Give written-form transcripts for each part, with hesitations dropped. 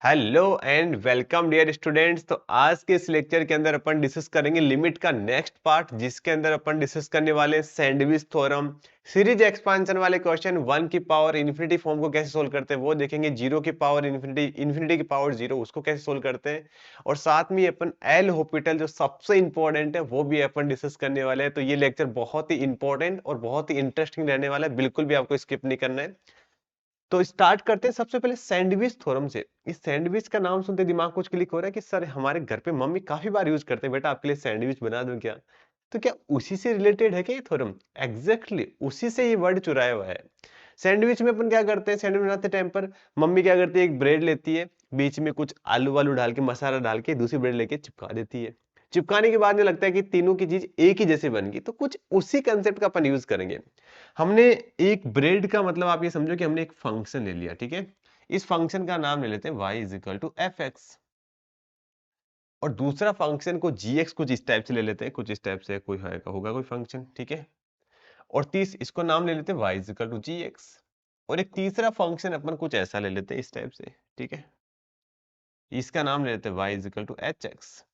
Hello and welcome dear students. तो आज के इस लेक्चर के अंदर अपन डिस्कस करेंगे लिमिट का नेक्स्ट पार्ट, जिसके अंदर अपन डिस्कस करने वाले हैं सैंडविच थ्योरम। सीरीज एक्सपांशन वाले क्वेश्चन 1 की पावर इन्फिनिटी फॉर्म को कैसे सोल्व करते हैं वो देखेंगे, 0 की पावर इन्फिनिटी, इन्फिनिटी की पावर 0 उसको कैसे सोल्व करते हैं, और साथ में अपन एल हॉस्पिटल जो सबसे इंपॉर्टेंट है वो भी अपन डिस्कस करने वाले हैं। तो ये लेक्चर बहुत ही इंपॉर्टेंट और बहुत ही इंटरेस्टिंग रहने वाला है, बिल्कुल भी आपको स्किप नहीं करना है। तो स्टार्ट करते हैं सबसे पहले सैंडविच थ्योरम से। इस सैंडविच का नाम सुनते दिमाग कुछ क्लिक हो रहा है कि सर हमारे घर पे मम्मी काफी बार यूज करते हैं, बेटा आपके लिए सैंडविच बना दूं क्या? तो क्या उसी से रिलेटेड है क्या ये थ्योरम? एग्जैक्टली उसी से ये वर्ड चुराया हुआ है। सैंडविच में अपन क्या करते हैं, सैंडविच बनाते टाइम पर मम्मी क्या करती है, एक ब्रेड लेती है, बीच में कुछ आलू वालू डाल के मसाला डाल के दूसरी ब्रेड लेके चिपका देती है। चिपकाने के बाद में लगता है कि तीनों की चीज एक ही जैसे बन गई, तो कुछ उसी कंसेप्ट का अपन यूज करेंगे। हमने एक ब्रेड का मतलब आप ये समझो कि हमने एक फंक्शन ले लिया, ठीक है। इस फंक्शन का नाम ले लेते हैं y is equal to f x, और दूसरा फंक्शन को जी एक्स कुछ इस टाइप से ले लेते हैं, कुछ इस टाइप से कोई होगा कोई फंक्शन, ठीक है। और इसको नाम ले लेते हैं y is equal to g x, और एक तीसरा फंक्शन अपन कुछ ऐसा ले लेते हैं इस टाइप से, ठीक है। इसका नाम ले लेते हैं y is equal to h x.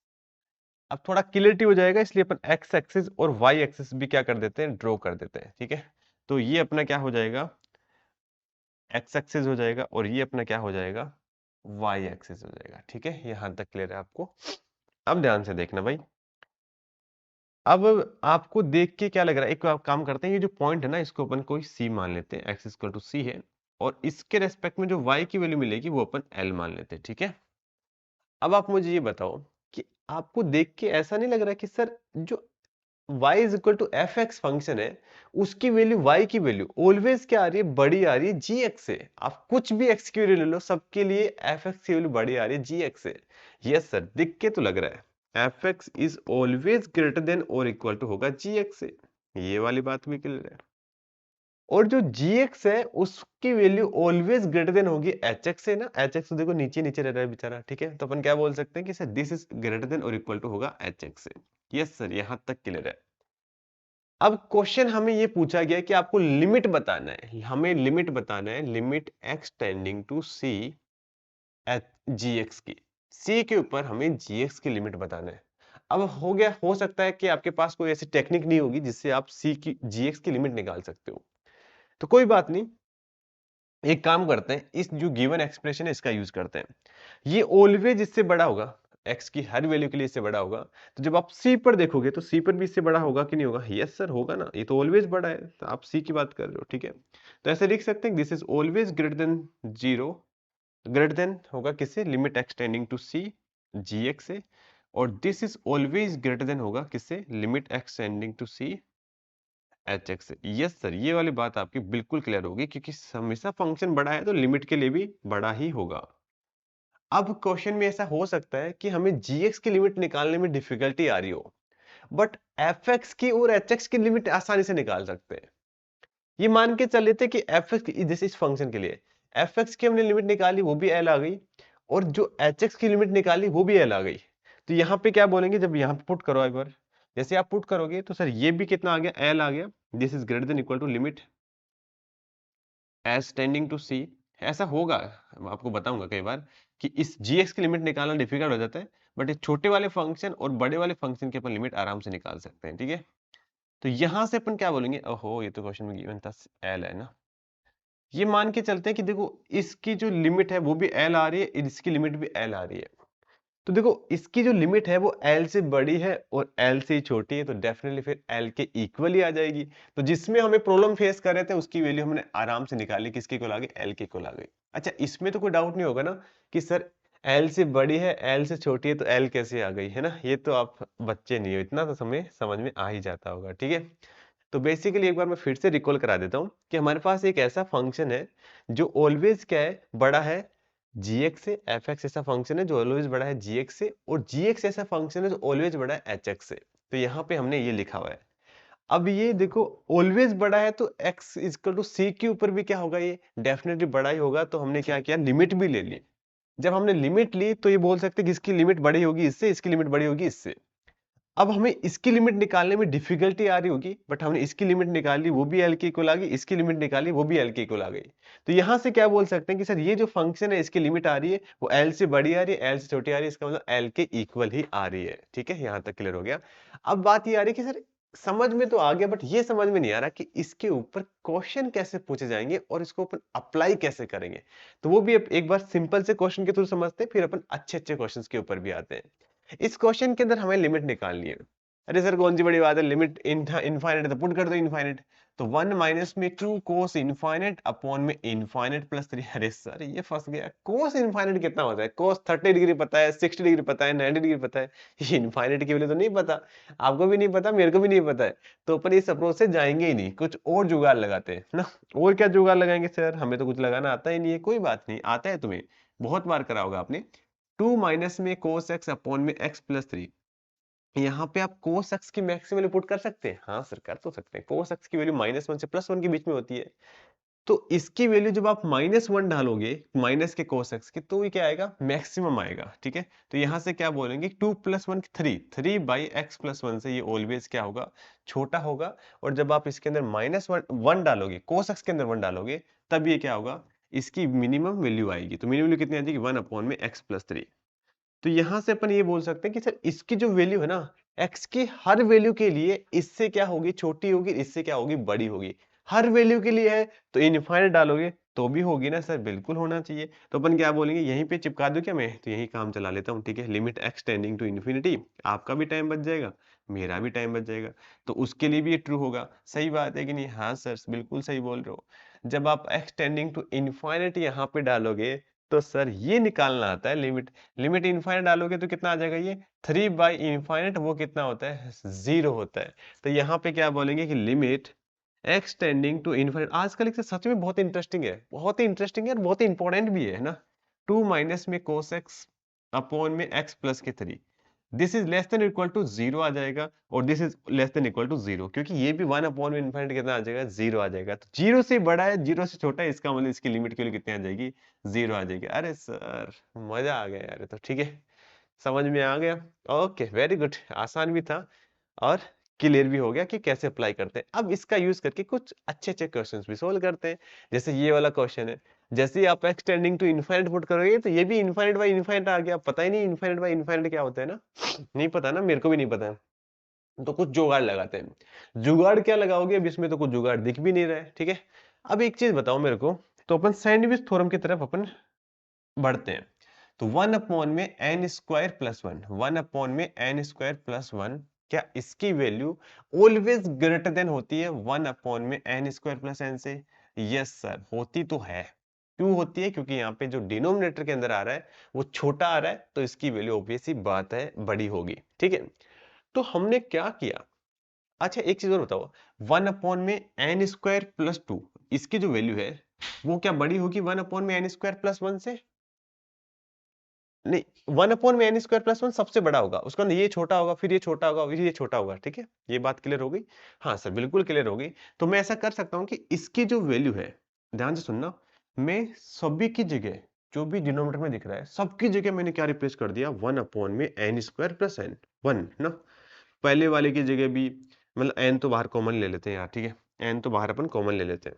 अब थोड़ा क्लियरिटी हो जाएगा, इसलिए अपन x एक्सिस और y एक्सिस भी क्या कर देते हैं, ड्रॉ कर देते हैं, ठीक है। तो ये अपना क्या हो जाएगा, एक्स एक्सिस हो जाएगा, और ये अपना क्या हो जाएगा, वाई एक्सिस हो जाएगा, ठीक है। यहां तक क्लियर है आपको? अब ध्यान से देखना भाई। अब आपको देख के क्या लग रहा है, एक आप काम करते हैं, ये जो पॉइंट है ना इसको अपन कोई सी मान लेते हैं, एक्स इक्वल टू सी है, और इसके रेस्पेक्ट में जो वाई की वैल्यू मिलेगी वो अपन एल मान लेते हैं, ठीक है। अब आप मुझे ये बताओ कि आपको देख के ऐसा नहीं लग रहा है कि सर जो y is equal to f x function है, उसकी वैल्यू y की वैल्यू ऑलवेज क्या आ रही है, बड़ी आ रही है जी एक्स से। आप कुछ भी x की वैल्यू ले लो, सबके लिए एफ एक्स की वैल्यू बड़ी आ रही है जी एक्स से। यस सर, दिख के तो लग रहा है F x is always greater then और इक्वल टू होगा जी एक्स से, ये वाली बात भी क्लियर है। और जो जी एक्स है उसकी वैल्यू ऑलवेज ग्रेटर देन होगी एच एक्स से ना, एच एक्स तो देखो नीचे नीचे रह रहा है बेचारा, ठीक है। तो अपन क्या बोल सकते हैं कि sir this is greater then और इक्वल टू होगा एच एक्स से। यस सर, यहां तक क्लियर है। अब क्वेश्चन हमें ये पूछा गया कि आपको लिमिट बताना है, हमें लिमिट बताना है, limit x tending to C eight ji x की। सी के ऊपर हमें जी एक्स की लिमिट बताना है। अब हो गया, हो सकता है कि आपके पास कोई ऐसी टेक्निक नहीं होगी जिससे आप सी की जी एक्स की लिमिट निकाल सकते हो, तो कोई बात नहीं, एक काम करते हैं, इस जो गिवन एक्सप्रेशन है इसका यूज करते हैं। ये ऑलवेज इससे बड़ा होगा, एक्स की हर वैल्यू के लिए इससे बड़ा होगा। तो जब आप सी पर देखोगे तो सी पर भी इससे बड़ा होगा कि नहीं होगा? यस सर होगा ना, ये तो ऑलवेज बड़ा है, तो आप सी की बात कर रहे हो, ठीक है। तो ऐसे लिख सकते हैं this is always greater than zero, greater than होगा किससे, limit x tending to c g x से, और this is always greater than होगा किससे, limit x tending to c h x से। यस सर, ये वाली बात आपकी बिल्कुल क्लियर होगी, क्योंकि हमेशा फंक्शन बड़ा है तो लिमिट के लिए भी बड़ा ही होगा। अब क्वेश्चन में ऐसा हो सकता है कि हमें जीएक्स की लिमिट निकालने में डिफिकल्टी आ रही हो, बट एफ एक्स की और एच एक्स की लिमिट आसानी से निकाल सकते हैं। ये मान के चल लेते कि एफ एक्स जैसे इस फंक्शन के लिए एफ एक्स की हमने लिमिट निकाली वो भी एल आ गई, और जो एच एक्स की लिमिट निकाली वो भी एल आ गई। तो यहाँ पे क्या बोलेंगे, जब यहाँ पे पुट करो एक बार, जैसे आप पुट करोगे तो सर ये भी कितना आ गया, एल आ गया। This is greater than equal to limit h tending to c. ऐसा होगा, मैं आपको बताऊंगा कई बार कि इस जीएक्स की लिमिट निकालना डिफिकल्ट हो जाता है, बट इस छोटे वाले फंक्शन और बड़े वाले फंक्शन की अपन लिमिट आराम से निकाल सकते हैं, ठीक है। तो यहां से अपन क्या बोलेंगे, ओहो ये तो क्वेश्चन में गिवन था, एल है ना। ये मान के चलते हैं कि देखो इसकी जो लिमिट है वो भी एल आ रही है, इसकी लिमिट भी एल आ रही है। तो देखो इसकी जो लिमिट है वो एल से बड़ी है और एल से ही छोटी है, तो डेफिनेटली फिर एल के इक्वल ही आ जाएगी। तो जिसमें हमें प्रॉब्लम फेस कर रहे थे उसकी वैल्यू हमने आराम से निकाली, किसके इक्वल आ गई, एल के इक्वल आ गई। अच्छा, इसमें तो कोई डाउट नहीं होगा ना कि सर एल से बड़ी है एल से छोटी है तो एल कैसे आ गई, है ना? ये तो आप बच्चे नहीं हो, इतना तो हमें समझ में आ ही जाता होगा, ठीक है। तो बेसिकली एक बार मैं फिर से रिकॉल करा देता हूँ कि हमारे पास एक ऐसा फंक्शन है जो ऑलवेज क्या है, बड़ा है जी एक्स से। एफ एक्स ऐसा फंक्शन है जो ऑलवेज बड़ा है जी एक्स से, और जी एक्स ऐसा फंक्शन है जो ऑलवेज बड़ा है एच एक्स से। तो यहाँ पे हमने ये लिखा हुआ है। अब ये देखो ऑलवेज बड़ा है तो x इक्वल टू सी के ऊपर भी क्या होगा, ये डेफिनेटली बड़ा ही होगा। तो हमने क्या किया, लिमिट भी ले ली। जब हमने लिमिट ली तो ये बोल सकते हैं कि इसकी लिमिट बड़ी होगी इससे, इसकी लिमिट बड़ी होगी इससे। अब हमें इसकी लिमिट निकालने में डिफिकल्टी आ रही होगी, बट हमने इसकी लिमिट निकाली वो भी एल के इक्वल आ गई, इसकी लिमिट निकाली वो भी एल के इक्वल आ गई। तो यहां से क्या बोल सकते हैं कि सर ये जो फंक्शन है इसकी लिमिट आ रही है वो एल से बड़ी आ रही है, एल से छोटी आ रही है, इसका मतलब एल के इक्वल ही आ रही है। ठीक है, यहां तक क्लियर हो गया। अब बात ये आ रही है कि सर समझ में तो आ गया, बट ये समझ में नहीं आ रहा कि इसके ऊपर क्वेश्चन कैसे पूछे जाएंगे और इसको अपन अप्लाई कैसे करेंगे। तो वो भी एक बार सिंपल से क्वेश्चन के थ्रू समझते हैं, फिर अपन अच्छे अच्छे क्वेश्चन के ऊपर भी आते हैं। इस क्वेश्चन के अंदर हमें लिमिट निकालनी है। अरे सर कौन सी बड़ी बात है, लिमिट इनफाइनाइट तो पुट कर दो इनफाइनाइट। तो 1 माइनस में 2 कोस इनफाइनाइट अपॉन में इनफाइनाइट प्लस 3। अरे सर ये फंस गया, कोस इनफाइनाइट कितना होता है? कोस 30 डिग्री पता है, 60 डिग्री पता है, 90 डिग्री पता है, ये इनफाइनाइट की वैल्यू तो नहीं पता। आपको भी नहीं पता, मेरे को भी नहीं पता है। तो अपन इस अप्रोच से जाएंगे ही नहीं, कुछ और जुगाड़ लगाते हैं ना। और क्या जुगाड़ लगाएंगे सर, हमें तो कुछ लगाना आता ही नहीं है। कोई बात नहीं, आता है तुम्हें, बहुत बार करा होगा आपने। 2 माइनस में कोस एक्स अपॉन में एक्स प्लस 3। यहाँ पे आप cos x की मैक्सिमम वैल्यू पुट कर सकते हैं। हाँ सर कर तो सकते हैं, cos x की वैल्यू -1 से +1 के बीच में होती है। तो इसकी वैल्यू जब आप -1 डालोगे माइनस के cos x की, तो ये क्या आएगा, मैक्सिमम आएगा। ठीक है, तो यहाँ से क्या बोलेंगे 2 + 1 3, 3 बाई एक्स प्लस 1 से ये ऑलवेज क्या होगा, छोटा होगा। और जब आप इसके अंदर -1 डालोगे, cos x के अंदर 1 डालोगे, तब ये क्या होगा, इसकी मिनिमम वैल्यू आएगी। तो मिनिमम वैल्यू कितनी आ जाएगी, 1 अपॉन में एक्स प्लस 3। तो यहां से अपन ये बोल सकते हैं कि सर इसकी जो वैल्यू है ना, x की हर वैल्यू के लिए इससे क्या होगी, छोटी होगी, इससे क्या होगी, बड़ी होगी। हर वैल्यू के लिए है तो इनफाइनाइट डालोगे तो भी होगी ना सर, बिल्कुल होना चाहिए। तो अपन क्या बोलेंगे, यहीं पे चिपका दूं क्या मैं, तो यही काम चला लेता हूँ। ठीक है, limit x tending to infinity, आपका भी टाइम बच जाएगा, मेरा भी टाइम बच जाएगा। तो उसके लिए भी ये ट्रू होगा। सही बात है कि नहीं? हाँ सर बिल्कुल सही बोल रहे हो। जब आप x टेंडिंग टू इन्फाइनिटी यहाँ पे डालोगे, तो सर ये निकालना आता है लिमिट। लिमिट इनफाइनाइट डालोगे तो कितना आ जाएगा, ये 3 बाई इनफाइनाइट, वो कितना होता है, 0 होता है। तो यहाँ पे क्या बोलेंगे कि limit x tending to infinite. आजकल एक सच में बहुत इंटरेस्टिंग है, बहुत ही इंटरेस्टिंग है और बहुत ही इंपॉर्टेंट भी है ना। 2 माइनस में कोस एक्स अपॉन में एक्स प्लस के 3, this is less than equal to 0 आ जाएगा, और this is less than equal to 0, क्योंकि ये भी 1 अपॉन में इनफाइनाइट कितना आ जाएगा, 0 आ जाएगा। तो 0 से बड़ा है, 0 से छोटा है, इसका मतलब इसकी लिमिट के लिए कितनी आ जाएगी, 0 आ जाएगी। अरे सर मजा आ गया यार, तो ठीक है, समझ में आ गया। ओके वेरी गुड, आसान भी था और क्लियर भी हो गया कि कैसे अप्लाई करते हैं। अब इसका यूज करके कुछ अच्छे अच्छे क्वेश्चंस भी सोल्व करते हैं। जैसे ये वाला क्वेश्चन है, जैसे ही आप एक्सटेंडिंग टू इनफाइनाइट पुट करोगे तो ये भी इनफाइनाइट बाय इनफाइनाइट आ गया। पता ही नहीं इनफाइनाइट बाय इनफाइनाइट क्या होता है ना, नहीं पता ना, मेरे को भी नहीं पता है। तो कुछ जुगाड़ लगाते हैं। जुगाड़ क्या लगाओगे, अब इसमें तो कुछ जुगाड़ दिख भी नहीं रहा है। ठीक है, अब एक चीज बताओ मेरे को, तो अपन सैंडविच थ्योरम की तरफ अपन बढ़ते हैं। तो 1 अपॉन में एन स्क्वायर प्लस 1, 1 अपॉन में एन स्क्वायर प्लस 1, क्या इसकी वैल्यू ऑलवेज ग्रेटर देन होती है 1 अपॉन में एन स्क्वायर प्लस एन से? यस सर होती तो है। क्यों होती है? क्योंकि यहाँ पे जो डिनोमिनेटर के अंदर आ रहा है वो छोटा आ रहा है, तो इसकी वैल्यू ऑब्वियस ही बात है बड़ी होगी। ठीक है, तो हमने क्या किया, अच्छा एक चीज और बताओ, 1 अपॉन में एन स्क्वायर प्लस 2, इसकी जो वैल्यू है वो क्या बड़ी होगी 1 अपॉन में एन स्क्वायर प्लस 1 से? नहीं, 1 अपॉन में एन स्क्वायर प्लस 1 सबसे बड़ा होगा, उसका ये छोटा होगा, फिर ये छोटा होगा, फिर ये छोटा होगा। ठीक है, ये बात क्लियर हो गई? हाँ सर बिल्कुल क्लियर हो गई। तो मैं ऐसा कर सकता हूँ कि इसकी जो वैल्यू है, ध्यान से सुनना, मैं सभी की जगह जो भी डिनोमिनेटर में दिख रहा है सबकी जगह मैंने क्या रिप्लेस कर दिया, 1 अपॉन में एन स्क्वायर प्लस एन 1 ना। पहले वाले की जगह भी, मतलब एन तो बाहर कॉमन ले लेते हैं यार। ठीक है, एन तो बाहर अपन कॉमन ले लेते हैं।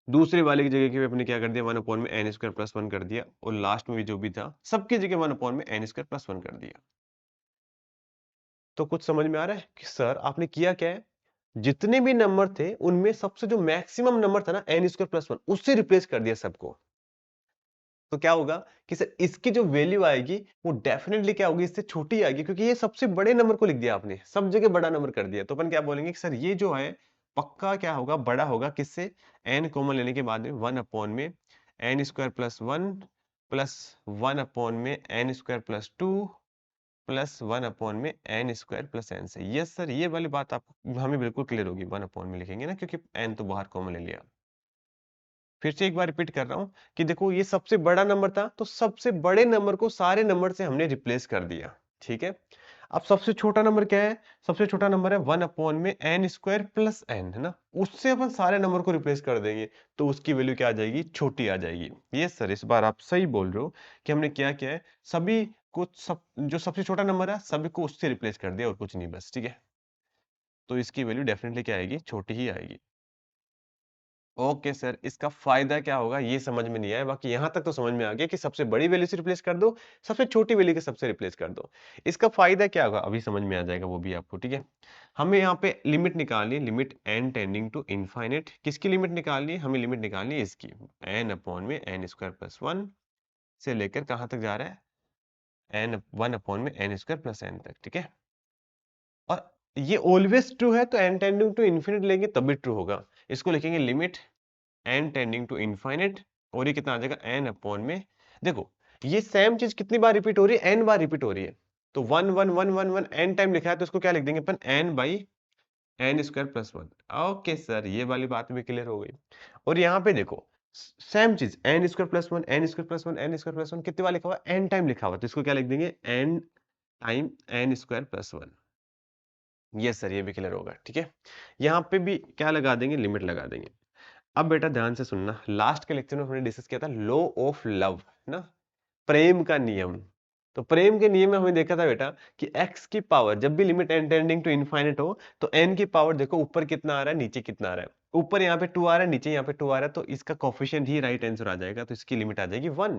दूसरे वाले की जगह की अपने क्या कर दिया, 1 अपॉन में एन स्क्वायर प्लस 1 कर दिया, और लास्ट में भी जो भी था सबकी जगह 1 अपॉन में एन स्क्वायर प्लस 1 कर दिया। तो कुछ समझ में आ रहा है कि सर आपने किया क्या है, जितने भी नंबर थे उनमें सबसे जो मैक्सिमम नंबर था ना एन स्क्वायर प्लस 1, उससे रिप्लेस कर दिया सबको। तो क्या होगा कि सर इसकी जो वैल्यू आएगी वो डेफिनेटली क्या होगी, इससे छोटी आएगी, क्योंकि ये सबसे बड़े नंबर को लिख दिया आपने, सब जगह बड़ा नंबर कर दिया। तो अपन क्या बोलेंगे कि सर ये जो है पक्का क्या होगा, बड़ा होगा, किससे, एन कॉमन लेने के बाद में 1 अपॉन में n square plus 1 plus 1 upon में n square plus 2 plus 1 upon में एन स्क्वायर प्लस एन से। यस सर ये वाली बात आपको हमें बिल्कुल क्लियर होगी, 1 अपॉन में लिखेंगे ना, क्योंकि एन तो बाहर कॉमन ले लिया। फिर से एक बार रिपीट कर रहा हूं कि देखो ये सबसे बड़ा नंबर था, तो सबसे बड़े नंबर को सारे नंबर से हमने रिप्लेस कर दिया। ठीक है, अब सबसे छोटा नंबर क्या है, सबसे छोटा नंबर है 1 अपॉन में एन स्क्वायर प्लस एन, है ना, उससे अपन सारे नंबर को रिप्लेस कर देंगे, तो उसकी वैल्यू क्या आ जाएगी, छोटी आ जाएगी। ये सर इस बार आप सही बोल रहे हो कि हमने क्या किया है, सभी जो सबसे छोटा नंबर है सभी को उससे रिप्लेस कर दिया और कुछ नहीं बस, ठीक है। तो इसकी वैल्यू डेफिनेटली क्या आएगी, छोटी ही आएगी। ओके सर, इसका फायदा क्या होगा ये समझ में नहीं आया, बाकी यहां तक तो समझ में आ गया कि सबसे बड़ी वैल्यू से रिप्लेस कर दो, सबसे छोटी वैल्यू के सबसे रिप्लेस कर दो। इसका फायदा क्या होगा अभी समझ में आ जाएगा वो भी आपको, ठीक है। हमें यहाँ पे लिमिट निकालनी है, limit n tending to infinite. किसकी लिमिट निकालनी है, हमें लिमिट निकालनी है इसकी, n अपॉन में n स्क्वायर प्लस 1 से लेकर कहां तक जा रहा है, n 1 अपॉन में n स्क्वायर प्लस n तक, ठीक है। और ये ऑलवेज ट्रू है तो n टेंडिंग टू इन्फिनिट लेंगे तब भी ट्रू होगा। इसको लिखेंगे limit n tending to infinite, और ये कितना आ जाएगा n अपॉन में, देखो ये सेम चीज कितनी बार रिपीट हो रही है, n बार रिपीट हो रही है। तो 1 1 1 1 1 n टाइम लिखा है तो इसको क्या लिख देंगे अपन, n by n square plus 1। Okay sir, ये वाली बात भी क्लियर हो गई। और यहाँ पे देखो सेम चीज n square plus 1 n square plus 1 n square plus 1 कितनी बार लिखा हुआ है, n टाइम लिखा हुआ है, तो इसको क्या लिख देंगे, n time n square plus 1। Yes sir, ये भी क्लियर होगा, ठीक है। यहाँ पे भी क्या लगा देंगे, लिमिट लगा देंगे। अब बेटा ध्यान से सुनना, लास्ट के लेक्चर में हमने डिस्कस किया था लॉ ऑफ लव, ना, प्रेम का नियम। तो प्रेम के नियम में हमने देखा था बेटा कि x की पावर जब भी limit n tending to infinite हो तो n की पावर देखो ऊपर कितना आ रहा है नीचे कितना आ रहा है, ऊपर यहाँ पे 2 आ रहा है नीचे यहाँ पे 2 आ रहा है, तो इसका कोफिशिएंट ही राइट आंसर आ जाएगा, तो इसकी लिमिट आ जाएगी 1।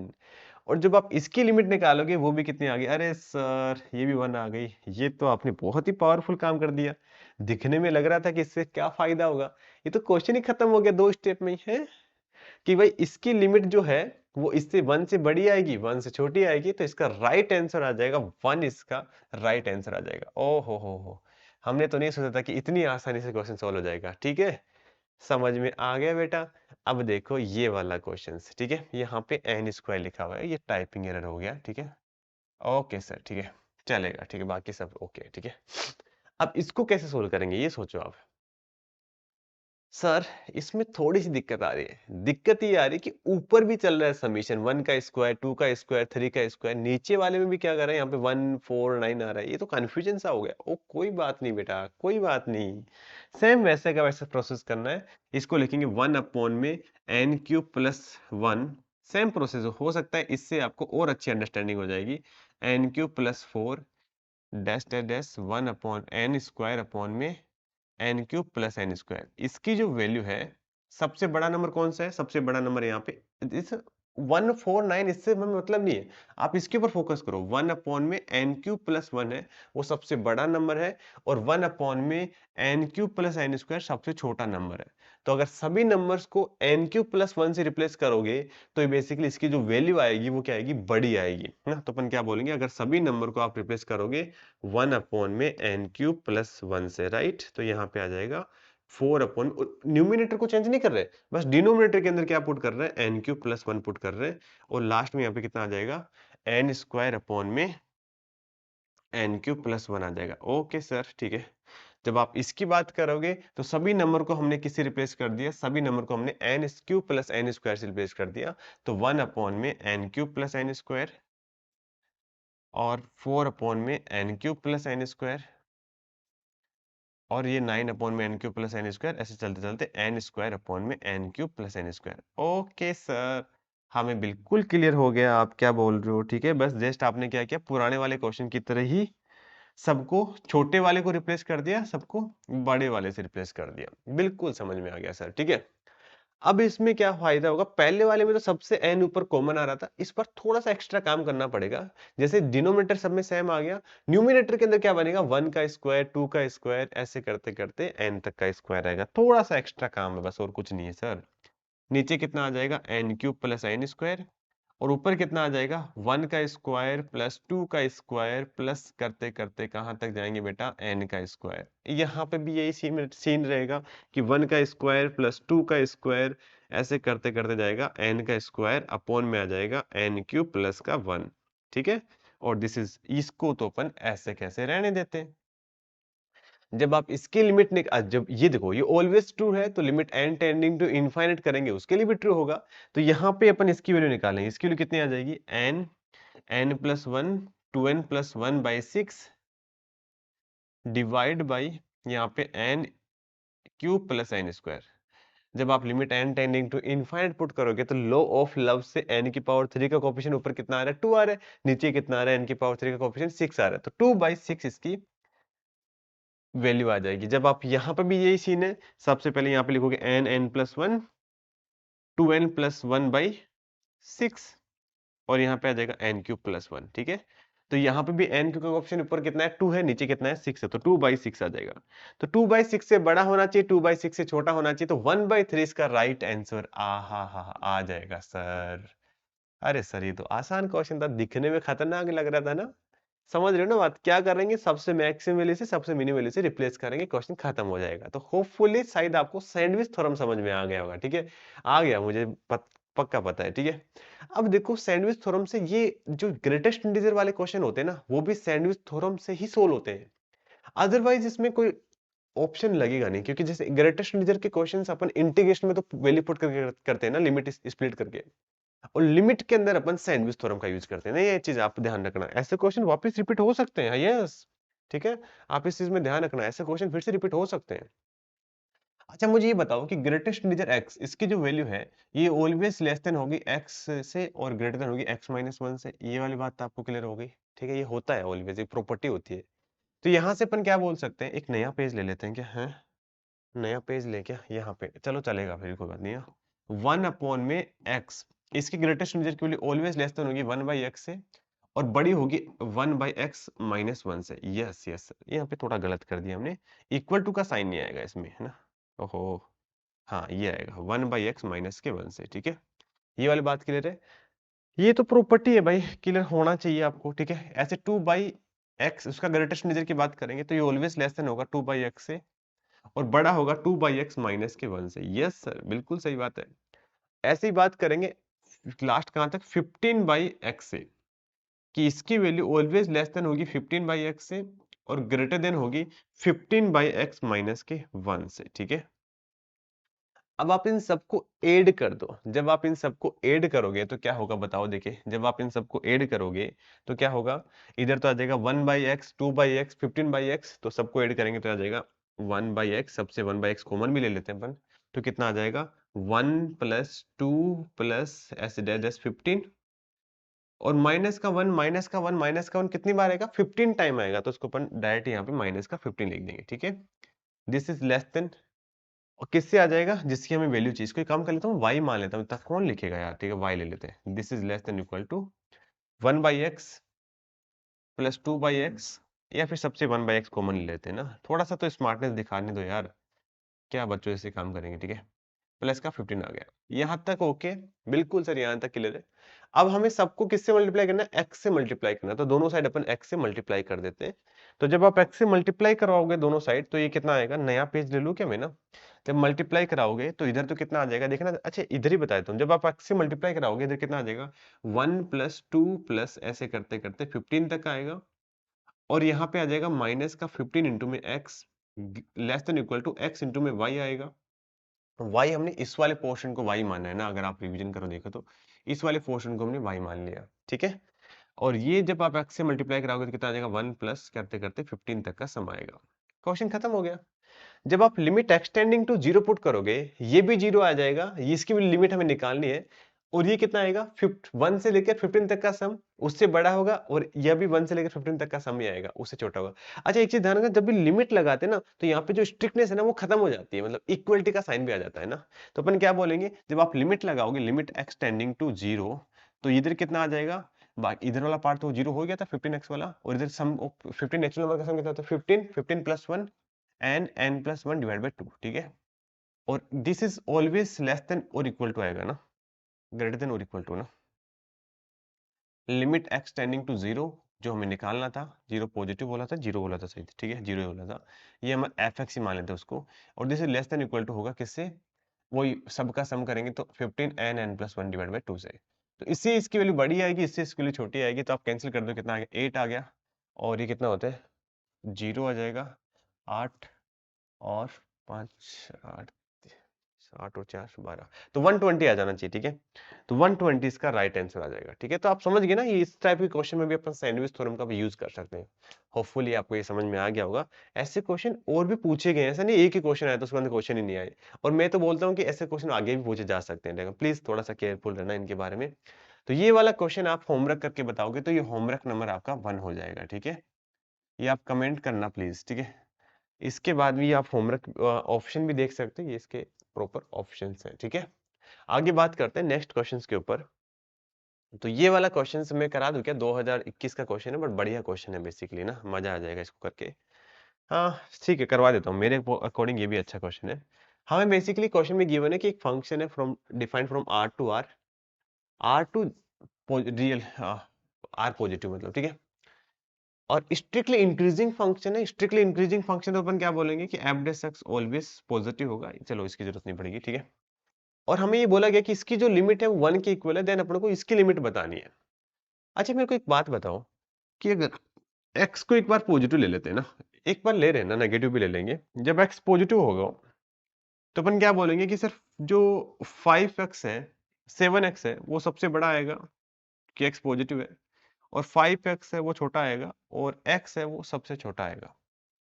और जब आप इसकी लिमिट निकालोगे वो भी कितनी आ गई, अरे सर ये भी 1 आ गई। ये तो आपने बहुत ही पावरफुल काम कर दिया, दिखने में लग रहा था कि इससे क्या फायदा होगा, ये तो क्वेश्चन ही खत्म हो गया 2 स्टेप में ही है कि भाई इसकी लिमिट जो है वो इससे 1 से बड़ी आएगी 1 से छोटी आएगी, तो इसका राइट आंसर आ जाएगा 1, इसका राइट आंसर आ जाएगा। ओ हो, हमने तो नहीं सोचा था कि इतनी आसानी से क्वेश्चन सॉल्व हो जाएगा, ठीक है। समझ में आ गया बेटा। अब देखो ये वाला क्वेश्चन, ठीक है, यहाँ पे n स्क्वायर लिखा हुआ है, ये टाइपिंग एरर हो गया, ठीक है। ओके सर, ठीक है, चलेगा, ठीक है, बाकी सब ओके, ठीक है। अब इसको कैसे सोल्व करेंगे ये सोचो आप। सर इसमें थोड़ी सी दिक्कत आ रही है, दिक्कत ये आ रही है कि ऊपर भी चल रहा है समीशन 1 का स्क्वायर 2 का स्क्वायर 3 का स्क्वायर, नीचे वाले में भी क्या कर रहे हैं, यहाँ पे 1 4 9 आ रहा है, ये तो कंफ्यूजन सा हो गया। ओ कोई बात नहीं बेटा, कोई बात नहीं, सेम वैसे का वैसे प्रोसेस करना है। इसको लिखेंगे 1 अपॉन में n cube plus 1, same process हो सकता है इससे आपको और अच्छी अंडरस्टैंडिंग हो जाएगी, n cube plus 4 dash dash dash 1 upon n square upon में n cube plus n square. इसकी जो वैल्यू है, सबसे बड़ा नंबर कौन सा है, सबसे बड़ा नंबर यहाँ पे इस 149, इससे हमें मतलब नहीं है, आप इसके ऊपर फोकस करो। 1 अपॉन में n क्यूब प्लस 1 है वो सबसे बड़ा नंबर है, और 1 अपॉन में n cube plus n square सबसे छोटा नंबर है। तो अगर सभी नंबर्स को n क्यूब प्लस 1 से रिप्लेस करोगे तो ये बेसिकली इसकी जो वैल्यू आएगी वो क्या आएगी, बड़ी आएगी, है ना। तो अपन क्या बोलेंगे, अगर सभी नंबर को आप रिप्लेस करोगे 1 अपॉन में n क्यूब प्लस 1 से, राइट, तो यहाँ पे आ जाएगा 4 अपॉन, न्यूमिनेटर को चेंज नहीं कर रहे, बस डिनोमिनेटर के अंदर क्या पुट कर रहे हैं, n क्यूब प्लस 1 पुट कर रहे हैं, और लास्ट में यहाँ पे कितना आ जाएगा, n स्क्वायर अपॉन में n क्यूब प्लस 1 आ जाएगा। ओके सर, ठीक है। जब आप इसकी बात करोगे तो सभी नंबर को हमने किससे रिप्लेस कर दिया, सभी नंबर को हमने n cube plus n square से रिप्लेस कर दिया, तो 1 अपॉन में n cube plus n square और 4 अपॉन में n cube plus n square, और ये 9 अपॉन में n cube plus n square, ऐसे चलते चलते n स्क्वायर अपॉन में n cube plus n square. Okay sir, हमें बिल्कुल क्लियर हो गया आप क्या बोल रहे हो, ठीक है। बस जस्ट आपने क्या किया, पुराने वाले क्वेश्चन की तरह ही सबको छोटे वाले को रिप्लेस कर दिया, सबको बड़े वाले से रिप्लेस कर दिया, बिल्कुल समझ में आ गया सर, ठीक है। अब इसमें क्या फायदा होगा, पहले वाले में तो सबसे n ऊपर कॉमन आ रहा था, इस पर थोड़ा सा एक्स्ट्रा काम करना पड़ेगा। जैसे डिनोमिनेटर सब में सेम आ गया, न्यूमिनेटर के अंदर क्या बनेगा, 1 का स्क्वायर 2 का स्क्वायर, ऐसे करते करते n तक का स्क्वायर आएगा, थोड़ा सा एक्स्ट्रा काम है बस, और कुछ नहीं है सर। नीचे कितना आ जाएगा, n cube plus n square, और ऊपर कितना आ जाएगा, 1 का स्क्वायर प्लस 2 का स्क्वायर, प्लस करते करते कहाँ तक जाएंगे बेटा, n का स्क्वायर। यहाँ पे भी यही सीन रहेगा कि 1 का स्क्वायर प्लस 2 का स्क्वायर, ऐसे करते करते जाएगा n का स्क्वायर अपॉन में आ जाएगा n क्यूब प्लस का 1, ठीक है। और दिस इज, इसको तो अपन ऐसे कैसे रहने देते हैं। जब आप इसकी लिमिट जब ये देखो ये ऑलवेज ट्रू है, तो limit n tending to infinite करेंगे उसके लिए भी ट्रू होगा। तो यहाँ पे अपन इसकी वैल्यू निकालेंगे, इसकी वैल्यू कितनी आ जाएगी, n plus 1 2n plus 1 by 6 divide by यहाँ पे n cube plus n square. जब आप limit n tending to infinite put करोगे तो लॉ ऑफ लव से n की पावर 3 का कोएफिशिएंट ऊपर कितना आ रहा है 2 आ रहा है, नीचे कितना आ रहा है n की पावर 3 का कोएफिशिएंट 6 आ रहा है, तो 2/6 इसकी वैल्यू आ जाएगी। जब आप यहाँ पर भी यही सीन है, सबसे पहले यहाँ पे लिखोगे n+1 2n+1/6 और यहाँ पे आ जाएगा n³ + 1, ठीक है। तो यहाँ पे भी n³ का ऑप्शन ऊपर कितना है 2 है, नीचे कितना है 6 है, तो 2/6 आ जाएगा। तो 2/6 से बड़ा होना चाहिए, 2/6 से छोटा होना चाहिए, तो 1/3 इसका राइट आंसर आ जाएगा सर। अरे सर ये तो आसान क्वेश्चन था, दिखने में खतरनाक लग रहा था ना। समझ रहे हो ना बात, क्या करेंगे सबसे मैक्सिमम वैल्यू से सबसे मिनिमम वैल्यू से रिप्लेस करेंगे, क्वेश्चन खत्म हो जाएगा। तो होपफुली शायद आपको सैंडविच थ्योरम समझ में आ गया होगा, ठीक है। आ गया, मुझे पक्का पता है, ठीक है। अब देखो सैंडविच थ्योरम से ये जो ग्रेटेस्ट इंटीजर वाले क्वेश्चन होते हैं ना, वो भी सैंडविच थ्योरम से ही सोल्व होते हैं। अदरवाइज इसमें कोई ऑप्शन लगेगा नहीं, क्योंकि जैसे ग्रेटेस्ट इंटीजर के क्वेश्चंस अपन इंटीग्रेशन में तो वैल्यू पुट करके करते हैं ना, लिमिट स्प्लिट करके, और लिमिट के अंदर अपन सैंडविच थ्योरम का यूज करते हैं ना, ये चीज आप ध्यान रखना। ऐसे क्वेश्चन वापस रिपीट हो सकते हैं, यस, ठीक है। आप इस चीज में ध्यान रखना, ऐसे क्वेश्चन फिर से रिपीट हो सकते हैं। अच्छा मुझे ये बताओ कि ग्रेटेस्ट इंटीजर x, इसकी जो वैल्यू है ये ऑलवेज लेस देन होगी x से और ग्रेटर देन होगी x-1 से, ये वाली बात तो आपको क्लियर हो गई, ठीक है। ये होता है ऑलवेज, एक प्रॉपर्टी होती है। तो यहाँ से अपन क्या बोल सकते हैं, एक नया पेज ले लेते हैं क्या, है नया पेज ले क्या, यहाँ पे चलो चलेगा, फिर कोई बात नहीं है। 1 में x, इसकी ग्रेटेस्ट इंटीजर की वैल्यू ऑलवेज लेस देन होगी 1/x से और बड़ी होगी 1/x-1 से। यस यस, यहाँ पे थोड़ा गलत कर दिया हमने, इक्वल टू का साइन नहीं आएगा इसमें, है ना। ओहो, हाँ ये आएगा 1/x-1 से, ठीक है। ये वाली बात क्लियर है। ये तो प्रॉपर्टी है भाई, क्लियर होना चाहिए आपको, ठीक है। ऐसे 2/x, उसका ग्रेटेस्ट इंटीजर की बात करेंगे तो ये ऑलवेज लेस देन होगा 2/x से और बड़ा होगा 2/x-1 से। यस सर, बिल्कुल सही बात है। ऐसे ही बात करेंगे लास्ट कहां तक, 15/x से, कि इसकी वैल्यू ऑलवेज लेस देन होगी 15/x से और ग्रेटर देन होगी 15/x-1 से, ठीक है। अब आप इन सबको ऐड कर दो, जब आप इन सबको ऐड करोगे तो क्या होगा बताओ, देखिए जब आप इन सबको ऐड करोगे तो क्या होगा, इधर तो आ जाएगा 1/x 2/x 15/x, तो सबको ऐड करेंगे तो आ जाएगा 1/x, सबसे 1/x कॉमन भी ले लेते हैं अपन, तो कितना आ जाएगा 1 + 2 + ऐसे डैश 15 और -1 कितनी बार आएगा, 15 टाइम आएगा, तो उसको अपन डायरेक्ट यहाँ पे -15 लिख देंगे, ठीक है। दिस इज लेस देन, और किससे आ जाएगा, जिसकी हमें वैल्यू चाहिए। इसको एक काम कर लेता हूँ, y मान लेता हूँ, तब कौन लिखेगा यार, ठीक है y ले लेते हैं। This is less than equal to 1/x + 2/x, या फिर सबसे 1/x कॉमन ले लेते हैं ना, थोड़ा सा तो स्मार्टनेस दिखाने दो यार, क्या बच्चों जैसे काम करेंगे, ठीक है। प्लस का 15 आ गया, यहाँ तक ओके, बिल्कुल सर, यहाँ तक क्लियर है। अब हमें सबको किससे मल्टीप्लाई करना है, x से मल्टीप्लाई करना है, तो दोनों साइड अपन x से मल्टीप्लाई कर देते हैं। तो जब आप x से मल्टीप्लाई करवाओगे दोनों साइड, तो ये कितना आएगा, नया पेज ले लूं क्या मैं ना, जब मल्टीप्लाई कराओगे तो इधर तो कितना आ जाएगा देखना, अच्छा इधर ही बता देता हूँ, जब आप x से मल्टीप्लाई कराओगे इधर कितना आ जाएगा 1 + 2 + ऐसे करते करते 15 तक आएगा, और यहाँ पे आ जाएगा माइनस का 15 इंटू में x less than equal to x into में y आएगा। y हमने इस वाले पोर्शन को y माना है ना, अगर आप रिवीजन करो देखो तो इस वाले पोर्शन को हमने y मान लिया, ठीक है। और ये जब आप x से मल्टीप्लाई कराओगे तो कितना आ जाएगा 1 प्लस करते करते 15 तक का सम आएगा। क्वेश्चन खत्म हो गया। जब आप लिमिट एक्सटेंडिंग टू 0 पुट करोगे, ये भी 0 आ जाएगा, ये इसकी भी लिमिट हमें निकालनी है, और ये कितना आएगा 1 से लेकर 15 तक का सम, उससे बड़ा होगा, और यह भी 1 से लेकर 15 तक का सम ही आएगा, उससे छोटा होगा। अच्छा एक चीज ध्यान रखना, जब भी लिमिट लगाते हैं ना, तो यहाँ पे जो स्ट्रिक्टनेस है ना वो खत्म हो जाती है, मतलब इक्वलिटी का साइन भी आ जाता है ना। तो अपन क्या बोलेंगे, जब आप लिमिट लगाओगे, लिमिट एक्सटेंडिंग टू 0, तो इधर कितना आ जाएगा, बाकी इधर वाला पार्ट तो 0 हो गया था 15x वाला, और इधर सम 15 नेचुरल नंबर का सम कितना था 15 15 + 1 एन n+1 डिवाइड बाय 2, ठीक है। और this is always less than और इक्वल टू आएगा ना, ग्रेटर देन और इक्वल टू ना। लिमिट x टेंडिंग टू 0 जो हमें निकालना था, 0 पॉजिटिव बोला था, 0 बोला था सही, ठीक है 0 बोला था, ये हम fx ही मान लेते हैं उसको। और this is less than equal to होगा किससे, वही सबका सम करेंगे तो 15 n+1 डिवाइड बाय 2 से। तो इससे इसकी वैल्यू बड़ी आएगी, इससे इसकी वैल्यू छोटी आएगी, तो आप कैंसिल कर दो, कितना आ गया 8 आ गया, और ये कितना होता है 0 आ जाएगा 8 और 5 8 8 और 4 12, तो 120 आ जाना चाहिए, ठीक है। तो 120 इसका राइट आंसर आ जाएगा, ठीक है। तो आप समझ गए ना, ये इस टाइप के क्वेश्चन में भी अपन सैंडविच थ्योरम का भी यूज कर सकते हैं। होपफुली आपको ये समझ में आ गया होगा। ऐसे क्वेश्चन और भी पूछे गए हैं, ऐसा नहीं एक ही क्वेश्चन आया तो उसके बाद क्वेश्चन ही नहीं आए। और मैं तो बोलता हूँ कि ऐसे क्वेश्चन आगे भी पूछे जा सकते हैं, लेकिन प्लीज थोड़ा सा केयरफुल रहना इनके बारे में। तो ये वाला क्वेश्चन आप होमवर्क करके बताओगे तो ये होमवर्क नंबर आपका 1 हो जाएगा, ठीक है। ये आप कमेंट करना प्लीज, ठीक है। इसके बाद भी आप होमवर्क ऑप्शन भी देख सकते हैं, ये इसके प्रॉपर ऑप्शंस हैं, ठीक है। आगे बात करते हैं नेक्स्ट क्वेश्चंस के ऊपर। तो ये वाला क्वेश्चन मैं करा दूं क्या? 2021 का क्वेश्चन है, बट बढ़िया क्वेश्चन है बेसिकली ना, मजा आ जाएगा इसको करके। हाँ ठीक है, करवा देता हूँ, मेरे अकॉर्डिंग ये भी अच्छा क्वेश्चन है। हमें बेसिकली क्वेश्चन में गिवन है कि एक फंक्शन है from defined from R to R, R to real R positive मतलब, ठीक है। और स्ट्रिक्टली इंक्रीजिंग फंक्शन है, स्ट्रिक्टली इंक्रीजिंग फंक्शन तो अपन क्या बोलेंगे कि f dash x always positive होगा, चलो इसकी जरूरत नहीं पड़ेगी, ठीक है। और हमें ये बोला गया कि इसकी जो लिमिट है वो 1 के इक्वल है, देन अपन को इसकी लिमिट बतानी है। अच्छा मेरे को एक बात बताओ कि अगर x को एक बार पॉजिटिव ले लेते हैं ना, एक बार ले रहे हैं ना, नेगेटिव भी ले लेंगे, जब x पॉजिटिव होगा तो अपन क्या बोलेंगे कि सिर्फ जो 5x है 7x है वो सबसे बड़ा आएगा कि x पॉजिटिव है, और 5x है वो छोटा आएगा, और x है वो सबसे छोटा आएगा,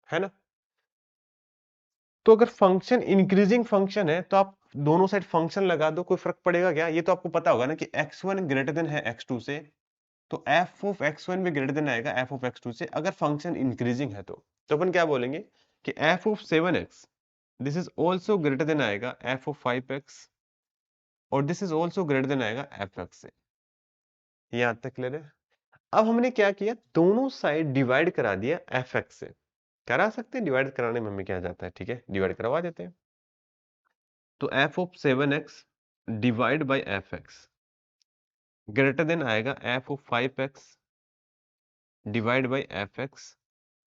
है ना। तो अगर फंक्शन इंक्रीजिंग फंक्शन है तो आप दोनों साइड फंक्शन लगा दो, कोई फर्क पड़ेगा क्या? ये तो आपको पता होगा ना कि x1 ग्रेटर देन है x2 से, तो f ऑफ x1 भी ग्रेटर देन आएगा f ऑफ x2 से, अगर फंक्शन इंक्रीजिंग है तो अपन क्या बोलेंगे कि f of 7x this is also greater than आएगा f ऑफ 5x, और this is also greater than आएगा fx से। यहां तक क्लियर है? अब हमने क्या किया, दोनों साइड डिवाइड करा दिया fx से। करा सकते हैं, डिवाइड कराने में हमें क्या जाता है, ठीक है, डिवाइड करवा देते हैं। तो f of 7x divide by fx greater than आएगा f of 5x divide by fx,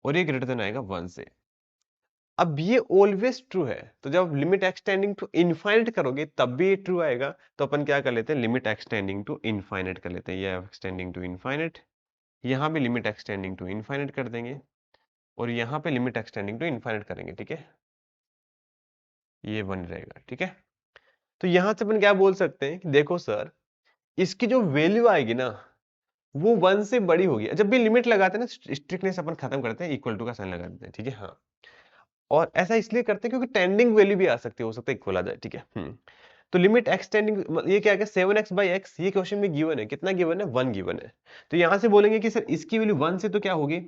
और ये ग्रेटर देन आएगा 1 से। अब ये ऑलवेज ट्रू है, तो जब लिमिट एक्सटेंडिंग टू इनफाइनाइट करोगे तब भी ये ट्रू आएगा। तो अपन क्या कर लेते हैं, लिमिट एक्सटेंडिंग टू इनफाइनाइट कर लेते हैं, ये एक्सटेंडिंग टू इनफाइनाइट, यहाँ भी लिमिट एक्सटेंडिंग टू इनफाइनाइट कर देंगे, और यहाँ पे लिमिट एक्सटेंडिंग टू इनफाइनाइट करेंगे, ठीक है। ये 1 रहेगा, ठीक है। तो यहाँ से अपन क्या बोल सकते हैं कि देखो सर, इसकी जो वैल्यू आएगी ना वो 1 से बड़ी होगी। जब भी लिमिट लगाते हैं ना, स्ट्रिक्टनेस अपन खत्म करते हैं, इक्वल टू का साइन लगा देते हैं, ठीक है। हाँ, और ऐसा इसलिए करते हैं क्योंकि टेंडिंग वैल्यू भी आ सकती है, हो सकता है इक्वल आ जाए, ठीक है। तो लिमिट एक्सटेंडिंग ये क्या है, 7x बाई एक्स, ये क्वेश्चन में गिवन है, कितना गिवन है, 1 गिवन है। तो यहां से बोलेंगे कि सर इसकी वैल्यू 1 से तो क्या होगी,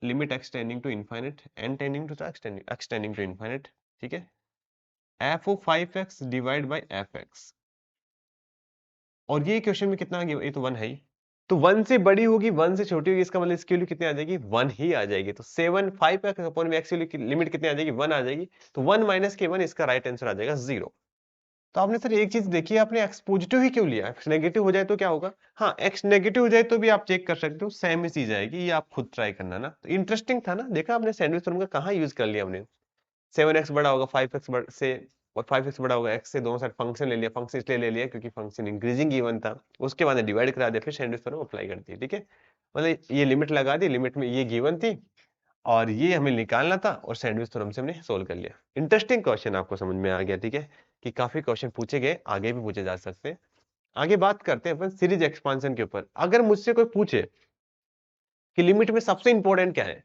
limit x tending to infinite and tending to x tending to infinite, ठीक है। f of 5x divide by fx, और ये क्वेश्चन में कितना गिवन, ये तो 1 है ही, तो 1 से बड़ी होगी 1 से छोटी होगी, इसका मतलब इसकी वैल्यू कितनी आ जाएगी, 1 ही आ जाएगी। तो 7 5x अपॉन में x की लिमिट कितनी आ जाएगी, 1 आ जाएगी। तो 1 माइनस के 1, इसका राइट आंसर आ जाएगा 0। तो आपने सर एक चीज देखी, आपने x पॉजिटिव ही क्यों लिया, x नेगेटिव हो जाए तो क्या होगा? हाँ, x नेगेटिव हो जाए तो भी आप चेक कर सकते हो, सेम ही चीज आएगी, ये आप खुद ट्राई करना ना। तो इंटरेस्टिंग था ना, देखा आपने सैंडविच थ्योरम का कहाँ यूज कर लिया हमने। 7x बड़ा होगा 5x से, और 5x बड़ा होगा x से, दोनों साइड फंक्शन ले लिया, फंक्शन इसलिए ले लिया क्योंकि फंक्शन इंक्रीजिंग गिवन था, उसके बाद डिवाइड करा दिया, फिर सैंडविच थ्योरम अप्लाई कर दिया, ठीक है। मतलब ये लिमिट लगा दी, लिमिट में ये गिवन थी और ये हमें निकालना था, और सैंडविच थ्योरम से हमने सोल्व कर लिया। इंटरेस्टिंग क्वेश्चन आपको समझ में आ गया, ठीक है, कि काफी क्वेश्चन पूछे गए, आगे भी पूछे जा सकते हैं। आगे बात करते हैं अपन सीरीज एक्सपांशन के ऊपर। अगर मुझसे कोई पूछे कि लिमिट में सबसे इंपॉर्टेंट क्या है,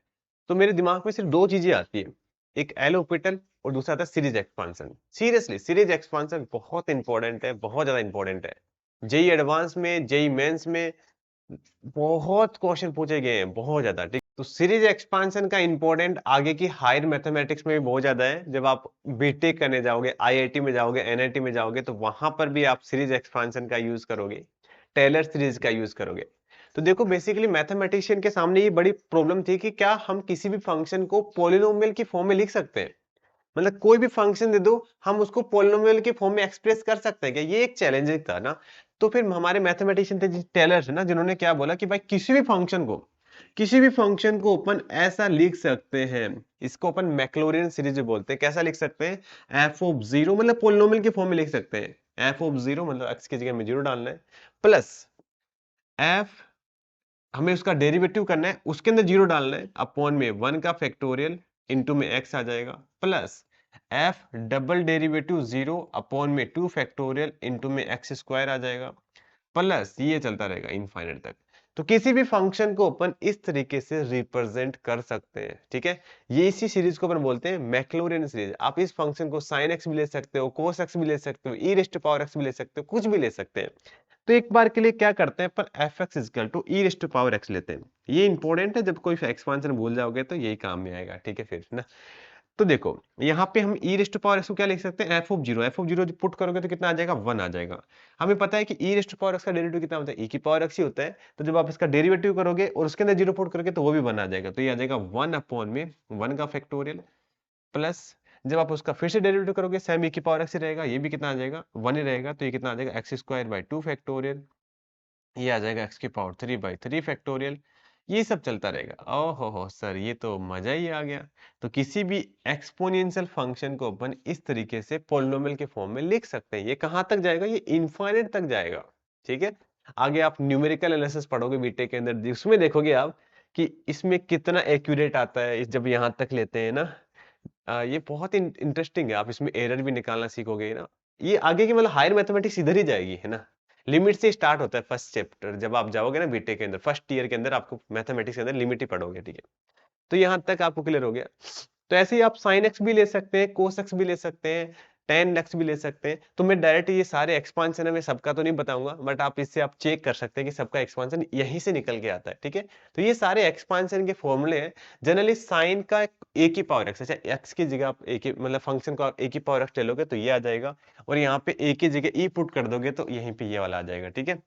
तो मेरे दिमाग में सिर्फ दो चीजें आती है, एक एल हॉस्पिटल और दूसरा था series expansion. Seriously series expansion बहुत इंपॉर्टेंट है, बहुत ज्यादा इंपॉर्टेंट है। जेई एडवांस में, जेई मेंस में बहुत क्वेश्चन पूछे गए हैं, बहुत ज्यादा, ठीक। तो सीरीज एक्सपांशन का इंपॉर्टेंट आगे की हायर मैथमेटिक्स में भी बहुत ज्यादा है। जब आप बीटेक करने जाओगे, आईआईटी में जाओगे, एनआईटी में जाओगे, तो वहां पर भी आप सीरीज एक्सपांशन का यूज करोगे, टेलर सीरीज का यूज करोगे। तो देखो बेसिकली मैथमेटिशियन के सामने ये बड़ी प्रॉब्लम थी कि क्या हम किसी भी फंक्शन को पॉलिनोमियल की फॉर्म में लिख सकते हैं, मतलब कोई भी फंक्शन दे दो हम उसको पॉलिनोमियल के फॉर्म में एक्सप्रेस कर सकते हैं क्या, ये एक चैलेंजिंग था ना। तो फिर हमारे मैथमेटिशियन थे टेलर ना, जिन्होंने क्या बोला कि भाई किसी भी फंक्शन को अपन ऐसा लिख सकते हैं, इसको अपन मैक्लोरिन सीरीज बोलते हैं। कैसा लिख सकते हैं, एफ ऑफ 0, मतलब पॉलिनोमियल के फॉर्म में लिख सकते हैं। एफ ऑफ 0 मतलब एक्स की जगह में 0 डालना है, प्लस एफ, हमें उसका डेरिवेटिव करना है, उसके अंदर 0 डालना है, अपॉन में 1 का फैक्टोरियल, इनटू में x आ जाएगा, plus F double derivative 0 upon में 2 फैक्टोरियल इंटू में एक्स स्क्वायर आ जाएगा, प्लस ये चलता रहेगा इनफाइनाइट तक। तो किसी भी फंक्शन को अपन इस तरीके से रिप्रेजेंट कर सकते हैं, ठीक है। ये इसी सीरीज को अपन बोलते हैं मैक्लॉरिन सीरीज। आप इस फंक्शन को sin x भी ले सकते हो, cos x भी ले सकते हो, e raise to power x भी ले सकते हो, कुछ भी ले सकते हैं। तो एक बार के लिए क्या करते हैं पर fx equal to e raise to power x लेते हैं। ये इंपॉर्टेंट है, जब कोई एक्सपांशन भूल जाओगे तो यही काम में आएगा, ठीक है फिर ना। तो देखो यहाँ पे हम e raise to power x को क्या लिख सकते हैं, f ऑफ 0 पुट करोगे तो कितना आ जाएगा, 1 आ जाएगा। हमें पता है कि e raise to power x का डेरिवेटिव कितना होता है, e की पावर x ही होता है। तो जब आप इसका डेरिवेटिव करोगे और उसके अंदर 0 पुट करोगे तो वो भी 1 आ जाएगा। तो ये आ जाएगा 1 अपॉन में 1 का फैक्टोरियल, प्लस जब आप उसका फिर से डेरिवेटिव करोगे सेम e की पावर x ही रहेगा, ये भी कितना आ जाएगा, 1 ही रहेगा। तो ये कितना आ जाएगा, एक्स स्क्वायर बाई 2 फैक्टोरियल, ये आ जाएगा x की पावर 3 बाई 3 फैक्टोरियल। ये सब चलता रहेगा। ओहो हो सर, ये तो मजा ही आ गया। तो किसी भी एक्सपोनेंशियल फंक्शन को अपन इस तरीके से पॉलिनोमियल के फॉर्म में लिख सकते हैं। ये कहाँ तक जाएगा, ये इनफाइनाइट तक जाएगा, ठीक है। आगे आप न्यूमेरिकल एनालिसिस पढ़ोगे बीटेक के अंदर, जिसमें देखोगे आप कि इसमें कितना एक्यूरेट आता है जब यहाँ तक लेते हैं ना। ये बहुत इंटरेस्टिंग है, आप इसमें एरर भी निकालना सीखोगे ना। ये आगे की मतलब हायर मैथमेटिक्स इधर ही जाएगी, है ना। लिमिट से स्टार्ट होता है फर्स्ट चैप्टर, जब आप जाओगे ना बीटेक के अंदर फर्स्ट ईयर के अंदर आपको मैथमेटिक्स के अंदर लिमिट ही पढ़ोगे, ठीक है। तो यहाँ तक आपको क्लियर हो गया। तो ऐसे ही आप साइन एक्स भी ले सकते हैं, कोस एक्स भी ले सकते हैं, टेन एक्स भी ले सकते हैं। तो मैं डायरेक्ट ये सारे एक्सपांशन है, मैं सबका तो नहीं बताऊंगा, बट आप इससे आप चेक कर सकते हैं कि सबका एक्सपांशन यहीं से निकल के आता है, ठीक है। तो ये सारे एक्सपांशन के फॉर्मूले हैं। जनरली साइन का ए की पावर एक्स, अच्छा एक्स की जगह आप ए की मतलब फंक्शन को आप ए की पावर एक्स ले लोगे तो ये आ जाएगा, और यहाँ पे ए की जगह ई पुट कर दोगे तो यहीं पे ये वाला आ जाएगा, ठीक है।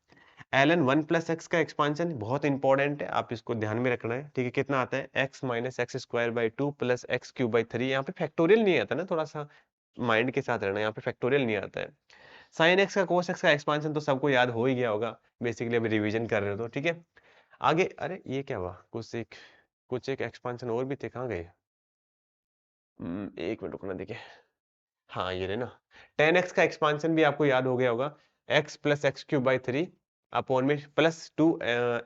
ln 1 प्लस एक्स का एक्सपांशन बहुत इंपॉर्टेंट है, आप इसको ध्यान में रखना है, ठीक है। कितना आता है, x minus x square by 2 plus x cube by 3। यहाँ पे फैक्टोरियल नहीं आता ना, थोड़ा सा माइंड के साथ रहना, यहाँ पे फैक्टोरियल नहीं आता है। साइन एक्स का कोस एक्स का एक्सपांशन तो सबको याद हो ही गया होगा, बेसिकली अभी रिवीजन कर रहे हो तो, ठीक है। आगे अरे ये क्या हुआ, कुछ एक एक्सपांशन और भी थे, कहाँ गए। एक मिनट रुकना, देखिए। हाँ ये रहे ना, टेन एक्स का एक्सपांशन भी आपको याद हो गया होगा, x plus x cube by 3 upon में प्लस 2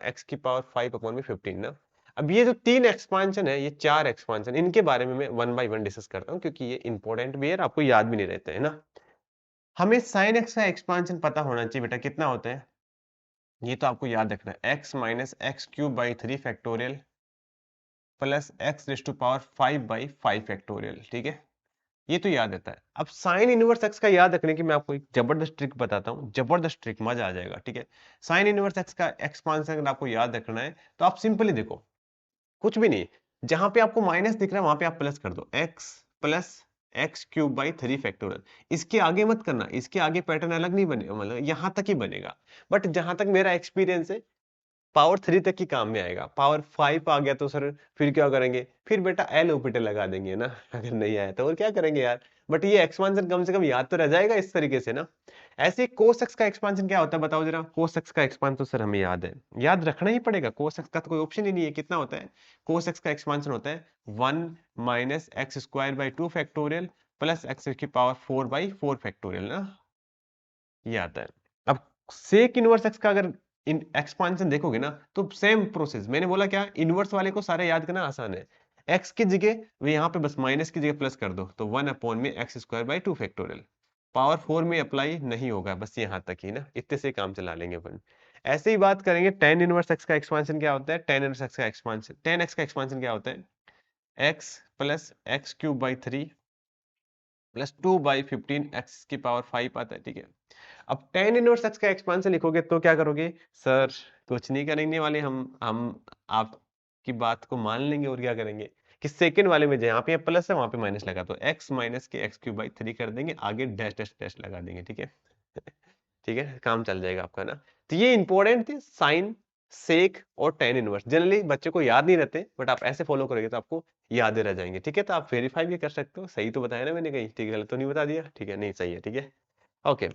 एक्स की पावर 5 अपॉन में 15 ना। अब ये जो 3 एक्सपांशन है, ये 4 एक्सपांशन, इनके बारे में मैं वन बाय वन डिस्कस करता हूँ, क्योंकि ये इंपॉर्टेंट भी है और आपको याद भी नहीं रहते है ना। हमें साइन एक्स का एक्सपांशन पता होना चाहिए बेटा, कितना होता है, ये तो आपको याद रखना है, x minus x cube by 3 factorial plus x raise to power 5 by 5 factorial, ठीक है। ये तो याद रहता है। अब साइन इनवर्स एक्स का याद रखने की मैं आपको एक जबरदस्त ट्रिक बताता हूँ, जबरदस्त ट्रिक, मजा आ जाएगा, ठीक है। साइन इनवर्स एक्स का एक्सपांशन अगर आपको याद रखना है तो आप सिंपली देखो, कुछ भी नहीं, जहां पे आपको माइनस दिख रहा है वहां पे आप प्लस कर दो, x plus x cube by 3 factorial. इसके आगे मत करना, इसके आगे पैटर्न अलग नहीं बनेगा, मतलब यहां तक ही बनेगा। बट जहां तक मेरा एक्सपीरियंस है, पावर 3 तक ही काम में आएगा। पावर 5 आ गया तो सर फिर क्या करेंगे, फिर बेटा एल ओपिटल लगा देंगे ना अगर नहीं आया तो, और क्या करेंगे यार। बट ये एक्सपांशन कम से कम याद तो रह जाएगा इस तरीके से ना। ऐसे कोस एक्स का एक्सपांशन क्या होता है बताओ जरा, कोस एक्स का एक्सपांशन तो सर हमें याद है, याद रखना ही पड़ेगा, कोस एक्स का तो कोई ऑप्शन ही नहीं है। कितना होता है, कोस एक्स का एक्सपांशन होता है 1 minus x square by 2 factorial plus x की पावर 4 बाई 4 फैक्टोरियल ना, ये आता है। अब सेक इनवर्स एक्स का अगर इन एक्सपांशन देखोगे ना तो सेम प्रोसेस, मैंने बोला क्या, इनवर्स वाले को सारे याद करना आसान है। एक्स की जगह वो यहाँ पे बस माइनस की जगह प्लस कर दो, तो 1 अपॉन में x square by 2 factorial. Power 4 में अप्लाई नहीं होगा, बस यहाँ तक ही ना, इतने से काम चला लेंगे अपन। ऐसे ही बात करेंगे टेन इनवर्स एक्स का एक्सपांशन क्या होता है, टेन इनवर्स एक्स का एक्सपांशन, टेन एक्स का एक्सपांशन क्या होता है, x plus x cube by 3 plus 2 by 15 x की पावर 5 आता है, ठीक है। अब tan इनवर्स x का एक्सपांशन लिखोगे तो क्या करोगे, सर कुछ नहीं करने वाले हम आपकी बात को मान लेंगे, और क्या करेंगे कि सेकंड वाले में जहां पे प्लस है वहां पे माइनस लगा दो, x माइनस के एक्स क्यूब बाई 3 कर देंगे, आगे डैश डैश डैश लगा देंगे, ठीक है ठीक है, काम चल जाएगा आपका ना। तो ये इंपॉर्टेंट थे साइन, सेक और tan इनवर्स, जनरली बच्चे को याद नहीं रहते, बट आप ऐसे फॉलो करोगे तो आपको याद रह जाएंगे, ठीक है। तो आप वेरीफाई भी कर सकते हो, सही तो बताया ना मैंने कहीं, ठीक है, गलत तो नहीं बता दिया, ठीक है, नहीं सही है, ठीक है। ओके,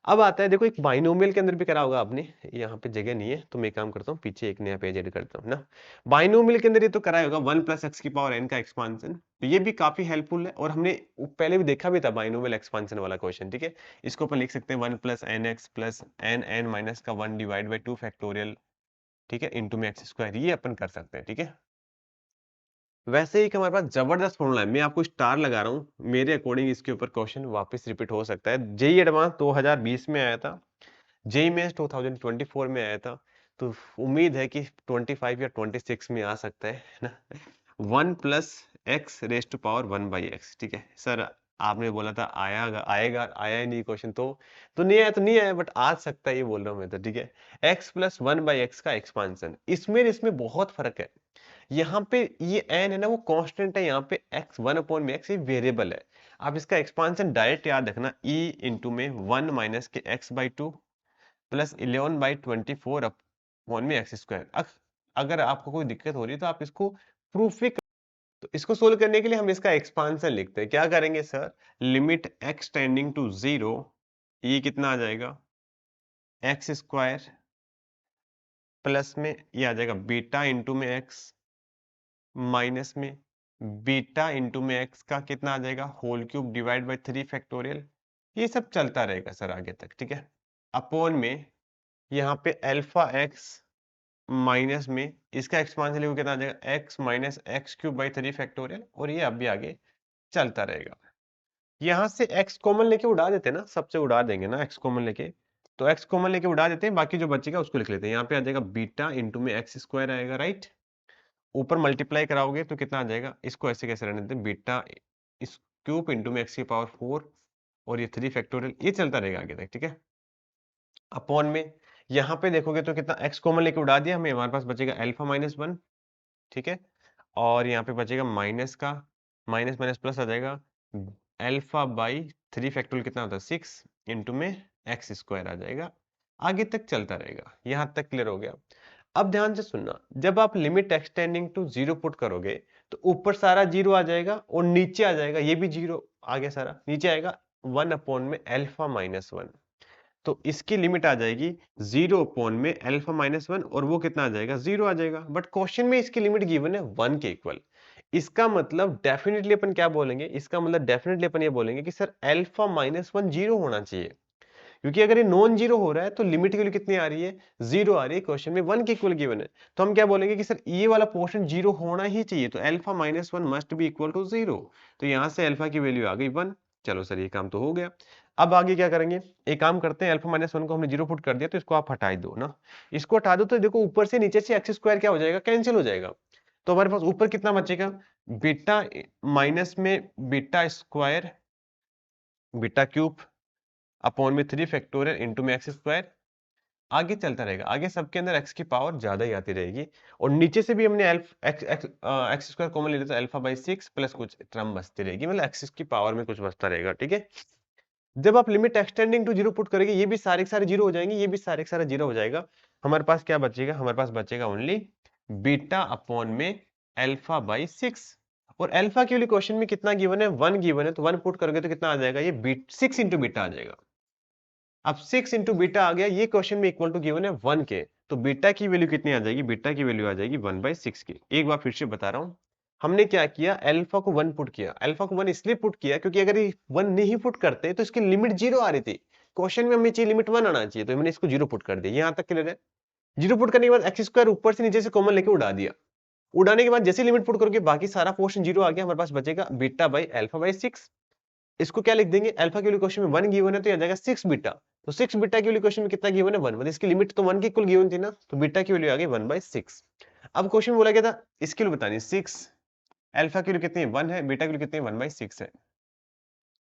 अब आता है देखो, एक बाइनोमियल के अंदर भी करा होगा आपने, यहाँ पे जगह नहीं है तो मैं एक काम करता हूँ, पीछे एक नया पेज ऐड करता हूँ ना। बाइनोमियल के अंदर ये तो करा होगा 1 प्लस एक्स की पावर n का एक्सपांशन, तो ये भी काफी हेल्पफुल है, और हमने पहले भी देखा भी था बाइनोमियल एक्सपांशन वाला क्वेश्चन, ठीक है। इसको अपन लिख सकते हैं 1 plus n x plus n n minus का 1 डिवाइड बाई 2 फैक्टोरियल, ठीक है, इंटू में एक्स स्क्वायर, ये अपन कर सकते हैं, ठीक है। वैसे ही कि हमारे पास जबरदस्त फॉर्मूला है, मैं आपको स्टार लगा रहा हूँ, मेरे अकॉर्डिंग इसके ऊपर क्वेश्चन वापस रिपीट हो सकता है। जेई एडवांस 2020 में आया था, जेई मेंस 2024 में आया था, तो उम्मीद है कि 25 या 26 में आ सकता है ना। 1 plus x raise to power 1 by x, ठीक है सर। आपने बोला था आया आएगा, आया ही नहीं क्वेश्चन, तो नहीं आया तो नहीं आया, बट आ सकता है ये बोल रहा हूँ मैं तो, ठीक है। एक्स प्लस 1 बाई एक्स का एक्सपांसन, इसमें बहुत फर्क है। यहाँ पे ये n है ना, वो कांस्टेंट है, यहाँ पे x 1 अपॉन में x ये वेरिएबल है। आप इसका एक्सपांशन डायरेक्ट याद रखना, e इंटू में 1 माइनस के x by 2 plus 11 by 24 upon में एक्स स्क्वायर। अगर आपको कोई दिक्कत हो रही है तो आप इसको प्रूफ भी तो इसको सोल्व करने के लिए हम इसका एक्सपांशन लिखते हैं। क्या करेंगे sir, limit x tending to 0, ये कितना आ जाएगा एक्स स्क्वायर प्लस में ये आ जाएगा बीटा इंटू में x माइनस में बीटा इंटू में एक्स का कितना आ जाएगा whole cube divide by 3 factorial. ये सब चलता रहेगा सर आगे तक, ठीक है। अपॉन में यहाँ पे अल्फा एक्स माइनस में इसका एक्सपांशन लिखो कितना आ जाएगा x minus x cube by 3 factorial, और ये अभी आगे चलता रहेगा। यहाँ से एक्स कॉमन लेके उड़ा देते हैं ना, सबसे उड़ा देंगे ना एक्स कॉमन लेके, तो एक्स कॉमन लेके उड़ा देते हैं, बाकी जो बचेगा उसको लिख लेते हैं। यहाँ पे आ जाएगा बीटा इंटू में एक्स स्क्वायर आएगा, राइट। ऊपर मल्टीप्लाई कराओगे तो कितना आ जाएगा, इसको ऐसे कैसे रहने देते हैं, बीटा इस क्यूब इंटू में एक्स की पावर 4 और ये 3 फैक्टोरियल, ये चलता रहेगा आगे तक, ठीक है। अपॉन में यहाँ पे देखोगे तो कितना एक्स कॉमन लेके उड़ा दिया हमें, हमारे पास बचेगा अल्फा माइनस 1, ठीक है। और यहाँ पे बचेगा माइनस का माइनस माइनस प्लस आ जाएगा अल्फा बाई 3 फैक्टोरियल कितना होता है 6 इंटू में एक्स स्क्वायर आ जाएगा। आगे तक चलता रहेगा, यहाँ तक क्लियर हो गया। अब ध्यान से सुनना, जब आप लिमिट एक्सटेंडिंग टू 0 पुट करोगे तो ऊपर सारा 0 आ जाएगा और नीचे आ जाएगा ये भी 0 आ गया, सारा नीचे आएगा 1 अपॉन में अल्फा माइनस 1। तो इसकी लिमिट आ जाएगी 0 अपॉन में अल्फा माइनस 1, और वो कितना आ जाएगा 0 आ जाएगा। बट क्वेश्चन में इसकी लिमिट गिवन है 1 के इक्वल। इसका मतलब डेफिनेटली अपन क्या बोलेंगे, इसका मतलब डेफिनेटली अपन ये बोलेंगे कि सर अल्फा माइनस 1 0 होना चाहिए, क्योंकि अगर ये नॉन जीरो हो रहा है तो लिमिट की वैल्यू कितनी आ रही है, 0 आ रही है। क्वेश्चन में 1 के इक्वल गिवन है, तो हम क्या बोलेंगे कि सर ये वाला पोर्शन 0 होना ही चाहिए, तो alpha minus 1 must be equal to 0। तो यहां से अल्फा की वैल्यू आ गई 1। चलो सर ये काम तो हो गया। अब आगे क्या करेंगे, एक काम करते हैं, अल्फा माइनस 1 को हमने 0 पुट कर दिया, तो इसको आप हटा दो ना। इसको हटा दो तो देखो ऊपर से नीचे से एक्स स्क्वायर क्या हो जाएगा, कैंसिल हो जाएगा। तो हमारे पास ऊपर कितना बचेगा, बीटा माइनस में beta square beta cube upon में 3 फैक्टोरियल इंटू में एक्स स्क्वायर। आगे चलता रहेगा, आगे सबके अंदर x की पावर ज्यादा ही आती रहेगी, और नीचे से भी हमने एक्स स्क्वायर कॉमन ले लिया तो अल्फा बाई 6 प्लस कुछ टर्म बचती रहेगी, मतलब एक्स की पावर में कुछ बचता रहेगा, ठीक है। जब आप लिमिट एक्सटेंडिंग टू 0 पुट करेंगे, ये भी सारे के सारे 0 हो जाएंगे, ये भी सारे के सारे 0 हो जाएगा। हमारे पास क्या बचेगा, हमारे पास बचेगा ओनली बीटा अपॉन में अल्फा बाई 6। और अल्फा के लिए क्वेश्चन में कितना गिवन है, 1 गिवन है, तो 1 पुट करोगे तो कितना आ जाएगा, ये 6 इंटू बीटा आ जाएगा। अब 6 इंटू बीटा आ गया, ये क्वेश्चन में इक्वल टू गिवन है 1 के, तो बीटा की वैल्यू कितनी आ जाएगी, बीटा की वैल्यू आ जाएगी 1 बाई 6 की। एक बार फिर से बता रहा हूं, हमने क्या किया, अल्फा को 1 पुट किया। अल्फा को 1 इसलिए पुट किया क्योंकि अगर ये 1 नहीं पुट करते तो इसकी लिमिट 0 आ रही थी। क्वेश्चन में हमें चाहिए लिमिट 1 आना चाहिए, तो हमने इसको 0 पुट कर दिया। यहां तक क्लियर है। 0 पुट करने के बाद एक्स स्क्वायर ऊपर से नीचे से कॉमन लेके उड़ा दिया। उड़ाने के बाद जैसे लिमिट पुट करोगे बाकी सारा पोर्शन 0 आ गया, हमारे पास बचेगा बीटा बाई अल्फा बाई 6। इसको क्या लिख देंगे, अल्फा के लिए क्वेश्चन में 1 गिवन है तो आ जाएगा 6 बीटा। तो 6 बीटा के लिए क्वेश्चन में कितना गिवन है 1, मतलब इसकी लिमिट तो 1 के इक्वल गिवन थी ना, तो बीटा की वैल्यू आ गई 1 बाई 6। अब क्वेश्चन में बोला गया था इसकी वैल्यू बतानी 6, अल्फा की वैल्यू कितनी है 1 है, बीटा की वैल्यू कितनी है 1 बाई 6 है,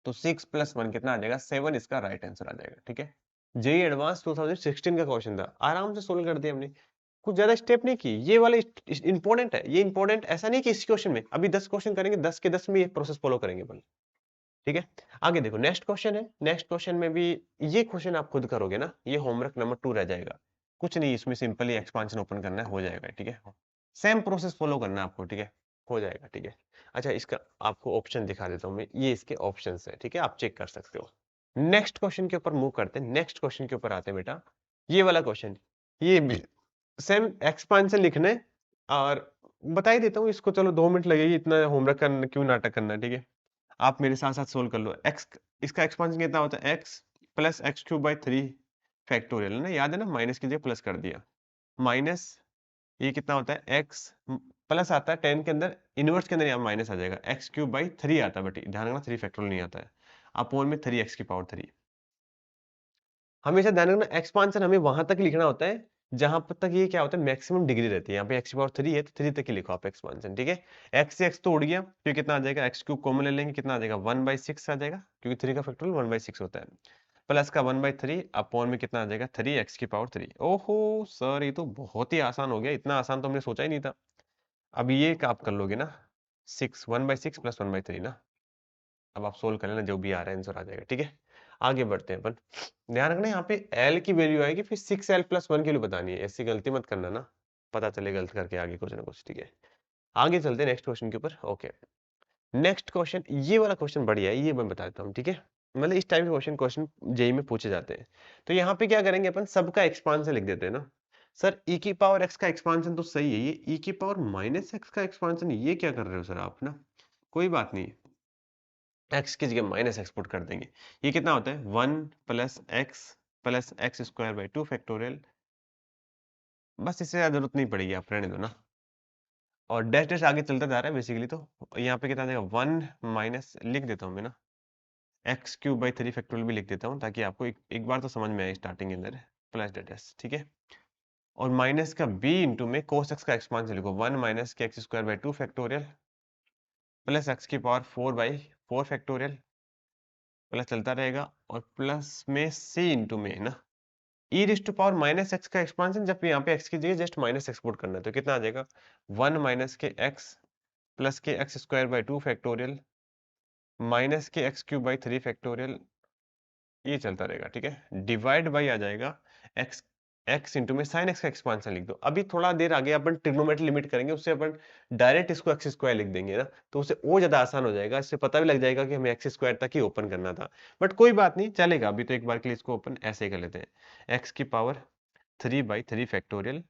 तो 6 प्लस 1 कितना आ जाएगा 7, इसका राइट आंसर आ जाएगा, ठीक है। जेई एडवांस 2016 का क्वेश्चन था, आराम से सोल्व कर दिया हमने, कुछ ज्यादा स्टेप नहीं की। ये वाला इंपॉर्टेंट है, ये इंपॉर्टेंट ऐसा नहीं कि इस क्वेश्चन में अभी 10 क्वेश्चन करेंगे, 10 के 10 में ये प्रोसेस फॉलो करेंगे अपन, ठीक है। आगे देखो नेक्स्ट क्वेश्चन है, नेक्स्ट क्वेश्चन में भी ये क्वेश्चन आप खुद करोगे ना, ये होमवर्क नंबर 2 रह जाएगा। कुछ नहीं, इसमें सिंपली एक्सपांशन ओपन करना है, हो जाएगा, ठीक है। सेम प्रोसेस फॉलो करना है आपको, ठीक है, हो जाएगा, ठीक है। अच्छा इसका आपको ऑप्शन दिखा देता हूँ मैं, ये इसके ऑप्शंस है, ठीक है, आप चेक कर सकते हो। नेक्स्ट क्वेश्चन के ऊपर मूव करते हैं, नेक्स्ट क्वेश्चन के ऊपर आते हैं बेटा। ये वाला क्वेश्चन, ये भी सेम एक्सपांशन लिखना है, और बता ही देता हूँ इसको, चलो 2 मिनट लगेगी, इतना होमवर्क करना क्यों, नाटक करना है, ठीक है। आप मेरे साथ साथ सोल्व कर लो। एक्स इसका एक्सपांशन कितना होता है, x plus x cube by 3 factorial ना, याद है ना, माइनस की जगह प्लस कर दिया, माइनस ये कितना होता है एक्स प्लस आता है 10 के अंदर, इनवर्स के अंदर यहाँ माइनस आ जाएगा, एक्स क्यूब बाई 3 आता है, बट ध्यान रखना 3 फैक्टोरियल नहीं आता है, अपॉन में 3x की पावर 3। हमेशा ध्यान रखना एक्सपांशन हमें वहां तक लिखना होता है जहां पर तक ये क्या होता है मैक्सिमम डिग्री रहती है। यहाँ पे एक्स की पावर 3 है तो 3 तक ही लिखो आप एक्सपांशन, ठीक है। एक्स से एक्स तो उड़ गया, फिर कितना आ जाएगा, एक्स क्यूब कॉमन ले लेंगे, कितना आ जाएगा 1/6 आ जाएगा, क्योंकि 3 का फैक्टोरियल 1/6 होता है, प्लस का 1/3 अपॉन में कितना आ जाएगा 3x की पावर 3। ओहो सर ये तो बहुत ही आसान हो गया, इतना आसान तो हमने सोचा ही नहीं था। अब ये आप कर लोगे ना, 1/6 प्लस 1/3 ना, अब आप सोल्व कर लेना, जो भी आ रहा है आंसर आ जाएगा, ठीक है। आगे बढ़ते हैं अपन। ध्यान रखना यहाँ पे L की वैल्यू आएगी, फिर 6L + 1 की वैल्यू बतानी है, ऐसी गलती मत करना ना, पता चले गलत करके आगे कुछ ना कुछ, ठीक है। आगे चलते हैं नेक्स्ट क्वेश्चन के ऊपर। ओके, नेक्स्ट क्वेश्चन, ये वाला क्वेश्चन बढ़िया है, ये मैं बता देता हूँ, ठीक है। मतलब इस टाइप के क्वेश्चन जेईई में पूछे जाते हैं। तो यहाँ पे क्या करेंगे अपन, सबका एक्सपांशन लिख देते हैं ना। सर e की पावर x का एक्सपांशन तो सही है, ये e की पावर -x का एक्सपांशन ये क्या कर रहे हो सर आप ना, कोई बात नहीं, x की जगह -x पुट कर देंगे। ये कितना होता है 1 + x स्क्वायर बाई 2 फैक्टोरियल, बस इससे ज्यादा जरूरत नहीं पड़ेगी, आप रहने दो ना। और डैश डैश आगे चलता जा रहा है बेसिकली, तो यहाँ पे कितना आ जाएगा 1 माइनस लिख देता हूँ मैं ना, एक्स क्यूब बाई 3 फैक्टोरियल भी लिख देता हूँ, ताकि आपको एक बार तो समझ में आए स्टार्टिंग के अंदर, प्लस डैश, ठीक है। और माइनस का b इंटू में कोस एक्स का एक्सपांशन लिखो, 1 माइनस के x square by 2 factorial plus x की पावर 4/4 फैक्टोरियल, प्लस चलता रहेगा, और प्लस में c इंटू में ना e raise to power -x का एक्सपांशन, जब यहाँ पे x की जगह जस्ट -x पुट करना है, तो कितना आ जाएगा 1 माइनस के x प्लस के x square by 2 factorial minus के एक्स क्यूब बाई 3 फैक्टोरियल, ये चलता रहेगा, ठीक है। डिवाइड बाई आ जाएगा x x इंटू में साइन x का एक्सपांशन लिख दो। अभी थोड़ा देर आगे अपन ट्रिग्नोमेट्री लिमिट करेंगे, उससे अपन डायरेक्ट इसको एक्स स्क्वायर लिख देंगे ना, तो उससे और ज्यादा आसान हो जाएगा, इससे पता भी लग जाएगा कि हमें एक्स स्क्वायर तक ही ओपन करना था। बट कोई बात नहीं, चलेगा, अभी तो एक बार के लिए इसको ओपन ऐसे ही कर लेते हैं, एक्स की पावर 3/3 फैक्टोरियल,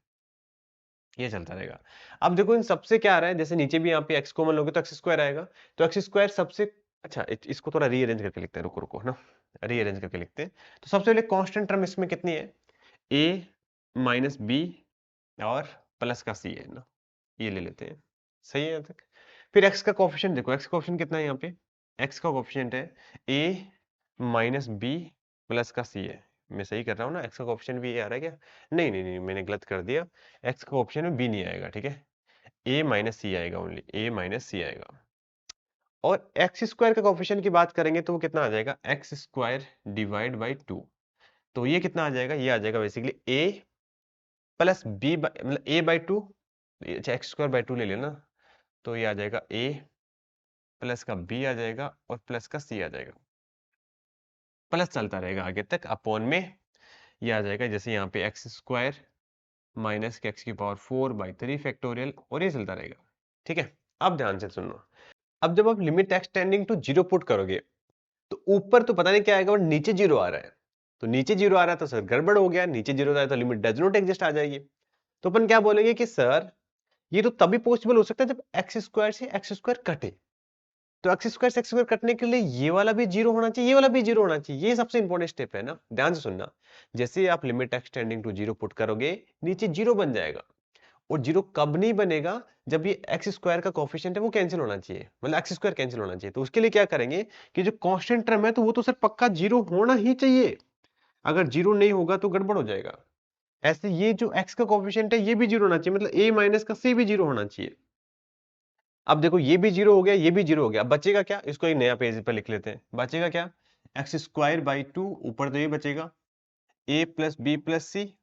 ये चलता रहेगा। अब देखो इन सबसे क्या आ रहा है, जैसे नीचे भी यहाँ पे x कॉमन लोगे तो एक्स स्क्वायर आएगा, तो एक्स स्क्वायर सबसे अच्छा, इसको थोड़ा रीअरेंज करके लिखते हैं, रुको रुको ना, रीअरेंज करके लिखते हैं। तो सबसे पहले कांस्टेंट टर्म इसमें कितनी है, a माइनस बी और प्लस का c है ना, ये ले लेते हैं, सही है यहाँ तक। फिर x का कोफिशिएंट देखो, x का कोफिशिएंट कितना है यहाँ पे, x का कोफिशिएंट है a माइनस बी प्लस का c है, मैं सही कर रहा हूँ ना, x का कोफिशिएंट भी ये आ रहा है क्या, नहीं नहीं नहीं मैंने गलत कर दिया, x का ऑप्शन में b नहीं आएगा, ठीक है, a माइनस सी आएगा, ओनली a माइनस सी आएगा। और एक्स स्क्वायर का कोफिशिएंट की बात करेंगे तो वो कितना आ जाएगा, एक्स स्क्वायर डिवाइड बाई 2, तो ये कितना आ जाएगा, ये आ जाएगा बेसिकली a प्लस बी मतलब a/2, अच्छा एक्स स्क्वायर बाई 2 ले लेना, तो ये आ जाएगा a प्लस का b आ जाएगा और प्लस का c आ जाएगा, प्लस चलता रहेगा आगे तक, अपॉन में ये आ जाएगा, जैसे यहाँ पे एक्स स्क्वायर माइनस के एक्स की पावर 4/3 फैक्टोरियल, और ये चलता रहेगा, ठीक है। अब ध्यान से सुनो, अब जब आप limit x tending to 0 put करोगे, तो ऊपर तो पता नहीं क्या आएगा, और नीचे 0 आ रहा है, तो नीचे 0 आ रहा है तो सर गड़बड़ हो गया, नीचे 0 आ रहा है तो लिमिट डज नॉट एग्जिस्ट आ जाएगी। तो अपन क्या बोलेंगे कि सर ये तो तभी पॉसिबल हो सकता है जब एक्स स्क्वायर से एक्स स्क्वायर कटे, तो एक्स स्क्वायर से एक्स स्क्वायर कटने के लिए ये वाला भी 0 होना चाहिए, ये वाला भी 0 होना चाहिए, ये सबसे इंपॉर्टेंट स्टेप है ना, ध्यान से सुनना। जैसे आप limit x tending to 0 put करोगे, नीचे 0 बन जाएगा, और 0 कब नहीं बनेगा, जब ये एक्स स्क्वायर का कोफिशिएंट है वो कैंसिल होना चाहिए, मतलब एक्स स्क्वायर कैंसिल होना चाहिए। तो उसके लिए क्या करेंगे कि जो कांस्टेंट टर्म है तो वो तो सर पक्का 0 होना ही चाहिए, अगर 0 नहीं होगा तो गड़बड़ हो जाएगा। ऐसे ये जो x का कोफिशिएंट है ये भी 0 होना चाहिए, मतलब a माइनस का c भी 0 होना चाहिए। अब देखो ये भी 0 हो गया, ये भी 0 हो गया, अब बचेगा क्या, इसको एक नया पेज पर लिख लेते हैं, बचेगा क्या, एक्स स्क्वायर बाई 2, ऊपर तो ये बचेगा a प्लस बी प्लस सी,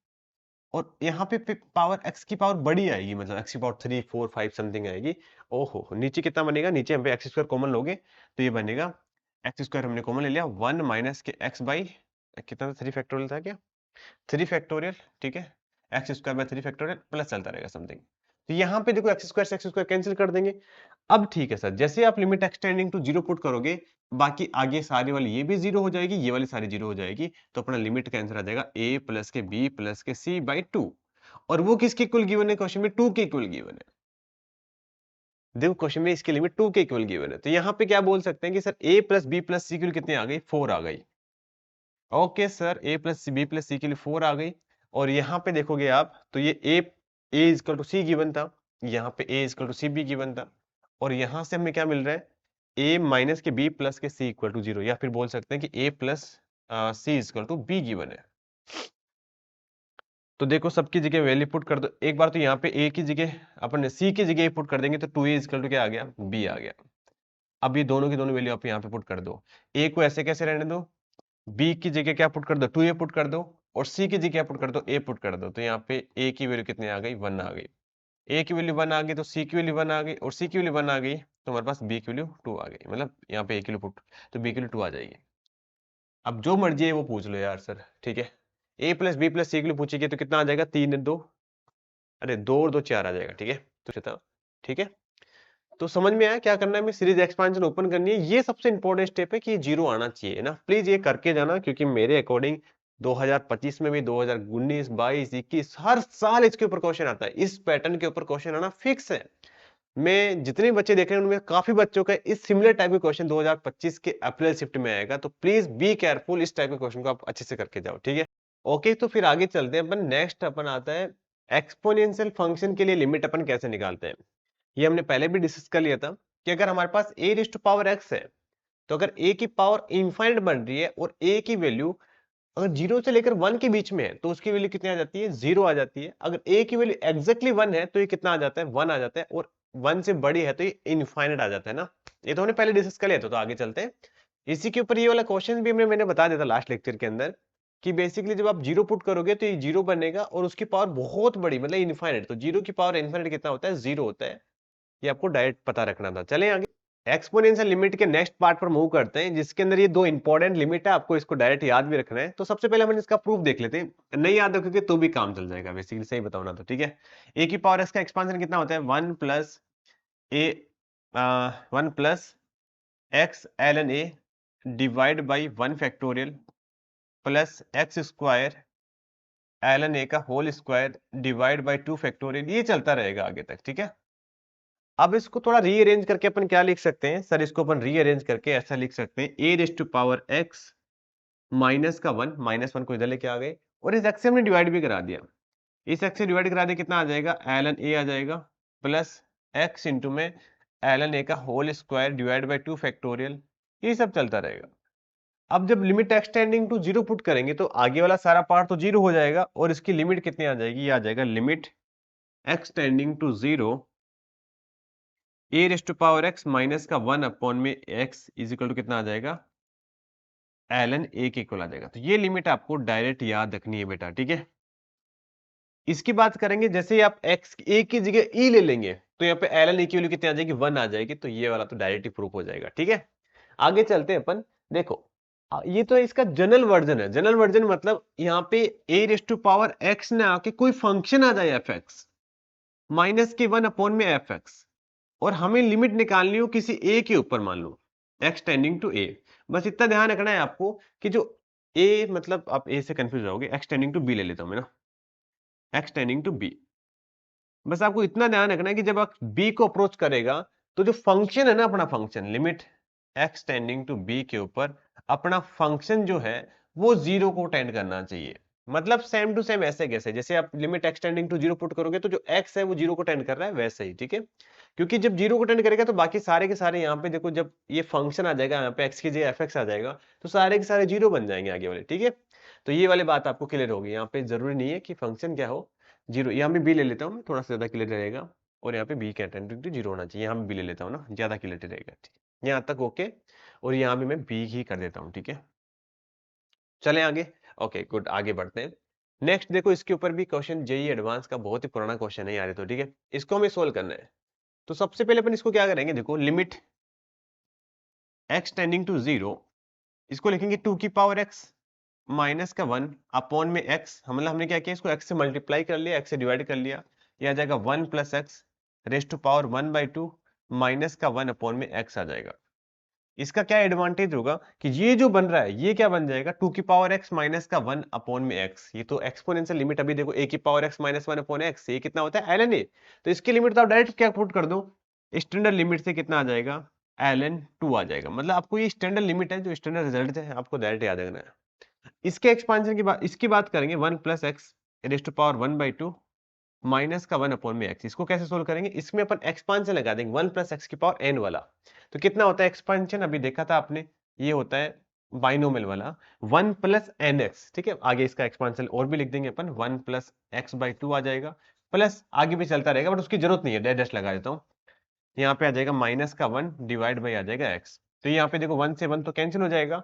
और यहाँ पे पावर x की पावर बड़ी आएगी, मतलब x की पावर 3 4 5 समथिंग आएगी। ओहो, नीचे कितना बनेगा, नीचे हम पे एक्स स्क्वायर कॉमन लोगे तो ये बनेगा, एक्स स्क्वायर हमने कॉमन ले लिया, 1 माइनस के x बाई कितना था, 3 फैक्टोरियल था क्या, 3 फैक्टोरियल, ठीक है, x square by 3 factorial, plus चलता रहेगा समथिंग। तो यहाँ पे देखो एक्स स्क्वायर से एक्स स्क्वायर कैंसिल कर देंगे। अब ठीक है सर, जैसे आप लिमिट एक्सटेंडिंग टू 0 पुट करोगे, बाकी आगे सारी वाली ये भी 0 हो जाएगी, ये वाली सारी 0 हो जाएगी, तो अपना लिमिट का आंसर आ जाएगा a प्लस के b प्लस के c बाई 2, और वो किसके इक्वल गिवन है, क्वेश्चन में 2 के इक्वल गिवन है। देखो क्वेश्चन में इसकी लिमिट 2 के इक्वल गिवन है, तो यहाँ पे क्या बोल सकते हैं कि sir a plus b plus c की कितनी आ गई, 4 आ गई। Okay sir, a plus b plus c के लिए 4 आ गई, और यहाँ पे देखोगे आप तो ये a is equal to c given था, यहाँ पे a equal to c b given था, और यहाँ से हमें क्या मिल रहा है, a माइनस के b प्लस के c इक्वल टू 0, या फिर बोल सकते हैं कि a plus c equal to b given है। तो देखो सबकी जगह वैल्यू पुट कर दो। एक बार तो यहाँ पे a की जगह अपन c की जगह पुट कर देंगे तो 2a इक्वल टू क्या आ गया, b आ गया। अब ये दोनों की दोनों वैल्यू आप यहाँ पे पुट कर दो। a को ऐसे कैसे रहने दो, b की जगह क्या पुट कर दो, 2a पुट कर दो, और c की जगह क्या पुट कर दो, a पुट कर दो। तो यहाँ पे a की वैल्यू कितनी आ गई, 1 आ गई। a की वैल्यू 1 आ गई तो c की वैल्यू 1 आ गई, और c की वैल्यू 1 आ गई तो हमारे पास b की वैल्यू 2 आ गई। मतलब यहाँ पे a की वैल्यू पुट, तो b की वैल्यू 2 आ जाएगी। अब जो मर्जी है वो पूछ लो यार सर, ठीक है। a प्लस बी प्लस सी की वैल्यू पूछेगी तो कितना आ जाएगा, 3 2, अरे 2 और 2 4 आ जाएगा, ठीक है। तो ठीक है, तो समझ में आया क्या करना है, हमें सीरीज एक्सपांशन ओपन करनी है। ये सबसे इंपॉर्टेंट स्टेप है कि ये जीरो आना चाहिए ना, प्लीज ये करके जाना, क्योंकि मेरे अकॉर्डिंग 2025 में भी, 2019 22 21 हर साल इसके ऊपर क्वेश्चन आता है, इस पैटर्न के ऊपर क्वेश्चन आना फिक्स है। मैं जितने बच्चे देख रहे हैं उनमें काफी बच्चों का इस सिमिलर टाइप के क्वेश्चन 2025 के अप्रैल शिफ्ट में आएगा, तो प्लीज बी केयरफुल, इस टाइप के क्वेश्चन को आप अच्छे से करके जाओ, ठीक है। ओके, तो फिर आगे चलते हैं अपन। नेक्स्ट अपन आता है एक्सपोनेंशियल फंक्शन के लिए लिमिट अपन कैसे निकालते हैं। ये हमने पहले भी डिस्कस कर लिया था कि अगर हमारे पास a raise to power x है, तो अगर a की पावर इनफाइनाइट बन रही है और a की वैल्यू अगर 0 से लेकर 1 के बीच में है तो उसकी वैल्यू कितनी आ जाती है, 0 आ जाती है। अगर a की वैल्यू एग्जैक्टली 1 है तो ये कितना आ जाता है, 1 आ जाता है, और 1 से बड़ी है तो ये इनफाइनाइट आ जाता है ना। ये तो हमने पहले डिस्कस कर लिया था, तो आगे चलते हैं। इसी के ऊपर ये वाला क्वेश्चन भी मैंने बता दिया था लास्ट लेक्चर के अंदर, कि बेसिकली जब आप 0 पुट करोगे तो ये 0 बनेगा और उसकी पावर बहुत बड़ी, मतलब इनफाइनाइट। तो 0 की पावर इनफाइनाइट कितना होता है, 0 होता है। ये आपको डायरेक्ट पता रखना था। चलें आगे, एक्सपोनेंशियल लिमिट के नेक्स्ट पार्ट पर मूव करते हैं, जिसके अंदर ये दो इंपॉर्टेंट लिमिट है, आपको इसको डायरेक्ट याद भी रखना है। तो सबसे पहले हम इसका प्रूफ देख लेते हैं, नहीं याद रखोगे तो भी काम चल जाएगा, बेसिकली सही बताओ ना तो, ठीक है। ए की पावर एक्स का एक्सपांशन कितना होता है, 1 plus a 1 plus x l n a divide by 1 factorial plus x square l n a का whole square divide by 2 factorial, ये चलता रहेगा आगे तक, ठीक है। अब इसको थोड़ा रीअरेंज करके अपन क्या लिख सकते हैं सर, इसको अपन रीअरेंज करके ऐसा लिख सकते हैं, a raise to power x minus का 1, -1 को इधर लेके आ गए, और इस एक्स से हमने डिवाइड भी करा दिया। इस एक्स से डिवाइड करा दिया, कितना आ जाएगा, ln a आ जाएगा, प्लस एक्स इंटू में ln a का whole square divide by 2 factorial, ये सब चलता रहेगा। अब जब limit x tending to 0 put करेंगे तो आगे वाला सारा पार्ट तो 0 हो जाएगा, और इसकी लिमिट कितनी आ जाएगी, ये आ जाएगा limit x tending to 0 a raise to power x minus का 1 अपॉन में एक्स इज इक्वल टू कितना आ जाएगा, ln a के इक्वल आ जाएगा। तो ये लिमिट आपको डायरेक्ट याद रखनी है बेटा, ठीक है। इसकी बात करेंगे, जैसे ही आप x a की जगह e ले लेंगे तो यहाँ पे ln a की वैल्यू कितनी आ जाएगी, 1 आ जाएगी। तो ये वाला तो डायरेक्ट ही प्रूफ हो जाएगा, ठीक है। आगे चलते हैं अपन, देखो ये तो इसका जनरल वर्जन है। जनरल वर्जन मतलब यहाँ पे a raise to power x ने आके कोई फंक्शन आ जाए fx माइनस के 1 अपॉन में fx, और हमें लिमिट निकालनी हो किसी a के ऊपर, मान लो x टेंडिंग टू a। बस इतना ध्यान रखना है आपको कि जो a, मतलब आप a से कंफ्यूज रहोगे, x टेंडिंग टू b ले लेता हूं मैं ना, x टेंडिंग टू b। बस आपको इतना ध्यान रखना है कि जब आप b को अप्रोच करेगा तो जो फंक्शन है ना, अपना function limit x tending to b के ऊपर अपना फंक्शन जो है वो 0 को टेंड करना चाहिए। मतलब सेम टू सेम ऐसे कैसे, जैसे आप limit x tending to 0 put करोगे तो जो x है वो 0 को टेंड कर रहा है, वैसे ही, ठीक है। क्योंकि जब 0 को टेंड करेगा तो बाकी सारे के सारे यहाँ पे देखो, जब ये फंक्शन आ जाएगा यहाँ पे x की जगह fx आ जाएगा तो सारे के सारे 0 बन जाएंगे आगे वाले, ठीक है। तो ये वाली बात आपको क्लियर होगी। यहाँ पे जरूरी नहीं है कि फंक्शन क्या हो, 0। यहाँ पे b ले लेता हूँ मैं, थोड़ा सा ज्यादा क्लियर रहेगा, और यहाँ पे b का टेंडिंग टू 0 होना चाहिए, यहाँ पे b ले लेता हूँ ना, ज्यादा क्लियर रहेगा, ठीक है। यहाँ तक ओके, और यहाँ भी मैं b ही कर देता हूँ, ठीक है। चलें आगे, ओके गुड, आगे बढ़ते हैं। नेक्स्ट देखो, इसके ऊपर भी क्वेश्चन जेईई एडवांस का बहुत ही पुराना क्वेश्चन है यार, तो ठीक है, इसको हमें सोल्व करना है। तो सबसे पहले अपन इसको क्या करेंगे, देखो लिमिट x टेंडिंग टू 0, इसको लिखेंगे 2 की पावर x माइनस का 1 अपॉन में x, मतलब हमने क्या किया, इसको x से मल्टीप्लाई कर लिया, x से डिवाइड कर लिया, ये आ जाएगा 1 plus x raise to power 1/2 minus का 1 अपॉन में x आ जाएगा। इसका क्या एडवांटेज होगा कि ये जो बन रहा है ये क्या बन जाएगा, 2 की पावर x माइनस का 1 अपॉन में x। ये तो एक्सपोनेंशियल लिमिट, अभी देखो a की power x minus 1 upon x, ये कितना होता है ln a। तो इसकी लिमिट तो आप डायरेक्ट क्या पुट कर दो, स्टैंडर्ड लिमिट से कितना आ जाएगा, ln 2 आ जाएगा। मतलब आपको ये स्टैंडर्ड लिमिट है, जो स्टैंडर्ड रिजल्ट है आपको डायरेक्ट याद रखना है। इसके एक्सपांशन की बात, इसकी बात करेंगे 1 plus x raise to power 1/2 minus का 1 अपॉन में एक्स। इसको कैसे सोल्व करेंगे, इसमें अपन एक्सपांशन लगा देंगे 1 प्लस एक्स की पावर एन वाला। तो कितना होता है एक्सपांशन, अभी देखा था आपने, ये होता है बाइनोमियल वाला 1 प्लस एन एक्स। ठीक है, आगे इसका एक्सपांशन और भी लिख देंगे अपन, 1 प्लस एक्स बाई 2 आ जाएगा, प्लस आगे भी चलता रहेगा बट उसकी जरूरत नहीं है, डैश डैश लगा देता हूँ। यहाँ पे आ जाएगा माइनस का 1 डिवाइड बाई आ जाएगा एक्स। तो यहाँ पे देखो 1 से 1 तो कैंसिल हो जाएगा,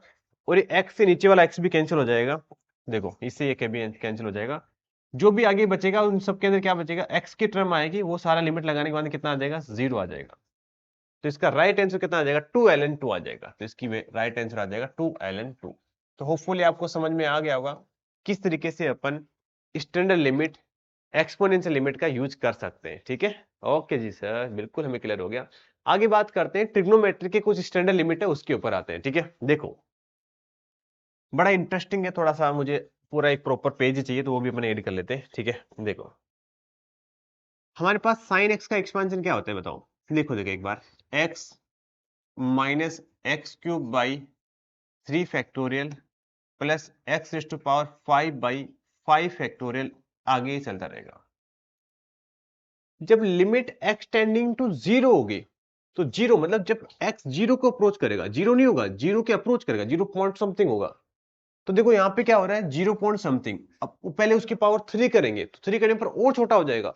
और ये एक्स से नीचे वाला एक्स भी कैंसिल हो जाएगा। देखो इससे ये भी कैंसिल हो जाएगा। जो भी आगे बचेगा उन सब के अंदर क्या बचेगा, एक्स की टर्म आएगी, वो सारा लिमिट लगाने के बाद कितना आ जाएगा, 0 आ जाएगा। तो इसका राइट आंसर कितना आ जाएगा, 2ln2 आ जाएगा। तो इसकी राइट आंसर आ जाएगा 2ln2। तो होपफुली आपको समझ में आ गया होगा किस तरीके से अपन स्टैंडर्ड लिमिट, एक्सपोनेंशियल लिमिट का यूज कर सकते हैं। ठीक है, ओके जी सर, बिल्कुल हमें क्लियर हो गया। आगे बात करते हैं ट्रिग्नोमेट्री के कुछ स्टैंडर्ड लिमिट है उसके ऊपर आते हैं। ठीक है, देखो बड़ा इंटरेस्टिंग है, थोड़ा सा मुझे पूरा एक प्रॉपर पेज ही चाहिए, तो वो भी अपन ऐड कर लेते हैं। ठीक है, देखो हमारे पास साइन एक्स का एक्सपांशन क्या होता है बताओ। देखो देखो एक बार, x minus x cube by 3 factorial plus x raise to power 5 by 5 factorial, आगे ही चलता रहेगा। जब लिमिट एक्स टेंडिंग टू 0 होगी, तो 0 मतलब जब एक्स 0 को अप्रोच करेगा, 0 नहीं होगा, 0 के अप्रोच करेगा, 0 पॉइंट समथिंग होगा। तो देखो यहाँ पे क्या हो रहा है, 0 पॉइंट समथिंग, अब पहले उसकी पावर 3 करेंगे, तो 3 करने पर और छोटा हो जाएगा,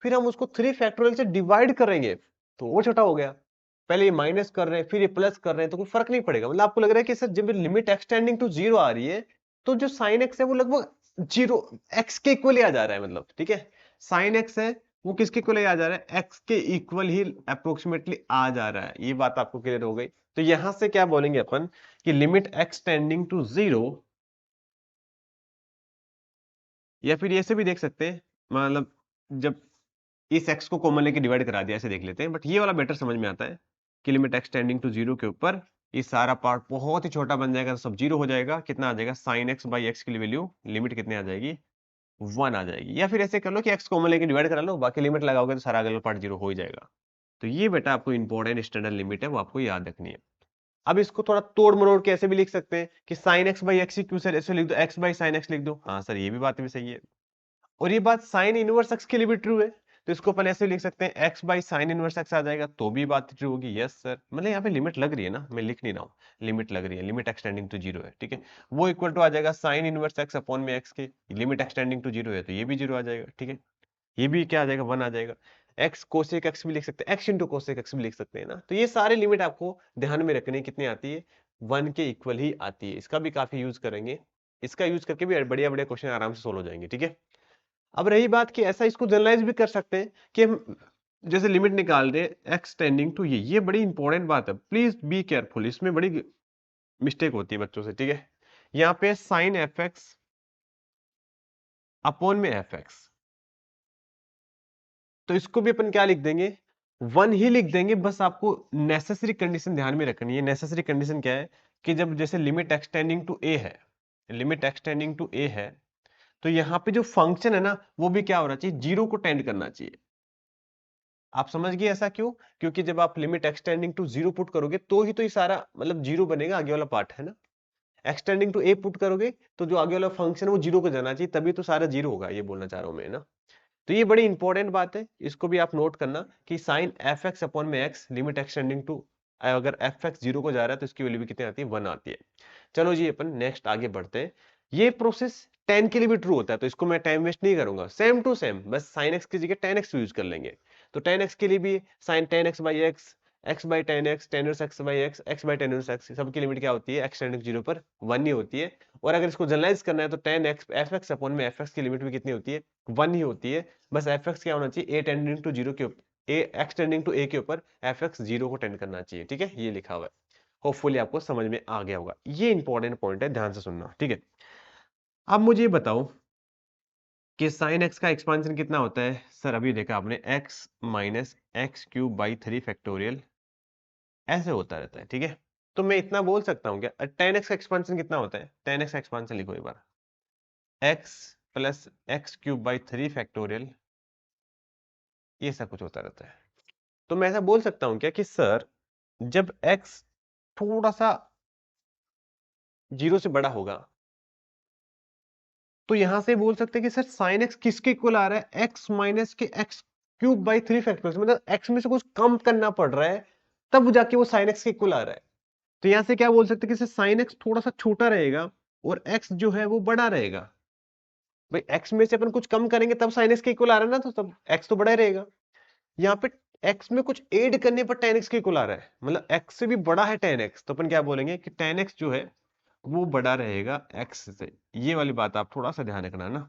फिर हम उसको 3 फैक्टोरियल से डिवाइड करेंगे तो और छोटा हो गया। पहले ये माइनस कर रहे हैं, फिर ये प्लस कर रहे हैं, तो कोई फर्क नहीं पड़ेगा। मतलब आपको लग रहा है कि सर जब लिमिट एक्सटेंडिंग टू 0 आ रही है, तो जो साइन एक्स है वो लगभग 0 एक्स के इक्वल ही आ जा रहा है। मतलब ठीक है, साइन एक्स है वो किसके इक्वल ही आ जा रहा है, एक्स के इक्वल ही अप्रोक्सीमेटली आ जा रहा है। ये बात आपको क्लियर हो गई। तो यहां से क्या बोलेंगे अपन कि लिमिट एक्स टेंडिंग टू 0, या फिर ऐसे भी देख सकते हैं, मतलब जब इस x को कॉमन लेके डिवाइड करा दिया, ऐसे देख लेते हैं, बट ये वाला बेटर समझ में आता है कि लिमिट x टेंडिंग टू 0 के ऊपर ये सारा पार्ट बहुत ही छोटा बन जाएगा, तो सब 0 हो जाएगा। कितना आ जाएगा, साइन x बाई एक्स की वैल्यू लिमिट कितनी आ जाएगी, 1 आ जाएगी। या फिर ऐसे कर लो कि x कॉमन लेके डिवाइड करा लो, बाकी लिमिट लगाओगे तो सारा अगला पार्ट 0 हो ही जाएगा। तो ये बेटा आपको इंपॉर्टेंट स्टैंडर्ड लिमिट है, वो आपको याद रखनी है। अब इसको थोड़ा तोड़ मरोड़ के ऐसे भी लिख सकते हैं कि साइन एक्स बाई एक्स क्यों सर ऐसे लिख दो, एक्स बाई साइन एक्स लिख दो। हाँ सर, ये भी बात भी सही है, और ये बात साइन इनवर्स एक्स के लिए भी ट्रू है। तो इसको अपन ऐसे लिख सकते हैं, x by sine inverse x आ जाएगा, तो भी बात ट्रू होगी। यस सर, मतलब यहाँ पे लिमिट लग रही है ना, मैं लिख नहीं रहा हूँ, लिमिट लग रही है, लिमिट एक्सटेंडिंग टू 0 है। ठीक है, वो इक्वल टू आ जाएगा साइन इनवर्स एक्स अपॉन में एक्स के, लिमिट एक्सटेंडिंग टू 0 है तो ये भी 0 आ जाएगा। ठीक है, ये भी क्या आ जाएगा, 1 आ जाएगा। एक्स कोसेक एक्स भी लिख सकते हैं, एक्स इंटू कोसेक एक्स भी लिख सकते हैं ना। तो ये सारे लिमिट आपको ध्यान में रखनी है, कितनी आती है, 1 के इक्वल ही आती है। इसका भी काफी यूज करेंगे, इसका यूज करके भी बढ़िया बढ़िया क्वेश्चन आराम से सोल्व हो जाएंगे। ठीक है, अब रही बात कि ऐसा इसको जनरलाइज भी कर सकते हैं कि हम जैसे लिमिट निकाल रहे हैं एक्स टेंडिंग टू ये बड़ी इंपॉर्टेंट बात है, प्लीज बी केयरफुल, इसमें बड़ी मिस्टेक होती है बच्चों से। ठीक है, यहाँ पे साइन एफ एक्स अपॉन में एफ एक्स, तो इसको भी अपन क्या लिख देंगे, 1 ही लिख देंगे। बस आपको नेसेसरी कंडीशन ध्यान में रखनी है। नेसेसरी कंडीशन क्या है कि जब जैसे लिमिट एक्सटेंडिंग टू ए है, लिमिट एक्सटेंडिंग टू ए है, तो यहाँ पे जो फंक्शन है ना वो भी क्या होना चाहिए, 0 को टेंड करना चाहिए। आप समझ गए ऐसा क्यों, क्योंकि जब आप लिमिट एक्सटेंडिंग टू 0 पुट करोगे तो ही तो ये सारा मतलब 0 बनेगा, आगे वाला पार्ट है ना। एक्सटेंडिंग टू ए पुट करोगे तो जो आगे वाला फंक्शन है वो 0 को जाना चाहिए, तभी तो सारा 0 होगा, ये बोलना चाह रहा हूं मैं ना। तो ये बड़ी इंपॉर्टेंट बात है, इसको भी आप नोट करना कि साइन एफ एक्स अपॉन में एक्स लिमिट एक्सटेंडिंग टू, अगर एफ एक्स 0 को जा रहा है तो इसकी वैल्यू भी कितनी आती है, 1 आती है। चलो जी अपन नेक्स्ट आगे बढ़ते हैं। ये प्रोसेस टेन के लिए भी ट्रू होता है, तो इसको मैं टाइम वेस्ट नहीं करूंगा, सेम टू सेम, बस साइन एक्स की जगह टेन एक्स यूज कर लेंगे। तो टेन एक्स के लिए भी sine tan x by x, x by tan x, tan x by x, x by tan x, सबकी लिमिट क्या होती है, एक्स टेंडिंग 0 पर 1 ही होती है। और अगर इसको जनरलाइज करना है तो ten x F x upon में एफ एक्स की लिमिट भी कितनी होती है, 1 ही होती है। बस एफ एक्स क्या होना चाहिए, ए टेंडिंग टू 0 के ऊपर, ए एक्स टेंडिंग टू ए के ऊपर एफ एक्स 0 को टेंड करना चाहिए। ठीक है, ये लिखा हुआ है, होपफुली आपको समझ में आ गया होगा। ये इंपॉर्टेंट पॉइंट है, ध्यान से सुनना। ठीक है, अब मुझे ये बताओ कि साइन एक्स का एक्सपांशन कितना होता है। सर अभी देखा आपने, x minus x cube by 3 factorial ऐसे होता रहता है। ठीक है, तो मैं इतना बोल सकता हूँ क्या, टेन एक्स का एक्सपांशन कितना होता है, टेन एक्स का एक्सपांशन लिखो एक बार, x plus x cube by 3 factorial, ये सब कुछ होता रहता है। तो मैं ऐसा बोल सकता हूँ क्या कि सर जब एक्स थोड़ा सा 0 से बड़ा होगा, तो यहां से बोल सकते हैं कि सर साइन एक्स किसके इक्वल आ रहा है, एक्स माइनस के एक्स क्यूब बाई 3 फैक्टोरियल, मतलब एक्स में से कुछ कम करना पड़ रहा है तब जाके वो साइन एक्स के इक्वल आ रहा है। तो यहां से क्या बोल सकते हैं कि साइन एक्स थोड़ा सा छोटा रहेगा और एक्स जो है वो बड़ा रहेगा। भाई एक्स में से अपन कुछ कम करेंगे तब साइन एक्स के इक्वल आ रहा है ना, तो तब एक्स तो बड़ा ही रहेगा। यहाँ पे एक्स में कुछ ऐड करने पर tan x के इक्वल आ रहा है, मतलब एक्स से भी बड़ा है tan x, तो अपन क्या बोलेंगे कि tan x जो है वो बड़ा रहेगा x से। ये वाली बात आप थोड़ा सा ध्यान रखना ना,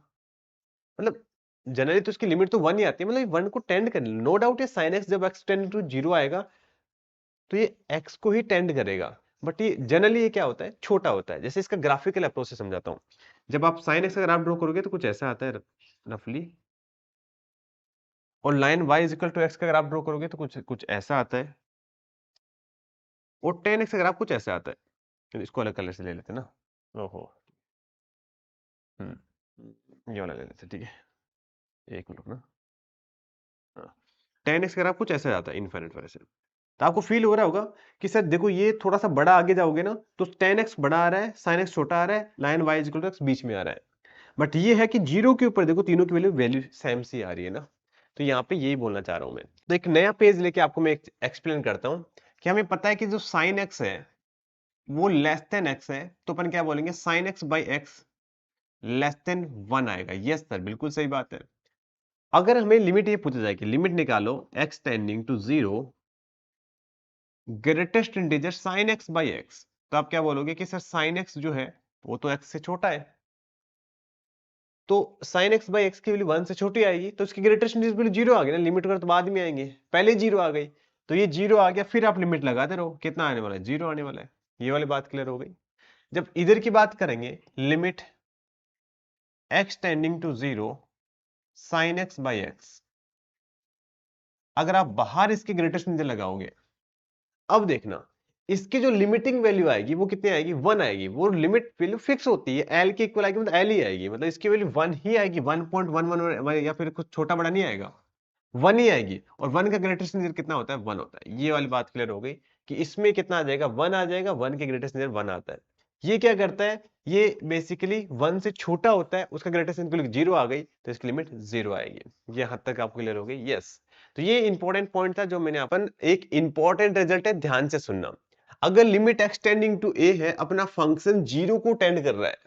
मतलब जनरली तो इसकी लिमिट तो 1 ही आती है, मतलब 1 को टेंड कर, नो डाउट ये sin x जब x टेंड टू 0 आएगा तो ये x को ही टेंड करेगा। बट ये जनरली ये क्या होता है, छोटा होता है। जैसे इसका ग्राफिकल अप्रोच से समझाता हूँ। जब आप sin x का ग्राफ ड्रॉ करोगे तो कुछ ऐसा आता है रफली, और line y equal to x का ग्राफ ड्रॉ करोगे तो कुछ कुछ ऐसा आता है, और tan x का ग्राफ कुछ ऐसा आता है। तो इसको अलग कलर से ले लेते हैं ना। ओहो, ये वाला ले लेते हैं, ठीक है। एक मिनट ना। हाँ, tan x का ग्राफ कुछ ऐसा आता है इनफाइनाइट वैल्यू से। तो आपको फील हो रहा होगा कि सर देखो ये थोड़ा सा बड़ा आगे जाओगे ना तो tan x बड़ा आ रहा है, sin x छोटा आ रहा है, line y equal to x बीच में आ रहा है। बट ये है कि जीरो के ऊपर देखो तीनों की वैल्यू वैल्यू सेम सी आ रही है ना। तो यहाँ पे यही बोलना चाह रहा हूं मैं। तो एक नया पेज लेके आपको मैं एक्सप्लेन करता हूँ कि हमें पता है कि जो sin x है वो लेस देन x है, तो अपन क्या बोलेंगे sin x by x less than 1 आएगा। यस सर, बिल्कुल सही बात है। अगर हमें लिमिट ये पूछा जाए कि लिमिट निकालो x tending to 0 greatest integer sin x by x, तो आप क्या बोलोगे कि सर sin x जो है वो तो x से छोटा है, तो sin x बाई एक्स की वैल्यू 1 से छोटी आएगी, तो इसकी ग्रेटेस्ट इंटीजर वैल्यू 0 आ गई ना। लिमिट कर तो बाद में आएंगे, पहले 0 आ गई, तो ये 0 आ गया, फिर आप लिमिट लगाते रहो, कितना आने वाला है, 0 आने वाला है। ये वाली बात क्लियर हो गई। जब इधर की बात करेंगे, limit x tending to 0 sin x by x, अगर आप बाहर इसके ग्रेटेस्ट इंटीजर लगाओगे, अब देखना इसकी जो लिमिटिंग वैल्यू आएगी वो कितनी आएगी, 1 आएगी। वो लिमिट वैल्यू फिक्स होती है, एल के इक्वल आएगी, मतलब एल ही आएगी, मतलब इसकी वैल्यू 1 ही आएगी, 1.11 या फिर कुछ छोटा बड़ा नहीं आएगा, 1 ही आएगी। और 1 का ग्रेटेस्ट इंटीजर कितना होता है, 1 होता है। ये वाली बात क्लियर हो गई कि इसमें कितना आ जाएगा, 1 आ जाएगा, 1 के ग्रेटेस्ट इंटीजर 1 आता है। ये क्या करता है, ये बेसिकली 1 से छोटा होता है, उसका ग्रेटेस्ट इंटीजर 0 आ गई तो इसकी लिमिट 0 आएगी। ये हद तक आपको क्लियर हो गई। यस, तो ये इंपॉर्टेंट पॉइंट था जो मैंने अपन, एक इंपॉर्टेंट रिजल्ट है, ध्यान से सुनना। अगर लिमिट एक्सटेंडिंग टू ए है, अपना फंक्शन 0 को टेंड कर रहा है,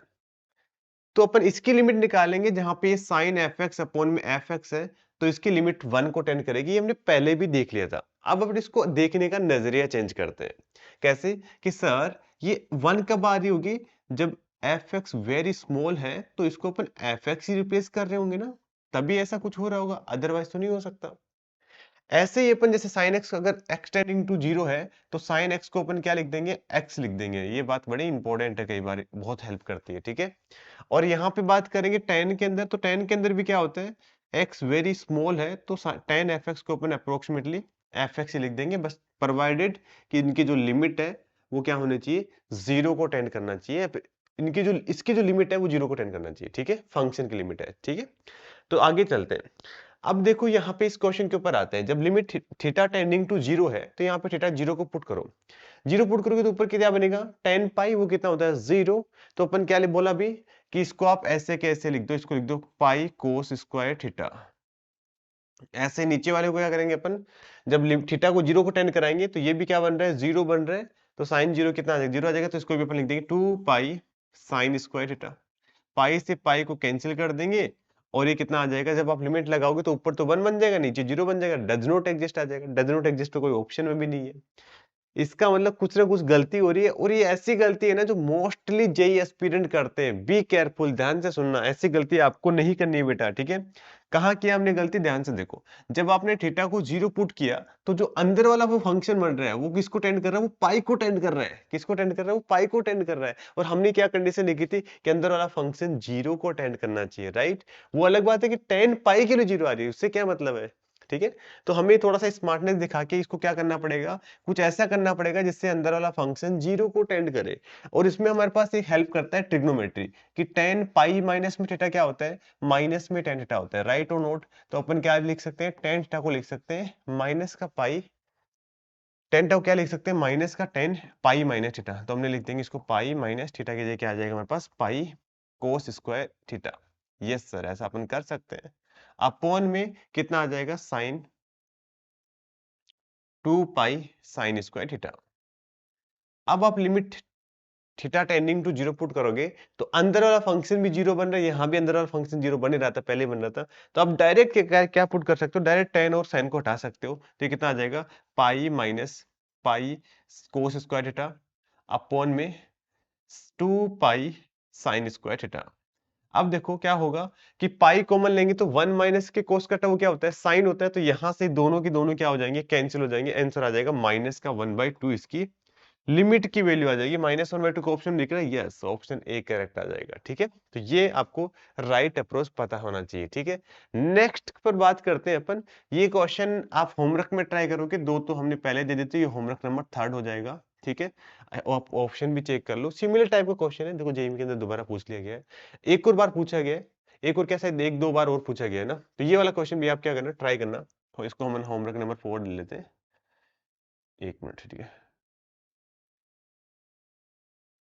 तो अपन इसकी लिमिट निकालेंगे जहां पे sin fx अपॉन में fx है, तो इसकी लिमिट 1 को टेंड करेगी। ये हमने पहले भी देख लिया था। अब अपन इसको देखने का नजरिया चेंज करते हैं। कैसे कि सर ये 1 कब आ रही होगी, जब fx वेरी स्मॉल है, तो इसको अपन fx ही रिप्लेस कर रहे होंगे ना, तभी ऐसा कुछ हो रहा होगा, अदरवाइज तो नहीं हो सकता। ऐसे ही अपन जैसे sin x अगर x टेंडिंग टू 0 है, तो sin x को अपन क्या लिख देंगे, x लिख देंगे। ये बात बड़ी इंपॉर्टेंट है, कई बार बहुत हेल्प करती है, ठीक है। और यहाँ पे बात करेंगे tan के अंदर, तो tan के अंदर भी क्या होता है, x वेरी स्मॉल है, तो tan fx को अपन अप्रोक्सीमेटली fx ही लिख देंगे, बस प्रोवाइडेड कि इनकी जो लिमिट है वो क्या होनी चाहिए, 0 को टेंड करना चाहिए। इनकी जो इसकी जो लिमिट है वो 0 को टेंड करना चाहिए, ठीक है, फंक्शन की लिमिट है, ठीक है। तो आगे चलते हैं। अब देखो यहाँ पे इस क्वेश्चन के ऊपर आते हैं, जब लिमिट थीटा टेंडिंग टू 0 है, तो यहाँ पे थीटा 0 को पुट करो, 0 पुट करोगे तो ऊपर क्या बनेगा, tan पाई, वो कितना होता है, 0। तो अपन क्या बोला अभी कि इसको आप ऐसे कैसे लिख दो, इसको लिख दो पाई कोस स्क्वायर थीटा। ऐसे नीचे वाले को क्या करेंगे अपन, जब थीटा को 0 को टेंड कराएंगे तो ये भी क्या बन रहा है, 0 बन रहा है, तो साइन 0 कितना आ जाएगा, 0 आ जाएगा, तो इसको भी अपन लिख देंगे 2 पाई साइन स्क्वायर थीटा। पाई से पाई को कैंसिल कर देंगे, और ये कितना आ जाएगा, जब आप लिमिट लगाओगे तो ऊपर तो 1 बन जाएगा, नीचे 0 बन जाएगा, डज नॉट एग्जिस्ट आ जाएगा। डज नॉट एग्जिस्ट तो कोई ऑप्शन में भी नहीं है। इसका मतलब कुछ ना कुछ गलती हो रही है, और ये ऐसी गलती है ना जो मोस्टली जेई एस्पिरेंट करते हैं। बी केयरफुल, ध्यान से सुनना, ऐसी गलती आपको नहीं करनी है बेटा, ठीक है। कहाँ किया हमने गलती, ध्यान से देखो। जब आपने थीटा को 0 पुट किया, तो जो अंदर वाला वो फंक्शन बन रहा है वो किसको टेंड कर रहा है, वो पाई को टेंड कर रहा है। किसको टेंड कर रहा है, वो पाई को टेंड कर रहा है। और हमने क्या कंडीशन लिखी थी कि अंदर वाला फंक्शन 0 को टेंड करना चाहिए, राइट। वो अलग बात है कि tan पाई के लिए 0 आ रही है, उससे क्या मतलब है, ठीक है। तो हमें थोड़ा सा स्मार्टनेस दिखा के इसको क्या करना पड़ेगा, कुछ ऐसा करना पड़ेगा जिससे अंदर वाला फंक्शन 0 को टेंड करे। और इसमें हमारे पास एक हेल्प करता है ट्रिग्नोमेट्री, कि tan पाई माइनस में थीटा क्या होता है, माइनस में tan थीटा होता है, राइट और नोट। तो अपन क्या लिख सकते हैं, tan थीटा को लिख सकते हैं माइनस का पाई, tan थीटा को क्या लिख सकते हैं, माइनस का tan पाई माइनस थीटा। तो हमने लिख देंगे इसको पाई माइनस थीटा की जगह क्या आ जाएगा हमारे पास, pi cos square theta. Yes sir, ऐसा अपन कर सकते हैं। अपॉन में कितना आ जाएगा, sine 2 pi sine square theta. अब आप limit theta tending to zero put करोगे तो अंदर वाला फंक्शन भी जीरो बन रहा है, यहाँ भी अंदर वाला फंक्शन जीरो बन ही रहा था, पहले बन रहा था। तो आप डायरेक्ट क्या पुट कर सकते हो, डायरेक्ट टेन और साइन को हटा सकते हो। तो ये कितना आ जाएगा, pi minus pi cos square theta upon में 2 पाई साइन स्क्वायर थीटा। अब देखो क्या होगा कि पाई कॉमन लेंगे तो 1 माइनस के कोस का वो क्या होता है, साइन होता है। तो यहां से दोनों की दोनों क्या हो जाएंगे, कैंसिल हो जाएंगे। आंसर आ जाएगा माइनस का 1/2 इसकी लिमिट की वैल्यू आ जाएगी। -1/2 का ऑप्शन दिख रहा है, यस ऑप्शन ए करेक्ट आ जाएगा। ठीक है, तो ये आपको राइट अप्रोच पता होना चाहिए। ठीक है, नेक्स्ट पर बात करते हैं अपन। ये क्वेश्चन आप होमवर्क में ट्राई करोगे, दो तो हमने पहले दे देते, ये होमवर्क नंबर 3 हो जाएगा। ठीक है, आप ऑप्शन भी चेक कर लो, सिमिलर टाइप का क्वेश्चन है। देखो जेईई के अंदर दोबारा पूछ लिया गया है, एक और बार पूछा गया है, एक और क्या शायद एक दो बार और पूछा गया है ना। तो ये वाला क्वेश्चन भी आप क्या करना, ट्राई करना। तो इसको हम होमवर्क नंबर 4 ले लेते हैं, 1 मिनट। ठीक है,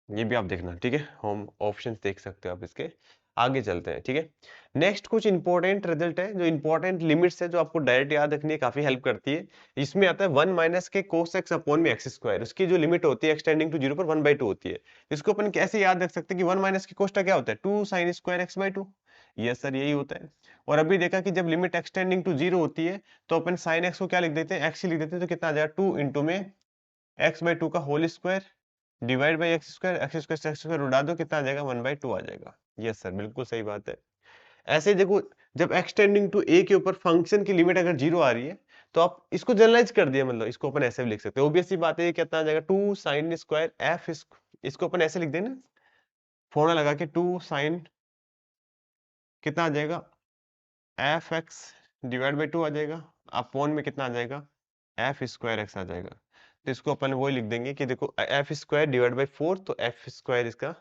ये भी आप देखना। ठीक है, होम ऑप्शंस देख सकते हो आप इसके। आगे चलते हैं। ठीक है, नेक्स्ट कुछ इंपॉर्टेंट रिजल्ट है, जो इंपॉर्टेंट लिमिट्स है, जो आपको डायरेक्ट याद रखनी है, काफी हेल्प करती है। इसमें आता है 1 माइनस के कोस एक्स अपॉन में एक्स स्क्वायर, उसकी जो लिमिट होती है एक्सटेंडिंग टू जीरो पर 1/2 होती है। इसको अपन कैसे याद रख सकते हैं कि 1 माइनस के कोस का क्या होता है, 2 sine square x/2। Yes sir, यही होता है। और अभी देखा कि जब लिमिट एक्सटेंडिंग टू जीरो होती है तो अपन साइन एक्स को क्या लिख देते हैं, एक्स ही लिख देते हैं। तो कितना आ जाएगा, 2 इंटू में x/2 का whole square divide by x square से एक्स स्क्वायर उड़ा दो, कितना आ जाएगा, 1/2 आ जाएगा। यस सर, बिल्कुल सही बात है। ऐसे ही देखो, जब एक्सटेंडिंग टू ए के ऊपर फंक्शन की लिमिट अगर जीरो आ रही है तो आप इसको जनरलाइज कर दिया, मतलब इसको अपन ऐसे भी लिख सकते हैं। ऑब्वियस सी बात है, ये कितना आ जाएगा, 2 साइन स्क्वायर एफ, इसको अपन ऐसे लिख देना, फॉर्मूला लगा के 2 साइन कितना आ जाएगा, एफ एक्स डिवाइड बाई 2 आ जाएगा, अपॉन में कितना आ जाएगा, एफ स्क्वायर एक्स आ जाएगा। तो इसको अपन वही लिख देंगे कि देखो एफ स्क्वायर डिवाइड बाई 4, तो एफ स्क्वायर इसका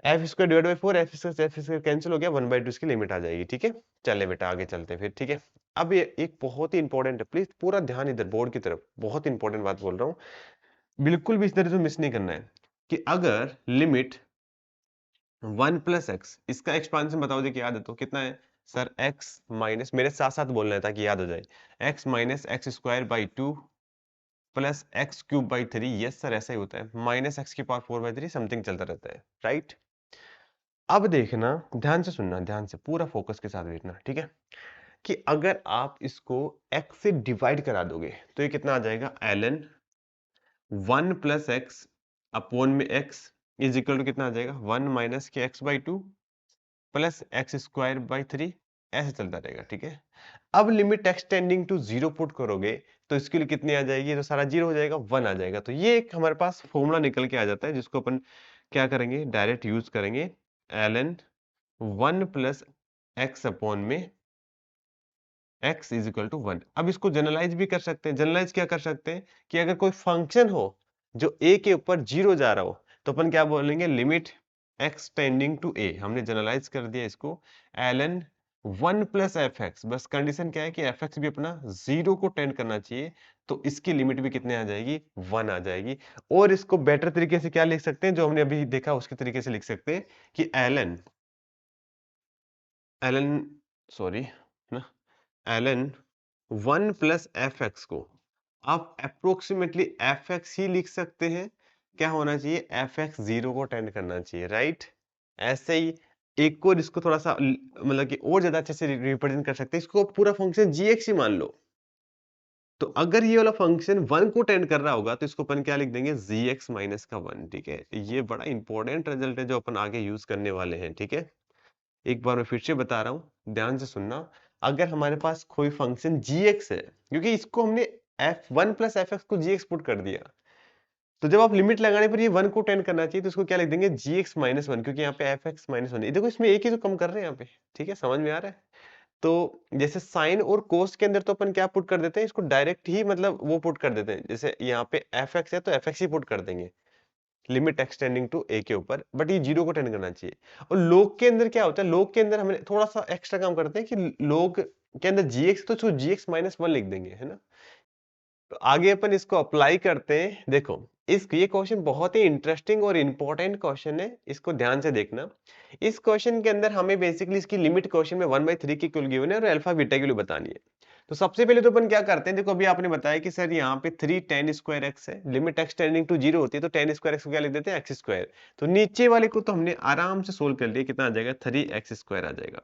F square divide by 4, F square cancel हो गया, 1/2 इसकी लिमिट आ जाएगी। ठीक है, चले बेटा आगे चलते हैं फिर। ठीक है, अब ये एक बहुत ही इंपॉर्टेंट है, प्लीज पूरा ध्यान इधर बोर्ड की तरफ, बहुत इंपॉर्टेंट बात बोल रहा हूँ, बिल्कुल भी इस तरह से मिस नहीं करना है। कि अगर लिमिट 1 प्लस एक्स, इसका एक्सपांशन बताओ, देखिए याद है तो कितना है सर, एक्स माइनस, मेरे साथ साथ बोलना है ताकि याद हो जाए, x minus x square by 2 plus x cube by 3। Yes sir, ऐसा ही होता है, माइनस एक्स की पावर 4/3 समथिंग चलता रहता है, राइट। अब देखना, ध्यान से सुनना, ध्यान से पूरा फोकस के साथ देखना। ठीक है, कि अगर आप इसको x से डिवाइड करा दोगे तो ये कितना आ जाएगा, ln 1 प्लस एक्स अपॉन में x इज इक्वल टू कितना आ जाएगा, 1 माइनस के x/2 plus x square by 3, ऐसे चलता रहेगा। ठीक है, अब limit x tending to zero put करोगे तो इसके लिए कितनी आ जाएगी, तो सारा जीरो हो जाएगा, 1 आ जाएगा। तो ये एक हमारे पास फॉर्मूला निकल के आ जाता है, जिसको अपन क्या करेंगे, डायरेक्ट यूज करेंगे, ln 1 प्लस एक्स अपॉन में x इज इक्वल टू 1। अब इसको जनरलाइज भी कर सकते हैं। जनरलाइज क्या कर सकते हैं कि अगर कोई फंक्शन हो जो a के ऊपर जीरो जा रहा हो तो अपन क्या बोलेंगे, limit x tending to a। हमने जनरलाइज कर दिया इसको, ln 1 प्लस एफ एक्स। बस कंडीशन क्या है कि एफ एक्स भी अपना जीरो को टेंड करना चाहिए, तो इसकी लिमिट भी कितने आ जाएगी, 1 आ जाएगी। और इसको बेटर तरीके से क्या लिख सकते हैं, जो हमने अभी देखा उसके तरीके से लिख सकते हैं कि ln सॉरी ना, ln 1 प्लस एफ एक्स को आप अप्रोक्सीमेटली एफ एक्स ही लिख सकते हैं। क्या होना चाहिए, एफ एक्स जीरो को टेंड करना चाहिए, राइट। ऐसे ही एक और इसको थोड़ा सा मतलब कि और ज्यादा अच्छे से रिप्रेजेंट कर सकते हैं, इसको पूरा फंक्शन जी एक्स ही मान लो। तो अगर ये वाला फंक्शन 1 को टेंड कर रहा होगा तो इसको अपन क्या लिख देंगे, जी एक्स माइनस का 1। ठीक है, ये बड़ा इंपॉर्टेंट रिजल्ट है जो अपन आगे यूज करने वाले हैं। ठीक है, एक बार मैं फिर से बता रहा हूँ, ध्यान से सुनना। अगर हमारे पास कोई फंक्शन gx है, क्योंकि इसको हमने f1 प्लस एफ एक्स को gx पुट कर दिया, तो जब आप लिमिट लगाने पर ये 1 को टेंड करना चाहिए, तो इसको क्या लिख देंगे, gx माइनस 1, क्योंकि यहाँ पे एफ एक्स माइनस 1 है। देखो इसमें एक ही तो कम कर रहे हैं यहाँ पे। ठीक है, समझ में आ रहा है। तो जैसे साइन और कोस के अंदर तो अपन क्या पुट कर देते हैं, इसको डायरेक्ट ही मतलब वो पुट कर देते हैं। जैसे यहाँ पे एफ एक्स है तो एफ एक्स ही पुट कर देंगे, लिमिट एक्सटेंडिंग टू ए के ऊपर, बट ये जीरो को टेंड करना चाहिए। और लोग के अंदर क्या होता है, लोग के अंदर हमें थोड़ा सा एक्स्ट्रा काम करते हैं कि लोग के अंदर जीएक्स तो जीएक्स माइनस 1 लिख देंगे, है ना। तो आगे अपन इसको अप्लाई करते हैं। देखो ये क्वेश्चन बहुत ही इंटरेस्टिंग और इंपॉर्टेंट क्वेश्चन है, इसको ध्यान से देखना। इस क्वेश्चन के अंदर हमें बेसिकली इसकी लिमिट क्वेश्चन में 1/3 की वैल्यू गिवन है और अल्फा बीटा की वैल्यू बतानी है। तो सबसे पहले तो अपन क्या करते हैं, देखो अभी आपने बताया कि सर यहाँ पे 3 tan स्क्वायर x है, लिमिट x टेंडिंग टू 0 होती है, तो tan स्क्वायर x को क्या लिख देते हैं, x स्क्वायर। तो नीचे वाले को तो हमने आराम से सोल्व कर लिया, कितना आ जाएगा, 3x स्क्वायर आ जाएगा।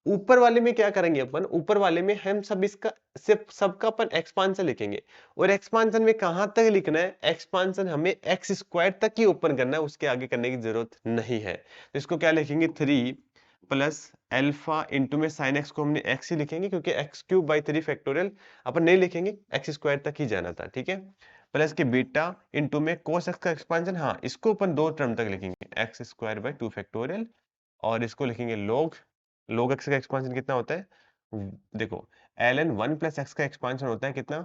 ऊपर वाले में क्या करेंगे अपन, ऊपर वाले में हम सब इसका सिर्फ सबका अपन एक्सपांशन लिखेंगे, और एक्सपांशन में कहां तक लिखना है, एक्सपांशन हमें एक्स स्क्वायर तक ही ओपन करना है, उसके आगे करने की जरूरत नहीं है। तो इसको क्या लिखेंगे, 3 प्लस अल्फा इंटू में साइन एक्स को हमने एक्स ही लिखेंगे, क्योंकि एक्स क्यूब बाई 3 फैक्टोरियल अपन नहीं लिखेंगे, एक्स स्क्वायर तक ही जाना था, ठीक है। प्लस के बीटा इंटू में कोस एक्स का एक्सपांशन, हाँ इसको अपन दो टर्म तक लिखेंगे, एक्स स्क्वायर बाई 2 फैक्टोरियल, और इसको लिखेंगे log x का एक्सपांशन कितना होता है, देखो ln 1 प्लस एक्स का एक्सपांशन होता है कितना,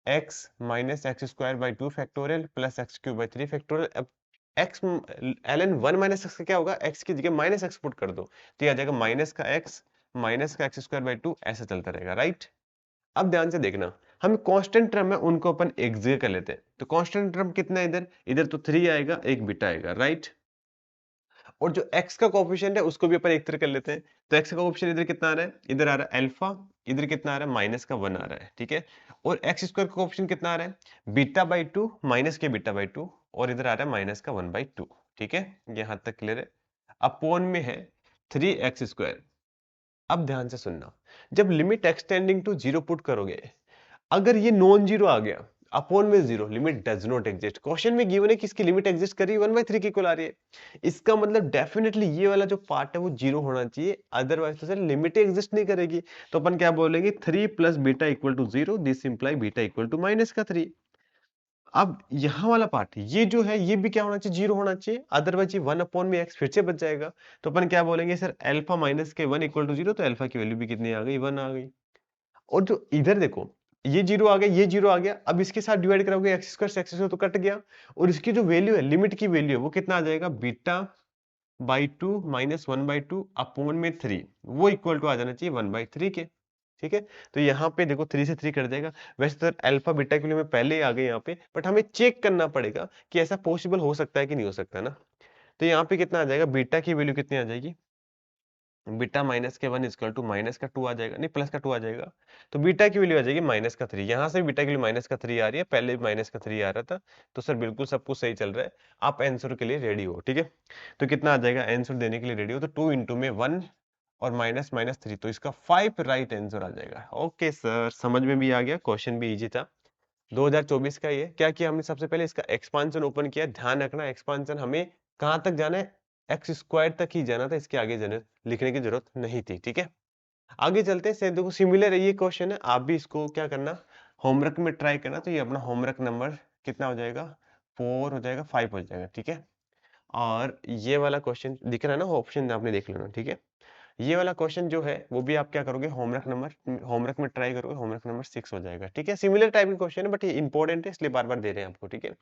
x minus x square by 2 factorial plus x cube by 3 factorial. अब x ln 1 माइनस एक्स का क्या होगा, x की जगह माइनस एक्स पुट कर दो, तो ये आ जाएगा माइनस का एक्स स्क्वायर बाई 2, ऐसा चलता रहेगा, राइट। अब ध्यान से देखना, हम कांस्टेंट टर्म है उनको अपन एक जगह कर लेते हैं। तो कांस्टेंट टर्म कितना है इधर, इधर तो 3 आएगा, एक बीटा आएगा, राइट। और जो x का कोएफिशिएंट है उसको भी अपन एक तरह कर लेते हैं। तो x का कोएफिशिएंट इधर कितना आ रहा है, इधर आ रहा है अल्फा, इधर कितना आ रहा है, माइनस का 1 आ रहा है, ठीक है। और x स्क्वायर का कोएफिशिएंट कितना आ रहा है, बीटा बाई 2 माइनस के बीटा बाई 2, और इधर आ रहा है माइनस का 1/2, ठीक है। यहाँ तक क्लियर है। अपॉन में है 3x स्क्वायर। अब ध्यान से सुनना, जब limit x tending to 0 put करोगे, अगर ये नॉन जीरो आ गया, अपॉन में 0, limit does not exist. Question में गिवन है कि इसकी लिमिट एग्जिस्ट कर रही है, 1/3 की इक्वल आ रही है, इसका मतलब डेफिनेटली ये वाला जो पार्ट है वो 0 होना चाहिए, अदरवाइज तो सर लिमिट एग्जिस्ट नहीं करेगी। तो अपन क्या बोलेंगे, 3 plus beta equal to 0, this imply beta equal to minus का 3। अब यहाँ वाला पार्ट ये जो है ये भी क्या होना चाहिए, 0 होना चाहिए, अदरवाइज ये 1 अपॉन में x फिर से बच जाएगा। तो अपन क्या बोलेंगे, सर अल्फा माइनस के 1 इक्वल टू 0, तो अल्फा की वैल्यू भी कितनी आ गई, 1 आ गई। और जो इधर देखो, ये 0 आ गया, ये 0 आ गया, अब इसके साथ डिवाइड करोगे एक्स स्क्वायर से, एक्स स्क्वायर तो कट गया, और इसकी जो वैल्यू है, लिमिट की वैल्यू है, वो कितना आ जाएगा, बीटा बाई 2 माइनस 1/2 अपॉन में 3, वो इक्वल टू आ जाना चाहिए 1/3 के, ठीक है। तो यहाँ पे देखो 3 से 3 कट जाएगा। वैसे तो अल्फा बीटा के लिए मैं पहले ही आ गए यहाँ पे, बट हमें चेक करना पड़ेगा कि ऐसा पॉसिबल हो सकता है कि नहीं हो सकता ना। तो यहाँ पे कितना आ जाएगा, बीटा की वैल्यू कितनी आ जाएगी, बीटा माइनस के 1 इक्वल टू माइनस का 2 आ जाएगा, नहीं प्लस का 2 आ जाएगा। तो बीटा की वैल्यू आ जाएगी माइनस का 3, यहाँ से बीटा की वैल्यू माइनस का 3 आ रही है, पहले भी माइनस का 3 आ रहा था। तो सर बिल्कुल सब कुछ सही चल रहा है, आप आंसर के लिए रेडी हो, ठीक है। तो कितना आ जाएगा, आंसर देने के लिए रेडी हो, तो 2 इंटू में 1 और माइनस माइनस 3, तो इसका 5 राइट आंसर आ जाएगा। ओके सर, समझ में भी आ गया, क्वेश्चन भी इजी था। 2024 का ये क्या किया हमने, सबसे पहले इसका एक्सपांशन ओपन किया। ध्यान रखना एक्सपांशन हमें कहां तक जाना है, एक्स स्क्वायर तक ही जाना था, इसके आगे जाने लिखने की जरूरत नहीं थी, ठीक है। आगे चलते हैं, देखो सिमिलर है ये क्वेश्चन है, आप भी इसको क्या करना, होमवर्क में ट्राई करना। तो ये अपना होमवर्क नंबर कितना हो जाएगा, 4 हो जाएगा, 5 हो जाएगा, ठीक है। और ये वाला क्वेश्चन दिख रहा है ना, ऑप्शन आपने देख लेना, ठीक है। ये वाला क्वेश्चन जो है वो भी आप क्या करोगे, होमवर्क में ट्राई करोगे, होमवर्क नंबर 6 हो जाएगा, ठीक है। सिमिलर टाइप के क्वेश्चन है, बट ये इंपॉर्टेंट है, इसलिए बार बार दे रहे हैं आपको, ठीक है।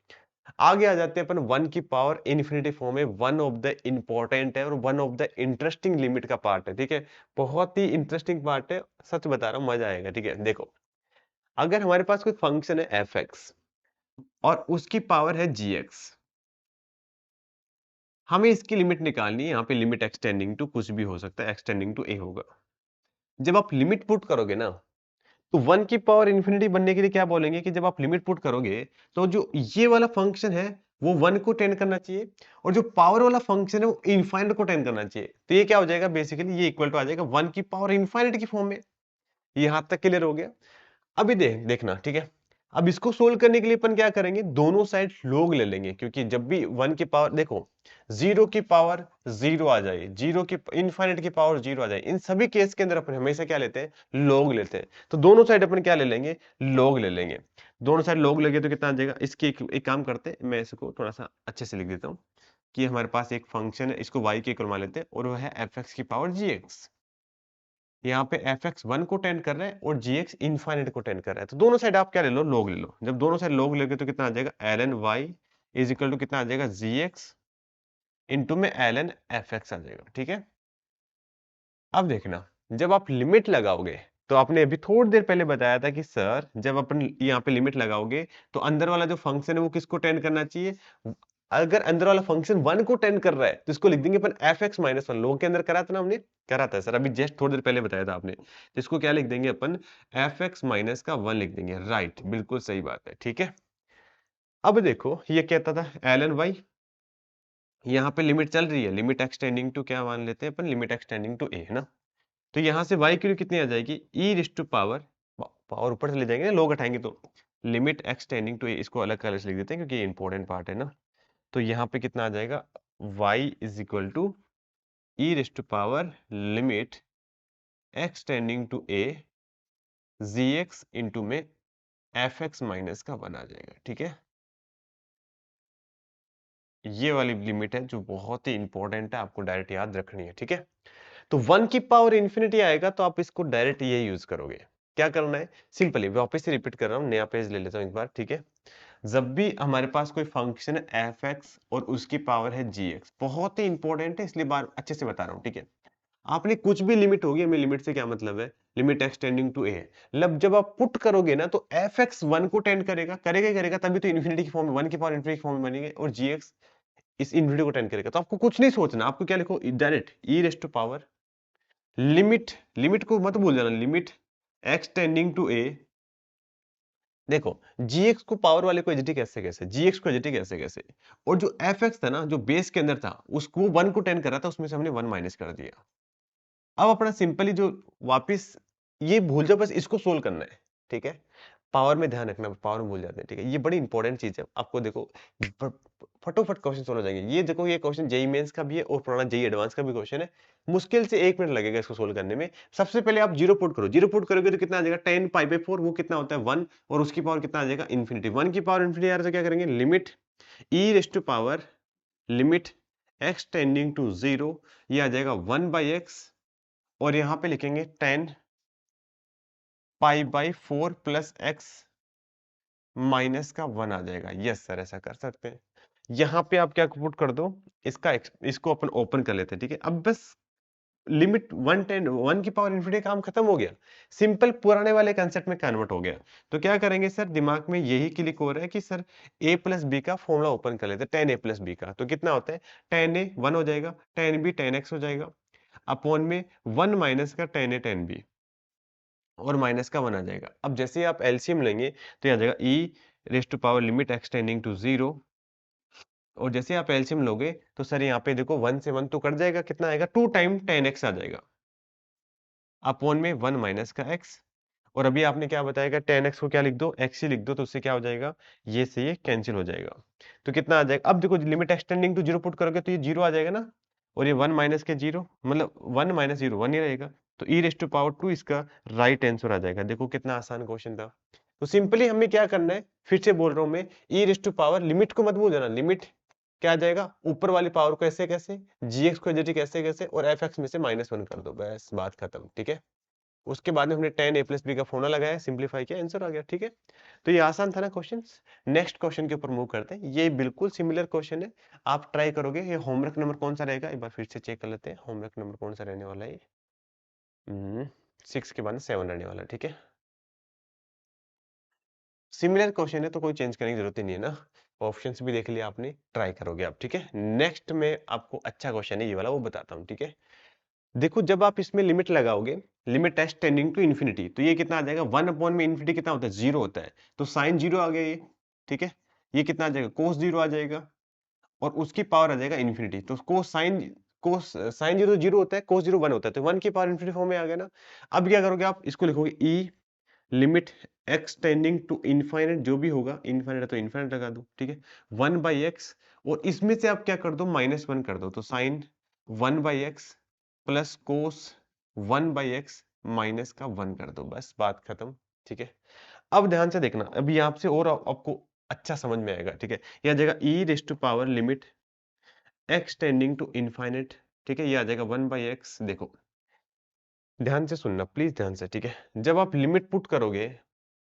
आगे आ जाते हैं अपन 1 की पावर इन्फिनिटी फॉर्म है, वन ऑफ द इंपॉर्टेंट है और one of the interesting limit का पार्ट है, ठीक है। बहुत ही इंटरेस्टिंग पार्ट है, सच बता रहा हूँ, मजा आएगा, ठीक है। देखो अगर हमारे पास कोई फंक्शन है एफ एक्स और उसकी पावर है जी एक्स, हमें इसकी लिमिट निकालनी है। यहाँ पे लिमिट एक्सटेंडिंग टू कुछ भी हो सकता है, एक्सटेंडिंग टू ए होगा। जब आप लिमिट पुट करोगे ना, तो 1 की पावर इन्फिनिटी बनने के लिए क्या बोलेंगे कि जब आप लिमिट पुट करोगे तो जो ये वाला फंक्शन है वो 1 को टेंड करना चाहिए, और जो पावर वाला फंक्शन है वो इनफाइनाइट को टेंड करना चाहिए। तो ये क्या हो जाएगा, बेसिकली ये इक्वल टू आ जाएगा 1 की पावर इनफाइनाइट की फॉर्म में। यहां तक क्लियर हो गया। अभी देखना, ठीक है। अब इसको सोल्व करने के लिए अपन क्या करेंगे, दोनों साइड लोग ले लेंगे, क्योंकि जब भी 1 की पावर देखो 0 की पावर 0 आ जाए, 0 की इनफाइनाइट की पावर 0 आ जाए, इन सभी केस के अंदर अपन हमेशा क्या लेते हैं, लोग लेते हैं। तो दोनों साइड अपन क्या ले लेंगे, लोग ले लेंगे। दोनों साइड लोग लगे तो कितना आ जाएगा, इसकी एक काम करते हैं, मैं इसको थोड़ा सा अच्छे से लिख देता हूँ कि हमारे पास एक फंक्शन है, इसको y के इक्वल मान लेते हैं, और वो है एफ एक्स की पावर जी एक्स। यहाँ पे एफ एक्स 1 को टेंड कर रहा है और जी एक्स इनफाइनाइट को टेंड कर रहा है। तो दोनों साइड आप क्या ले लो, लोग ले लो। जब दोनों साइड लोग लेगे तो कितना आ जाएगा, l n y is equal to कितना आ जाएगा, जी एक्स इंटू में एल एन एफ एक्स आ जाएगा, ठीक है। अब देखना, जब आप लिमिट लगाओगे तो आपने अभी थोड़ी देर पहले बताया था कि सर जब अपन यहाँ पे लिमिट लगाओगे तो अंदर वाला जो फंक्शन है वो किसको टेंड करना चाहिए। अगर अंदर वाला फंक्शन 1 को टेंड कर रहा है तो इसको लिख देंगे अपन एफ एक्स माइनस वन। लोगों के अंदर करा था ना हमने, करा था सर, अभी जस्ट थोड़ी देर पहले बताया था आपने। तो इसको क्या लिख देंगे अपन, एफ एक्स माइनस का 1 लिख देंगे। राइट, बिल्कुल सही बात है, ठीक है। अब देखो ये कहता था एल एन वाई, यहाँ पे लिमिट चल रही है, लिमिट एक्सटेंडिंग टू क्या मान लेते हैं अपन, लिमिट एक्सटेंडिंग टू ए, है ना। तो यहाँ से y की वैल्यू कितनी आ जाएगी, e raise to power, power ऊपर से ले जाएंगे ना, लोग हटाएंगे तो लिमिट एक्सटेंडिंग टू, इसको अलग कलर से लिख देते हैं क्योंकि ये इंपॉर्टेंट पार्ट है ना। तो यहाँ पे कितना आ जाएगा, y is equal to e raise to power limit x tending to a gx into में fx माइनस का 1 आ जाएगा, ठीक है। ये वाली लिमिट है जो बहुत ही इंपॉर्टेंट है, आपको डायरेक्ट याद रखनी है, ठीक है। तो 1 की पावर इंफिनिटी आएगा तो आप इसको डायरेक्ट ये यूज करोगे। क्या करना है, सिंपली वापस से रिपीट कर रहा हूं, नया पेज ले लेता हूं एक बार, ठीक है। जब भी हमारे पास कोई फंक्शन है एफ एक्स और उसकी पावर है जी एक्स, बहुत ही इंपॉर्टेंट है इसलिए बार अच्छे से बता रहा हूं, ठीक है। आपने कुछ भी लिमिट होगी, हमें लिमिट से क्या मतलब है, लिमिट एक्सटेंडिंग टू ए है। मतलब जब आप पुट करोगे ना तो एफ एक्स 1 को टेंड करेगा, करेगा ही करेगा, तभी तो इन्फिनिटी की फॉर्म में, 1 की पावर इन्फिनिटी की फॉर्म में बनेंगे, और जी एक्स इस इन्फिनिटी को टेंड करेगा। तो आपको कुछ नहीं सोचना, आपको क्या लिखो direct e raise to power limit, limit को मत भूल जाना, limit x tending to a. देखो जीएक्स को पावर वाले को एजिटी कैसे कैसे, जीएक्स को एजिटी कैसे कैसे, और जो एफ एक्स था ना जो बेस के अंदर था उसको 1 को 10 कर रहा था, उसमें से हमने 1 माइनस कर दिया। अब अपना सिंपली जो वापस, ये भूल जाओ, बस इसको सोल्व करना है, ठीक है। पावर में ध्यान रखना, पावर में भूल जाते हैं, ठीक है। ये बड़ी इंपॉर्टेंट चीज है, आपको देखो फटोफट क्वेश्चन सोल्व हो जाएंगे। ये देखो ये क्वेश्चन जेई मेंस का भी है और पुराना जेई एडवांस का भी क्वेश्चन है। मुश्किल से 1 मिनट लगेगा इसको सोल्व करने में। सबसे पहले आप जीरो पुट करो, जीरो पुट करोगे तो कितना आ जाएगा, 10 पाई बाई 4, वो कितना होता है 1, और उसकी पावर कितना आ जाएगा इन्फिनिटी। 1 की पावर इन्फिनिटी आ रहा है तो क्या करेंगे, limit e raise to power limit x tending to 0, ये आ जाएगा 1 बाई एक्स, और यहाँ पे लिखेंगे 10 pi by 4 plus x minus का 1 आ जाएगा। यस सर, ऐसा कर सकते हैं। यहाँ पे आप क्या पुट कर दो, इसको अपन ओपन कर लेते हैं, ठीक है। अब बस लिमिट 110, 1 की पावर इन्फिनिटी, काम खत्म हो गया, सिंपल पुराने वाले कंसेप्ट में कन्वर्ट हो गया। तो क्या करेंगे सर, दिमाग में यही क्लिक हो रहा है कि सर a प्लस बी का फॉर्मूला ओपन कर लेते हैं, 10a प्लस बी का। तो कितना होता है, 10a 1 हो जाएगा, 10b 10x हो जाएगा, अपॉन में 1 माइनस का 10a 10b, और माइनस का 1 आ जाएगा। अब जैसे ही आप एलसीएम लेंगे तो ये आ जाएगा e raise to power limit x tending to 0, और जैसे आप एलसीएम लोगे तो सर यहाँ पे देखो 1 से 1 तो कट जाएगा, कितना आएगा, 2 टाइम 10x आ जाएगा, अपॉन में 1 माइनस का x। और अभी आपने क्या बताया, 10x को क्या लिख दो, x ही लिख दो, तो उससे क्या हो जाएगा, ये से ये कैंसिल हो जाएगा। तो कितना आ जाएगा, अब देखो लिमिट एक्सटेंडिंग टू 0 पुट करोगे तो ये 0 आ जाएगा ना, और ये 1 माइनस के 0, मतलब 1 माइनस 0 1 ही रहेगा। तो e रेज़ टू पावर 2 इसका राइट आंसर आ जाएगा। देखो कितना आसान क्वेश्चन था। तो सिंपली हमें क्या करना है, फिर से बोल रहा हूँ मैं, e raise to power limit को मत भूल जाना, लिमिट क्या आ जाएगा, ऊपर वाली पावर को ऐसे कैसे, gx को एजिटी कैसे कैसे, और fx में से -1 कर दो, बस बात खत्म, ठीक है। उसके बाद में हमने 10a प्लस बी का फॉर्मूला लगाया, सिंप्लीफाई किया, आंसर आ गया, ठीक है। तो ये आसान था ना क्वेश्चंस। नेक्स्ट क्वेश्चन के ऊपर मूव करते हैं, ये बिल्कुल सिमिलर क्वेश्चन है, आप ट्राई करोगे। ये होमवर्क नंबर कौन सा रहेगा, एक बार फिर से चेक कर लेते हैं, होमवर्क नंबर कौन सा रहने वाला है। 6 के बाद 7 रहने वाला है, ठीक है। सिमिलर क्वेश्चन है तो कोई चेंज करने की जरूरत ही नहीं है ना। ऑप्शंस भी देख लिया आपने, ट्राई करोगे आप, ठीक है। नेक्स्ट में आपको अच्छा क्वेश्चन है ये वाला, वो बताता हूँ, ठीक है। देखो जब आप इसमें लिमिट लगाओगे, limit test tending to infinity, तो ये कितना आ जाएगा, 1 अपॉन में इन्फिनिटी कितना होता है, 0 होता है, तो साइन 0 आ गया ये, ठीक है। ये कितना आ जाएगा, कोस 0 आ जाएगा, और उसकी पावर आ जाएगा इन्फिनिटी। तो कोस साइन 0 0 होता है, कोस 0 1 होता है, तो 1 की पावर इन्फिनिटी फॉर्म में आ गया ना। अब क्या करोगे आप, इसको लिखोगे e limit x tending to infinite, जो भी होगा इनफाइनाइट है तो इनफाइनाइट लगा दो, ठीक है, 1 बाई एक्स, और इसमें से आप क्या कर दो, -1 कर दो, तो sine 1 by x plus cos 1 by x minus का 1 कर दो, बस बात खत्म, ठीक है। अब ध्यान से देखना, अभी यहाँ से और आपको अच्छा समझ में आएगा, ठीक है। यह आ जाएगा e raise to power limit x tending to infinite, ठीक है, ये आ जाएगा 1 बाई एक्स। देखो ध्यान से सुनना प्लीज, ध्यान से, ठीक है। जब आप लिमिट पुट करोगे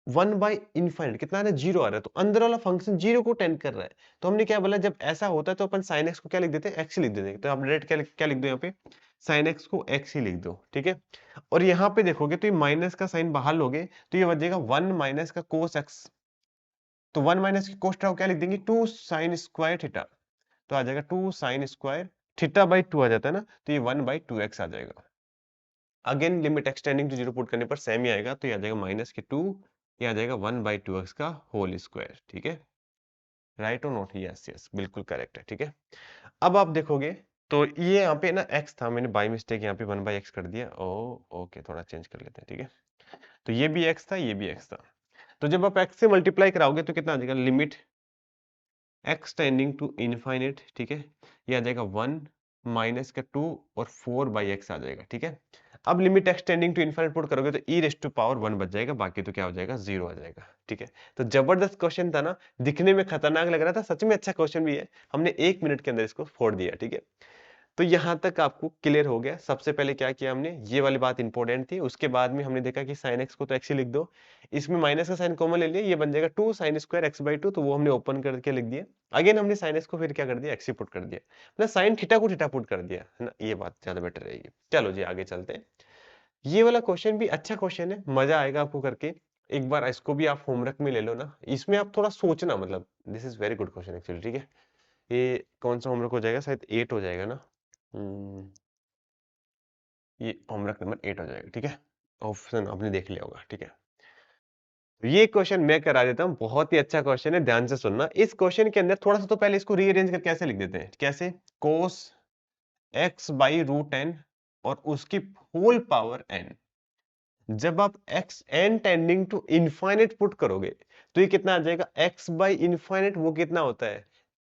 1/∞ कितना आ रहा है, 0 आ रहा है, तो अंदर वाला फंक्शन 0 को टेंड कर रहा है। तो हमने क्या बोला, जब ऐसा होता है तो अपन sin x को क्या लिख देते हैं, x ही लिख देते हैं। तो आप डायरेक्ट क्या लिख दो यहाँ पे, sin x को x ही लिख दो, ठीक है। और यहाँ पे देखोगे तो ये माइनस का साइन बाहर लोगे तो ये बचेगा 1 माइनस का cos x। तो 1 माइनस की cos को क्या लिख देंगे, 2 sin स्क्वायर थीटा। तो आ जाएगा 2 sin स्क्वायर थीटा/2 आ जाता है ना, तो ये 1/2x आ जाएगा। Again limit x tending to 0 put करने पर सेम ही आएगा, तो ये आ जाएगा माइनस के 2, ये आ जाएगा 1/2x का होल स्क्वायर, ठीक है। राइट और नॉट, यस यस बिल्कुल करेक्ट है, ठीक है। अब आप देखोगे तो ये यहाँ पे ना x था, मैंने बाय मिस्टेक यहाँ पे 1/x कर दिया। ओ ओके, थोड़ा चेंज कर लेते हैं, ठीक है। तो ये भी x था, ये भी x था। तो जब आप x से मल्टीप्लाई कराओगे तो कितना आ जाएगा, limit x tending to infinite, ठीक है। ये आ जाएगा 1 माइनस का 2 और 4/x आ जाएगा, ठीक है। अब limit x tending to infinite put करोगे तो e रेज़ टू पावर 1 बच जाएगा, बाकी तो क्या हो जाएगा, 0 आ जाएगा, ठीक है। तो जबरदस्त क्वेश्चन था ना, दिखने में खतरनाक लग रहा था, सच में अच्छा क्वेश्चन भी है। हमने 1 मिनट के अंदर इसको फोड़ दिया, ठीक है। तो यहाँ तक आपको क्लियर हो गया। सबसे पहले क्या किया हमने, ये वाली बात इंपॉर्टेंट थी। उसके बाद में हमने देखा कि sin x को तो x ही लिख दो, इसमें माइनस का साइन कॉमन ले लिया, ये बन जाएगा 2 sin स्क्वायर x/2, तो वो हमने ओपन करके लिख दिया। अगेन हमने sin x को फिर क्या कर दिया, x ही पुट कर दिया, मतलब sin थीटा को थीटा पुट कर दिया, है ना। ये बात ज्यादा बेटर रहेगी। चलो जी आगे चलते हैं। ये वाला क्वेश्चन भी अच्छा क्वेश्चन है, मजा आएगा आपको करके। एक बार इसको भी आप होमवर्क में ले लो ना, इसमें आप थोड़ा सोचना, मतलब this is very good question actually, ठीक है। ये कौन सा होमवर्क हो जाएगा, शायद 8 हो जाएगा ना। हम्म, ये होमवर्क नंबर 8 हो जाएगा, ठीक है। ऑप्शन आपने देख लिया होगा, ठीक है। तो ये क्वेश्चन मैं करा देता हूँ, बहुत ही अच्छा क्वेश्चन है, ध्यान से सुनना। इस क्वेश्चन के अंदर थोड़ा सा तो पहले इसको रीअरेंज करके कैसे लिख देते हैं, कैसे, cos x/√n और उसकी होल पावर n। जब आप x n tending to infinite put करोगे तो ये कितना आ जाएगा, x बाई इनफाइनाइट, वो कितना होता है,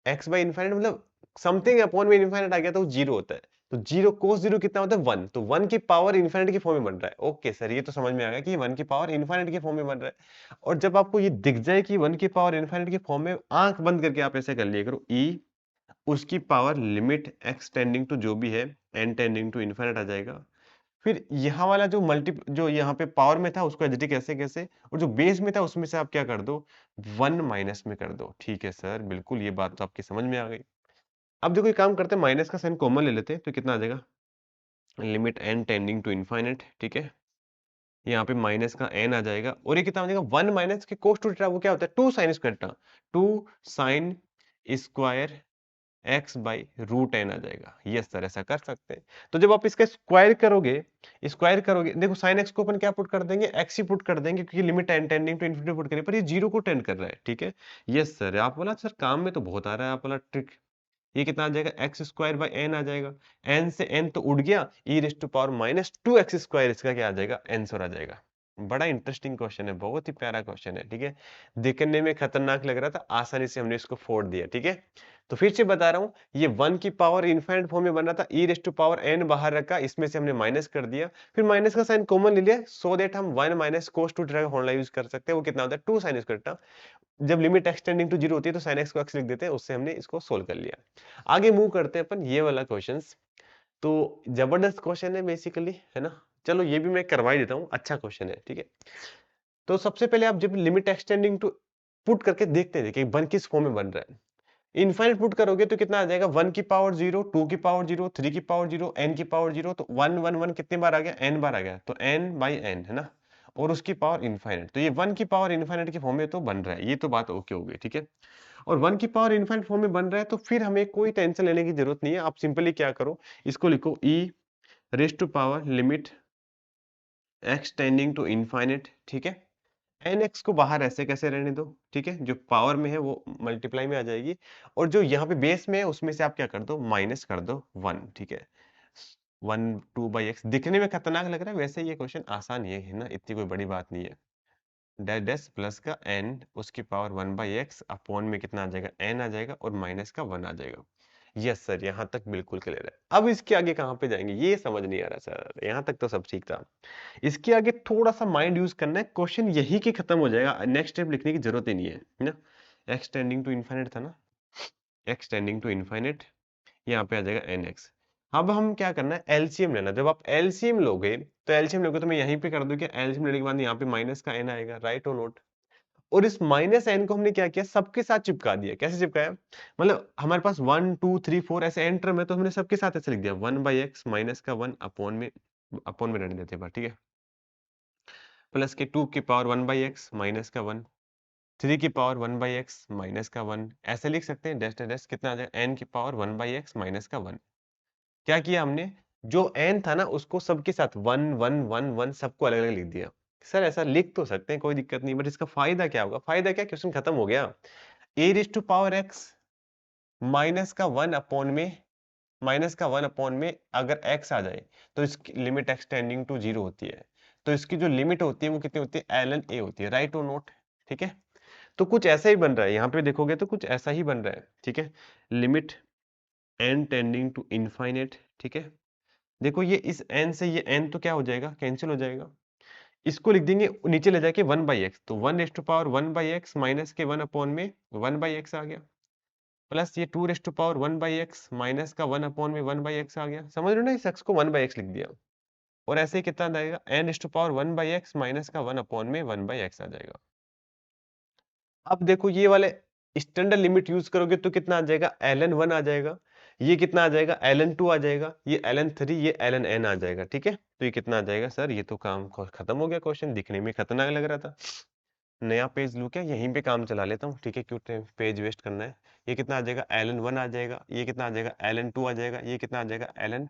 x बाई इनफाइनाइट मतलब समथिंग अपॉन में इनफाइनाइट आ गया तो वो 0 होता है। तो 0 cos 0 कितना होता है, 1। तो 1 की पावर इनफाइनाइट की फॉर्म में बन रहा है। ओके सर, ये तो समझ में आ गया कि 1 की पावर इनफाइनाइट की फॉर्म में बन रहा है। और जब आपको ये दिख जाए कि 1 की पावर इनफाइनाइट की फॉर्म में, आंख बंद करके आप ऐसे कर लिया करो, e उसकी power limit x tending to जो भी है n टेंडिंग टू इनफाइनाइट आ जाएगा। फिर यहाँ वाला जो जो यहाँ पे पावर में था उसको एडिट कैसे कैसे, और जो बेस में था उसमें से आप क्या कर दो, 1 माइनस में कर दो। ठीक है सर, बिल्कुल ये बात तो आपकी समझ में आ गई। अब देखो, ये काम करते हैं, माइनस का साइन कॉमन ले लेते हैं, तो कितना आ जाएगा, limit n tending to infinite, ठीक है। यहाँ पे माइनस का n आ जाएगा, और ये कितना आ जाएगा, 1 माइनस के कोस टू थीटा, वो क्या होता है, 2 sign square theta, 2 sine square x/√n आ जाएगा। यस सर, ऐसा कर सकते हैं। तो जब आप इसका स्क्वायर करोगे, देखो sin x को अपन क्या पुट कर देंगे, x ही पुट कर देंगे, क्योंकि limit tending to infinity put करने पर ये 0 को टेंड कर रहा है, ठीक है। यस सर, आप बोला सर काम में तो बहुत आ रहा है आप वाला ट्रिक। ये कितना आ जाएगा, x² बाई n आ जाएगा, n से n तो उड़ गया, e raise to power -2x², इसका क्या आ जाएगा, आंसर आ जाएगा। बड़ा इंटरेस्टिंग क्वेश्चन है, बहुत ही प्यारा क्वेश्चन है, ठीक है। देखने में खतरनाक लग रहा था, आसानी से हमने इसको फोड़ दिया, ठीक है। तो फिर से बता रहा हूँ, ये 1 की पावर इनफाइनाइट फॉर्म में बन रहा था, e raise to power n बाहर रखा, इसमें से हमने माइनस कर दिया, फिर माइनस का साइन कॉमन ले लिया, सो दैट हम 1 माइनस cos 2 थीटा का फॉर्मूला यूज कर सकते हैं। वो कितना होता है, 2 साइन स्क्वायर थीटा। जब लिमिट एक्सटेंडिंग टू 0 होती है तो sin x को x लिख देते हैं, उससे हमने इसको सोल्व कर लिया। आगे मूव करते हैं अपन ये वाला क्वेश्चंस। तो जबरदस्त क्वेश्चन है बेसिकली, है ना। चलो ये भी मैं करवा ही देता हूँ, अच्छा क्वेश्चन है, ठीक है। तो सबसे पहले आप जब लिमिट एक्सटेंडिंग टू पुट करके देखते हैं, देखिए 1 किस फॉर्म में बन रहा है। इनफाइनाइट पुट करोगे तो कितना आ जाएगा, 1 की पावर 0, 2 की पावर 0, 3 की पावर 0, n की पावर 0, तो 1 1 1 कितने बार आ गया, n बार आ गया, तो n/n, है ना। और उसकी पावर इनफाइनाइट, तो ये 1 की पावर इनफाइनाइट की फॉर्म में तो बन रहा है, ये तो बात ओके हो गई, ठीक है। और 1 की पावर इनफाइनाइट फॉर्म में बन रहा है, तो फिर हमें कोई टेंशन लेने की जरूरत नहीं है। आप सिंपली क्या करो, इसको लिखो e raise to power limit x tending to infinite, ठीक है। nx को बाहर ऐसे कैसे रहने दो, ठीक है। जो पावर में है वो मल्टीप्लाई में आ जाएगी, और जो यहाँ पे बेस में है उसमें से आप क्या कर दो, माइनस कर दो 1, ठीक है। 1/2/x दिखने में खतरनाक लग रहा है, वैसे ये क्वेश्चन आसान ही है ना, इतनी कोई बड़ी बात नहीं है। डैश डैश प्लस का n उसकी पावर 1/x अपॉन में कितना आ जाएगा, n आ जाएगा, और माइनस का 1 आ जाएगा। यस सर, यहाँ तक बिल्कुल क्लियर है। अब इसके आगे कहाँ पे जाएंगे, ये समझ नहीं आ रहा सर, यहाँ तक तो सब ठीक था। इसके आगे थोड़ा सा माइंड यूज करना है, क्वेश्चन यही के खत्म हो जाएगा, नेक्स्ट स्टेप लिखने की जरूरत ही नहीं है, है ना। एक्स टेंडिंग टू इनफाइनाइट था ना, एक्स टेंडिंग टू इनफाइनाइट, यहाँ पे आ जाएगा nx। अब हम क्या करना है, एलसीएम लेना। जब आप एलसीएम लोगे तो मैं यहीं पे कर दूं कि एलसीएम लेने के बाद यहाँ पे माइनस का एन आएगा, राइट और नोट। और इस माइनस एन को हमने क्या किया, सबके साथ चिपका दिया। कैसे चिपकाया, मतलब हमारे पास 1 2 3 4 ऐसे एन टर्म है, तो हमने सबके साथ ऐसे लिख दिया 1/x माइनस का 1 अपॉन में रहने देते हैं, ठीक है, प्लस के 2 की पावर 1/x माइनस का 1, 3 की पावर 1/x माइनस का 1, ऐसे लिख सकते हैं, डैश डैश कितना आ जाएगा, n की पावर 1/x माइनस का 1। क्या किया हमने, जो n था ना उसको सबके साथ 1 1 1 1 सबको अलग अलग लिख दिया। सर ऐसा लिख तो सकते हैं, कोई दिक्कत नहीं, बट इसका फायदा क्या होगा, फायदा क्या, क्वेश्चन खत्म हो गया। A raise to power x minus का 1 अपॉन में अगर x आ जाए तो इसकी लिमिट एक्सटेंडिंग टू 0 होती है। तो इसकी जो लिमिट होती है वो कितनी होती है, ln a होती है, राइट और नोट, ठीक है। तो कुछ ऐसा ही बन रहा है, यहाँ पे देखोगे तो कुछ ऐसा ही बन रहा है, ठीक है, limit n tending to infinite, ठीक है। देखो ये इस n से ये n तो क्या हो जाएगा, कैंसिल हो जाएगा। इसको लिख देंगे नीचे ले जाके 1/x, तो 1 rays to power 1/x minus के 1 अपॉन में 1/x आ गया, प्लस ये 2 rays to power 1/x minus का 1 अपॉन में 1/x आ गया। समझ रहे हो ना, इस x को 1/x लिख दिया। और ऐसे ही कितना आएगा, n raise to power 1/x minus का 1 अपॉन में 1/x आ जाएगा। अब देखो ये वाले स्टैंडर्ड लिमिट यूज करोगे तो कितना आ जाएगा, ln1 आ जाएगा, ये कितना आ जाएगा, ln2 आ जाएगा, ये ln3, ये ln आ जाएगा, ठीक है। तो ये कितना आ जाएगा, सर ये तो काम खत्म हो गया, क्वेश्चन दिखने में खतरनाक लग रहा था। नया पेज लूं क्या, यहीं पे काम चला लेता हूँ, ठीक है, क्यों पेज वेस्ट करना है। ये कितना आ जाएगा, ln1 आ जाएगा, ये कितना आ जाएगा, ln2 आ जाएगा, ये कितना आ जाएगा, ln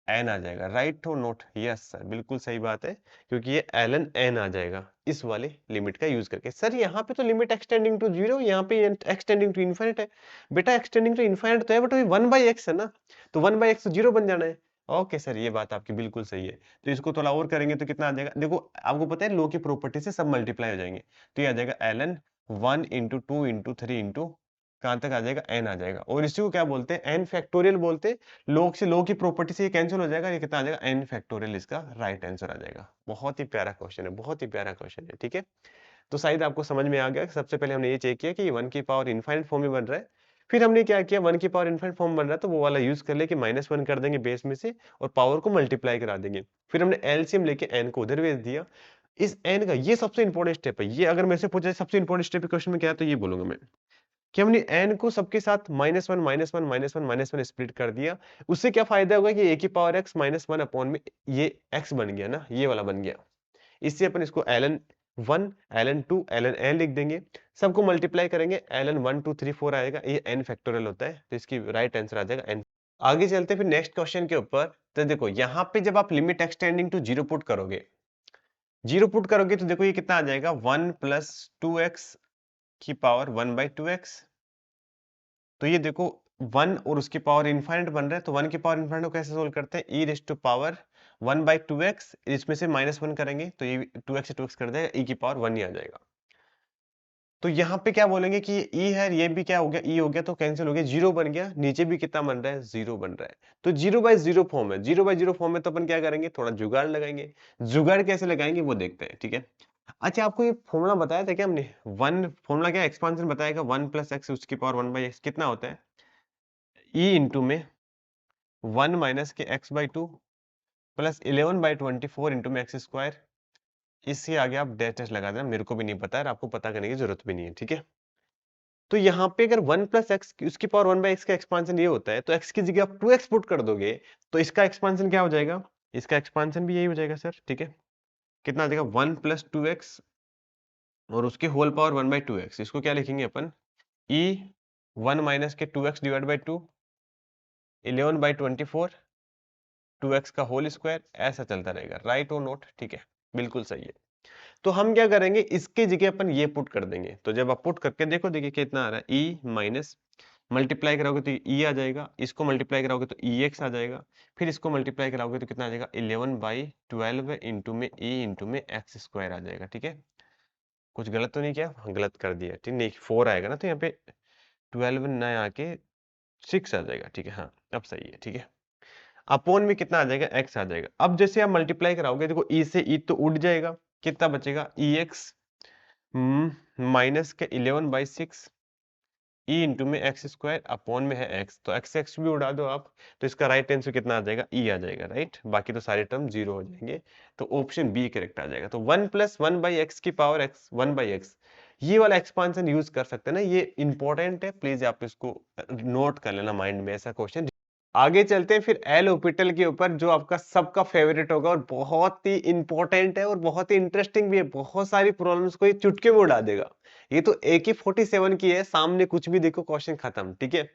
एन आ जाएगा, राइट और नोट, यस सर बिल्कुल सही बात है, क्योंकि ये ln n आ जाएगा इस वाले लिमिट का यूज करके। सर यहाँ पे तो लिमिट एक्सटेंडिंग टू 0, यहाँ पे एक्सटेंडिंग टू इनफाइनाइट है। बेटा एक्सटेंडिंग टू इनफाइनाइट तो है, बट 1/x है ना, तो 1/x तो 0 बन जाना है। ओके सर, ये बात आपकी बिल्कुल सही है। तो इसको थोड़ा और करेंगे तो कितना आ जाएगा, देखो आपको पता है लो की प्रॉपर्टी से सब मल्टीप्लाई हो जाएंगे, तो ये आ जाएगा ln 1 इंटू 2 इंटू 3 इंटू कहाँ तक आ जाएगा, n आ जाएगा। और इसी को क्या बोलते हैं, n फैक्टोरियल बोलते हैं। लॉग से लॉग की प्रॉपर्टी से ये कैंसिल हो जाएगा, ये कितना आ जाएगा, n फैक्टोरियल, इसका राइट आंसर आ जाएगा। बहुत ही प्यारा क्वेश्चन है, बहुत ही प्यारा क्वेश्चन है, ठीक है। तो शायद आपको समझ में आ गया कि सबसे पहले हमने ये चेक किया कि ये 1 की पावर इनफाइनाइट फॉर्म में बन रहा है। फिर हमने क्या किया, 1 की पावर इनफाइनाइट फॉर्म बन रहा है तो वो वाला यूज कर ले कि -1 कर देंगे बेस में से और पावर को मल्टीप्लाई करा देंगे। फिर हमने एलसीएम लेके n को उधर भेज दिया। इस n का ये सबसे इंपॉर्टेंट स्टेप है, ये अगर मेरे से पूछा जाए सबसे इंपॉर्टेंट स्टेप क्वेश्चन में क्या है, तो ये बोलूंगा मैं कि हमने n को सबके साथ -1 -1 -1 -1 स्प्लिट कर दिया। उससे क्या फायदा होगा कि a की पावर x -1 अपॉन में ये x बन गया ना, ये वाला बन गया। इससे अपन इसको ln1 ln2 ln लिख देंगे, सबको मल्टीप्लाई करेंगे, ln1 2 3 4 आएगा, ये n फैक्टोरियल होता है, तो इसकी राइट आंसर आ जाएगा n। आगे चलते हैं फिर नेक्स्ट क्वेश्चन के ऊपर। तो देखो यहाँ पे जब आप लिमिट एक्सटेंडिंग टू 0 पुट करोगे, 0 पुट करोगे तो देखो ये कितना आ जाएगा, 1 प्लस 2x की पावर 1/2x। तो ये देखो 1 और उसकी पावर इनफाइनाइट बन रहा है, तो 1 की पावर इनफाइनाइट को कैसे सोल्व करते हैं, e raise to power 1/2x, इसमें से -1 करेंगे तो ये 2x से 2x कर देगा, e की पावर 1 ही आ जाएगा। तो यहाँ पे क्या बोलेंगे कि ये e है, ये भी क्या हो गया, e हो गया, तो कैंसिल हो गया, 0 बन गया, नीचे भी कितना बन रहा है, 0 बन रहा है। तो 0/0 फॉर्म है, 0/0 फॉर्म में तो अपन क्या करेंगे, थोड़ा जुगाड़ लगाएंगे। जुगाड़ कैसे लगाएंगे वो देखते हैं, ठीक है। अच्छा आपको ये फॉर्मूला बताया था क्या हमने, 1 फॉर्मूला क्या, एक्सपांशन बताएगा, 1 प्लस x उसकी पावर 1/x कितना होता है, e इंटू में 1 माइनस के x/2 प्लस 11/24 इंटू में x स्क्वायर। इससे आगे आप डैश डैश लगा देना, मेरे को भी नहीं पता है, आपको पता करने की जरूरत भी नहीं है, ठीक है। तो यहाँ पे अगर 1 प्लस एक्स उसकी पावर 1/x का एक्सपांशन ये होता है, तो x की जगह आप 2x पुट कर दोगे तो इसका एक्सपांशन क्या हो जाएगा, इसका एक्सपांशन भी यही हो जाएगा सर, ठीक है। कितना आ जाएगा, 1 प्लस 2x और उसके होल पावर 1/2x, इसको क्या लिखेंगे अपन, e 1 माइनस के 2x डिवाइड बाई 2 11/24 2x का होल स्क्वायर, ऐसा चलता रहेगा, राइट और नोट, ठीक है, बिल्कुल सही है। तो हम क्या करेंगे, इसके जगह अपन ये पुट कर देंगे, तो जब आप पुट करके देखो, देखिए कितना आ रहा है, e माइनस मल्टीप्लाई कराओगे तो e आ जाएगा, इसको मल्टीप्लाई कराओगे तो ex आ जाएगा, फिर इसको मल्टीप्लाई कराओगे तो कितना आ जाएगा, 11/12 इंटू में e इंटू में एक्स स्क्वायर आ जाएगा, ठीक है। कुछ गलत तो नहीं किया, हाँ, गलत कर दिया, ठीक नहीं, 4 आएगा ना, तो यहाँ पे 12 न आके 6 आ जाएगा, ठीक है, हाँ अब सही है, ठीक है। अपॉन में कितना आ जाएगा, x आ जाएगा। अब जैसे आप मल्टीप्लाई कराओगे, देखो e से e तो उड़ जाएगा, कितना बचेगा, ex माइनस के 11/6 ई इंटू में एक्स स्क्वायर अपॉन में है एक्स, तो एक्स एक्स भी उड़ा दो आप, तो इसका राइट आंसर कितना आ जाएगा, ई आ जाएगा, राइट। बाकी तो सारे टर्म जीरो हो जाएंगे, तो ऑप्शन बी करेक्ट आ जाएगा। तो 1 प्लस 1 बाई एक्स की पावर एक्स 1 बाई एक्स, ये वाला एक्सपांशन यूज कर सकते हैं ना, ये इंपॉर्टेंट है, प्लीज आप इसको नोट कर लेना माइंड में, ऐसा क्वेश्चन। आगे चलते हैं फिर एल ऑर्बिटल के ऊपर, जो आपका सबका फेवरेट होगा और बहुत ही इंपॉर्टेंट है और बहुत ही इंटरेस्टिंग भी है, बहुत सारी प्रॉब्लम्स को ये चुटकी में उड़ा देगा। ये तो AK-47 की है, सामने कुछ भी देखो क्वेश्चन खत्म, ठीक है।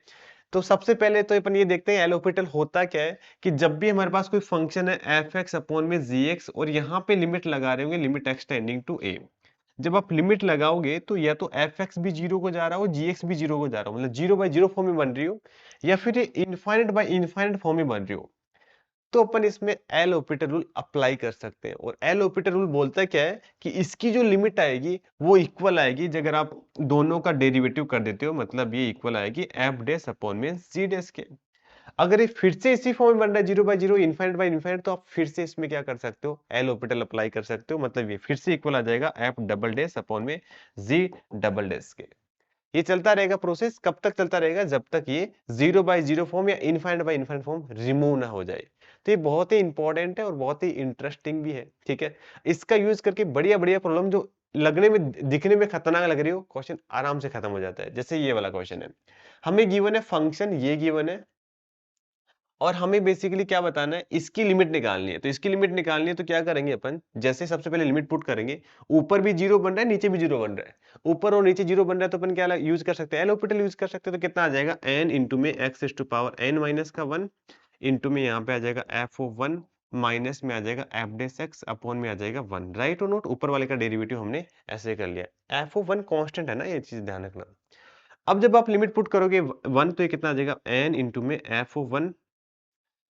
तो सबसे पहले तो अपन ये देखते हैं एल ऑर्बिटल होता क्या है, कि जब भी हमारे पास कोई फंक्शन है एफ एक्स अपॉन में जी एक्स, और यहाँ पे लिमिट लगा रहे होंगे, लिमिट एक्सटेंडिंग टू ए, जब आप लिमिट लगाओगे तो या तो एफ एक्स भी जीरो को जा रहा हो, जी एक्स भी जीरो को जा रहा हो, मतलब जीरो बाई जीरो फॉर्म में बन रही हो, या फिर इनफाइनाइट बाई इनफाइनाइट फॉर्म में बन रही हो, तो अपन इसमें एल ऑर्बिटल रूल अप्लाई कर सकते हैं। और एल ऑर्बिटल रूल बोलता क्या है कि इसकी जो लिमिट आएगी वो इक्वल आएगी अगर आप दोनों का डेरिवेटिव कर देते हो, मतलब ये इक्वल आएगी एफ डैश अपॉन में जी डैश के। अगर ये फिर से इसी फॉर्म में बन रहा है, zero by zero, infinite by infinite, तो आप फिर से इसमें क्या कर सकते हो, एल ऑर्बिटल अप्लाई कर सकते हो, मतलब ये फिर से इक्वल आ जाएगा एफ डबल डैश अपॉन में जी डबल डैश के। ये चलता रहेगा प्रोसेस, कब तक चलता रहेगा, जब तक ये जीरो बाई जीरो फॉर्म या infinite by infinite form remove ना हो जाए। तो ये बहुत ही इंपॉर्टेंट है और बहुत ही इंटरेस्टिंग भी है, ठीक है। इसका यूज करके बढ़िया बढ़िया प्रॉब्लम जो लगने में दिखने में खतरनाक लग रही हो, क्वेश्चन आराम से खत्म हो जाता है। जैसे ये वाला क्वेश्चन है, हमें गिवन है फंक्शन, ये गिवन है, और हमें बेसिकली क्या बताना है, इसकी लिमिट निकालनी है। तो इसकी लिमिट निकालनी है तो क्या करेंगे अपन, जैसे सबसे पहले लिमिट पुट करेंगे, ऊपर भी जीरो बन रहा है, नीचे भी जीरो बन रहा है, ऊपर और नीचे जीरो बन रहा है, तो अपन क्या यूज कर सकते हैं, एल ऑर्बिटल यूज कर सकते हैं। तो कितना आ जाएगा, n इंटू में x to power n minus का 1 इंटू में यहाँ पे आ जाएगा एफ ऑफ 1 माइनस में आ जाएगा एफ डेस एक्स अपॉन में आ जाएगा 1, राइट और नोट। ऊपर वाले का डेरिवेटिव हमने ऐसे कर लिया, एफ ऑफ 1 कांस्टेंट है ना, ये चीज ध्यान रखना। अब जब आप लिमिट पुट करोगे 1, तो ये कितना आ जाएगा, n इंटू में F of 1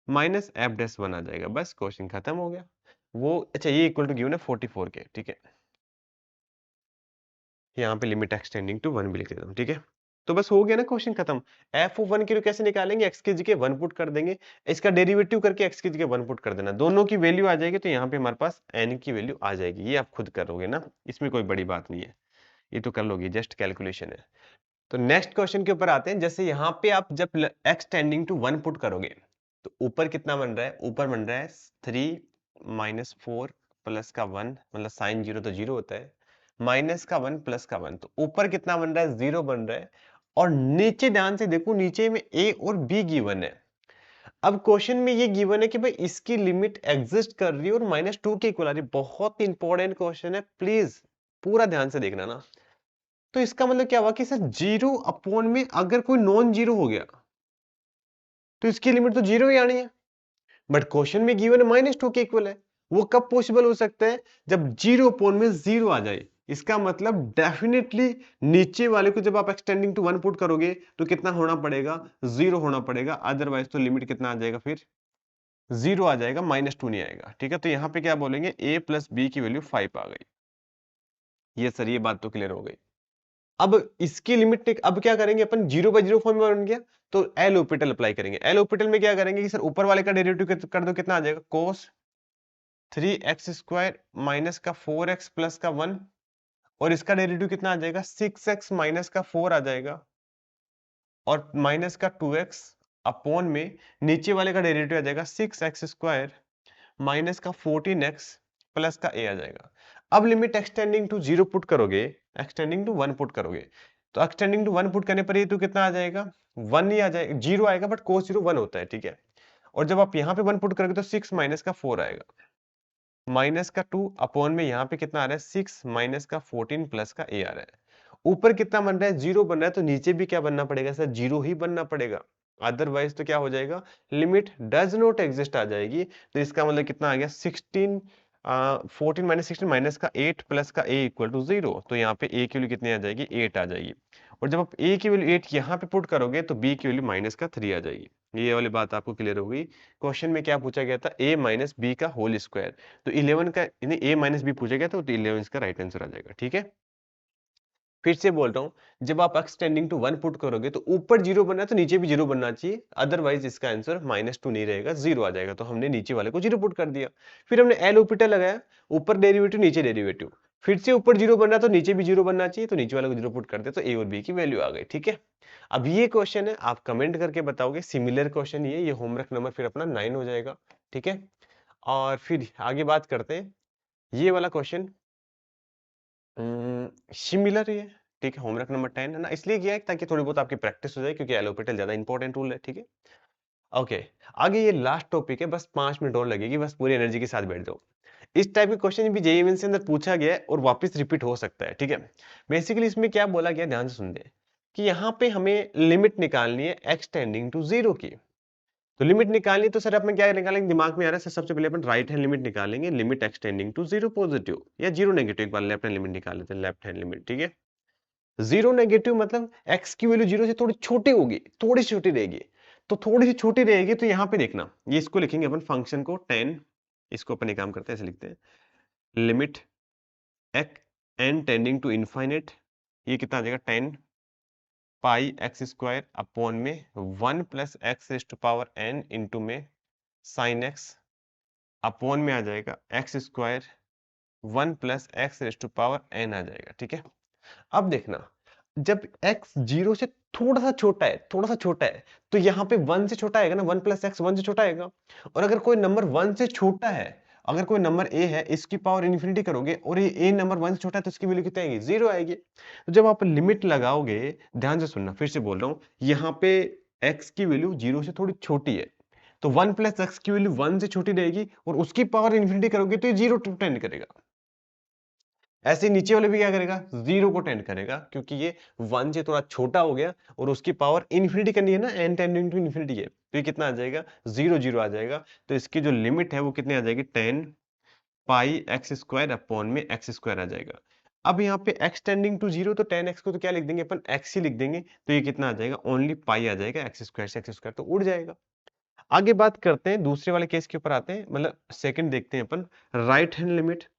minus F dash 1 आ जाएगा, बस क्वेश्चन खत्म हो गया। वो अच्छा, ये इक्वल टू गिवन है 44 के, ठीक है। यहाँ पे लिमिट एक्सटेंडिंग टू 1 भी लिख देता हूँ, ठीक है। तो बस हो गया ना, क्वेश्चन खत्म। एफ ऑफ 1 की तो कैसे निकालेंगे, एक्स की जगह 1 पुट कर देंगे, इसका डेरिवेटिव करके एक्स की जगह 1 पुट कर देना, दोनों की वैल्यू आ जाएगी, तो यहाँ पे हमारे पास एन की वैल्यू आ जाएगी। ये आप खुद करोगे ना, इसमें कोई बड़ी बात नहीं है, ये तो कर लोगे, जस्ट कैलकुलेशन है। तो नेक्स्ट क्वेश्चन के ऊपर आते हैं। जैसे यहाँ पे आप जब एक्स टेंडिंग टू 1 पुट करोगे, तो ऊपर कितना बन रहा है, ऊपर बन रहा है 3 माइनस 4 प्लस का 1, मतलब साइन जीरो तो जीरो होता है, माइनस का 1 प्लस का 1, तो ऊपर कितना बन रहा है, जीरो बन रहा है। और नीचे ध्यान से देखो, नीचे में ए और बी गिवन है। अब क्वेश्चन में ये गिवन है कि भाई इसकी लिमिट एग्जिस्ट कर रही है और -2 के इक्वल आ रही है। बहुत इंपॉर्टेंट क्वेश्चन है, प्लीज पूरा ध्यान से देखना ना। तो इसका मतलब क्या हुआ कि सर जीरो अपॉन में अगर कोई नॉन जीरो हो गया, तो इसकी लिमिट तो जीरो ही आनी है। बट क्वेश्चन में गिवन है -2 के इक्वल है। वो कब पॉसिबल हो सकता है, जब जीरो अपॉन में जीरो आ जाए। इसका मतलब डेफिनेटली नीचे वाले को जब आप एक्सटेंडिंग टू 1 पुट करोगे, तो कितना होना पड़ेगा, जीरो होना पड़ेगा, अदरवाइज तो लिमिट कितना आ जाएगा, फिर जीरो आ जाएगा, -2 नहीं आएगा, ठीक है। तो यहाँ पे क्या बोलेंगे, a प्लस बी की वैल्यू 5 आ गई। ये सर, ये बात तो क्लियर हो गई। अब इसकी लिमिट अब क्या करेंगे अपन, जीरो बाई जीरो फॉर्म में बन गया, तो एल ऑर्बिटल अप्लाई करेंगे। एल ऑर्बिटल में क्या करेंगे कि सर ऊपर वाले का डेरिवेटिव कर दो, कितना आ जाएगा, cos 3x स्क्वायर माइनस का 4x प्लस का 1, और इसका डेरिवेटिव कितना आ जाएगा, 6x माइनस का 4 आ जाएगा, और माइनस का 2x अपॉन में नीचे वाले का डेरिवेटिव आ जाएगा 6x स्क्वायर माइनस का 14x प्लस का a आ जाएगा। अब limit x tending to zero put करोगे, एक्सटेंडिंग टू 1 पुट करोगे, तो एक्सटेंडिंग टू 1 पुट करने पर ये तो कितना आ जाएगा, 1 ही आ जाएगा, जीरो आएगा, बट cos जीरो 1 होता है, ठीक है। और जब आप यहाँ पे 1 पुट करोगे तो 6 माइनस का 4 आएगा, माइनस का 2 अपॉन में यहाँ पे कितना आ रहा है, 6 माइनस का 14 प्लस का a आ रहा है। ऊपर कितना बन रहा है, जीरो बन रहा है, तो नीचे भी क्या बनना पड़ेगा सर, जीरो ही बनना पड़ेगा, अदरवाइज तो क्या हो जाएगा, लिमिट डज नॉट एग्जिस्ट आ जाएगी। तो इसका मतलब कितना आ गया, 16 14 माइनस 16 माइनस का 8 प्लस का a इक्वल टू 0, तो यहाँ पे a की वैल्यू कितनी आ जाएगी, 8 आ जाएगी। और जब आप a की वैल्यू 8 यहाँ पे पुट करोगे, तो b की वैल्यू माइनस का 3 आ जाएगी। ये वाली बात आपको क्लियर हो गई। क्वेश्चन में क्या पूछा गया था, a माइनस बी का होल स्क्वायर, तो 11 का यानी a माइनस बी पूछा गया था, तो 11 इसका राइट आंसर आ जाएगा, ठीक है। फिर से बोल रहा हूं, जब आप एक्सटेंडिंग टू 1 पुट करोगे, तो ऊपर जीरो बनना है तो नीचे भी जीरो बनना चाहिए, अदरवाइज इसका आंसर -2 नहीं रहेगा, जीरो आ जाएगा। तो हमने नीचे वाले को जीरो पुट कर दिया। फिर हमने एल ऑर्बिटल लगाया, ऊपर डेरिवेटिव नीचे डेरिवेटिव, फिर से ऊपर जीरो बनना तो नीचे भी जीरो बनना चाहिए, तो नीचे वाले को जीरो पुट करते तो ए और बी की वैल्यू आ गई। ठीक है, अब ये क्वेश्चन है, आप कमेंट करके बताओगे। सिमिलर क्वेश्चन ये होमवर्क नंबर फिर अपना 9 हो जाएगा। ठीक है, और फिर आगे बात करते हैं। ये वाला क्वेश्चन सिमिलर ही है। ठीक है, होमवर्क नंबर 10 है ना, इसलिए किया है ताकि थोड़ी बहुत आपकी प्रैक्टिस हो जाए, क्योंकि एलोपेटल ज्यादा इंपॉर्टेंट रूल है। ठीक है, ओके, आगे ये लास्ट टॉपिक है, बस 5 मिनट और लगेगी, बस पूरी एनर्जी के साथ बैठ जाओ। इस टाइप के क्वेश्चन भी जेईई मेंस के अंदर पूछा गया है और वापस रिपीट हो सकता है। ठीक है, बेसिकली इसमें क्या बोला गया, ध्यान से सुन दे कि यहाँ पे हमें लिमिट निकालनी है एक्स टेंडिंग टू जीरो की। तो लिमिट निकालनी तो सर अपन क्या निकालेंगे, दिमाग में आ रहा है सर, सबसे पहले अपन राइट हैंड लिमिट निकालेंगे, limit x tending to zero positive या जीरो नेगेटिव। एक बार लेफ्ट हैंड लिमिट निकाल लेते हैं, लेफ्ट हैंड लिमिट। ठीक है, जीरो नेगेटिव मतलब एक्स की वैल्यू जीरो से थोड़ी छोटी होगी, थोड़ी सी छोटी रहेगी। तो थोड़ी सी छोटी रहेगी तो यहाँ पे देखना, ये इसको लिखेंगे अपन फंक्शन को 10, इसको अपन एक काम करते हैं, ऐसे लिखते हैं, limit n tending to infinite, ये कितना आ जाएगा 10 पाई एक्स स्क्वायर अपॉन में 1 plus x raise to power n into में साइन एक्स अपॉन में आ जाएगा x square 1 plus x raise to power n आ जाएगा। ठीक है, अब देखना, जब x जीरो से थोड़ा सा छोटा है, थोड़ा सा छोटा है, तो यहाँ पे 1 से छोटा आएगा ना, 1 प्लस एक्स 1 से छोटा आएगा। और अगर कोई नंबर 1 से छोटा है, अगर कोई नंबर a है, इसकी पावर इन्फिनिटी करोगे और ये a नंबर 1 से छोटा है, तो इसकी वैल्यू कितनी आएगी, जीरो आएगी। तो जब आप लिमिट लगाओगे, ध्यान से सुनना, फिर से बोल रहा हूँ, यहाँ पे x की वैल्यू जीरो से थोड़ी छोटी है, तो 1 प्लस एक्स की वैल्यू 1 से छोटी रहेगी और उसकी पावर इन्फिनिटी करोगे तो ये जीरो टू टेंड करेगा। ऐसे नीचे वाले भी क्या करेगा, जीरो को टेंड करेगा, क्योंकि ये 1 से थोड़ा छोटा हो गया और उसकी पावर इन्फिनिटी करनी है ना, n टेंडिंग टू इन्फिनिटी है, तो ये कितना आ जाएगा, जीरो जीरो आ जाएगा। तो इसकी जो लिमिट है वो कितनी आ जाएगी, 10 पाई एक्स स्क्वायर अपॉन में एक्स स्क्वायर आ जाएगा। अब यहाँ पे x टेंडिंग टू जीरो, तो 10x को तो क्या लिख देंगे अपन, x ही लिख देंगे, तो ये कितना आ जाएगा, ओनली पाई आ जाएगा, एक्स स्क्वायर से एक्स स्क्वायर तो उड़ जाएगा। आगे बात करते हैं, दूसरे वाले केस के ऊपर आते हैं, मतलब सेकंड देखते हैं अपन, राइट हैंड लिमिट।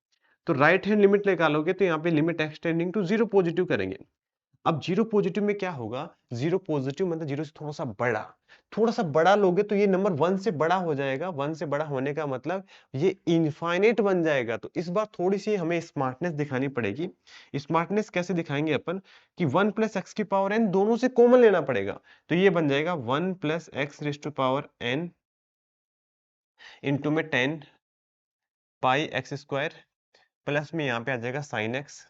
तो राइट हैंड लिमिट निकालोगे तो यहाँ पे limit x tending to zero positive करेंगे। अब जीरो पॉजिटिव में क्या होगा, जीरो पॉजिटिव मतलब जीरो से थोड़ा सा बड़ा, थोड़ा सा बड़ा लोगे तो ये नंबर 1 से बड़ा हो जाएगा। 1 से बड़ा होने का मतलब ये इनफाइनाइट बन जाएगा। तो इस बार थोड़ी सी हमें स्मार्टनेस दिखानी पड़ेगी। स्मार्टनेस कैसे दिखाएंगे अपन, कि 1 प्लस एक्स की पावर एन दोनों से कॉमन लेना पड़ेगा, तो ये बन जाएगा 1 plus x raise to power n into में 10 पाई एक्स स्क्वायर प्लस में यहाँ पे आ जाएगा साइन एक्स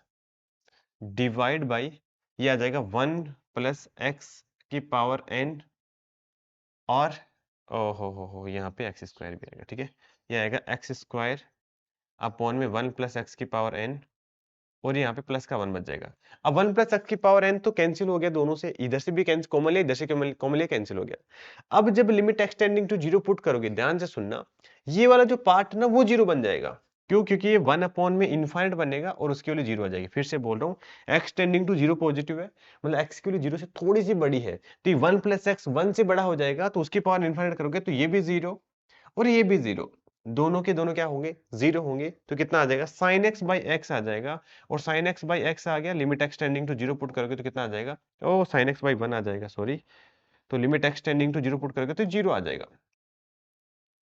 डिवाइड बाई, ये आ जाएगा 1 प्लस एक्स की पावर एन और ओ हो यहाँ पे एक्स स्क्वायर भी आएगा। ठीक है, ये आएगा एक्स स्क्वायर अपॉन में 1 प्लस एक्स की पावर एन और यहाँ पे प्लस का 1 बच जाएगा। अब 1 प्लस एक्स की पावर एन तो कैंसिल हो गया, दोनों से, इधर से भी कैंसिल, कॉमन लिया, इधर से कॉमन लिया, कैंसिल हो गया। अब जब limit x tending to zero put करोगे, ध्यान से सुनना, ये वाला जो पार्ट ना वो जीरो बन जाएगा। क्यों, क्योंकि ये 1 अपॉन में इनफाइनाइट बनेगा और उसके वैल्यू जीरो आ जाएगी। फिर से बोल रहा हूँ, x tending to zero positive है, मतलब एक्स की वैल्यू जीरो से थोड़ी सी बड़ी है, तो ये 1 प्लस एक्स 1 से बड़ा हो जाएगा, तो उसकी पावर इनफाइनाइट करोगे तो ये भी जीरो और ये भी जीरो, दोनों के दोनों क्या होंगे, जीरो होंगे। तो कितना आ जाएगा, साइन एक्स बाई एक्स आ जाएगा, और साइन एक्स बाई एक्स आ गया, limit x tending to zero put करोगे तो कितना आ जाएगा, ओ साइन एक्स बाई 1 आ जाएगा, सॉरी। तो limit x tending to zero put करोगे तो जीरो आ जाएगा।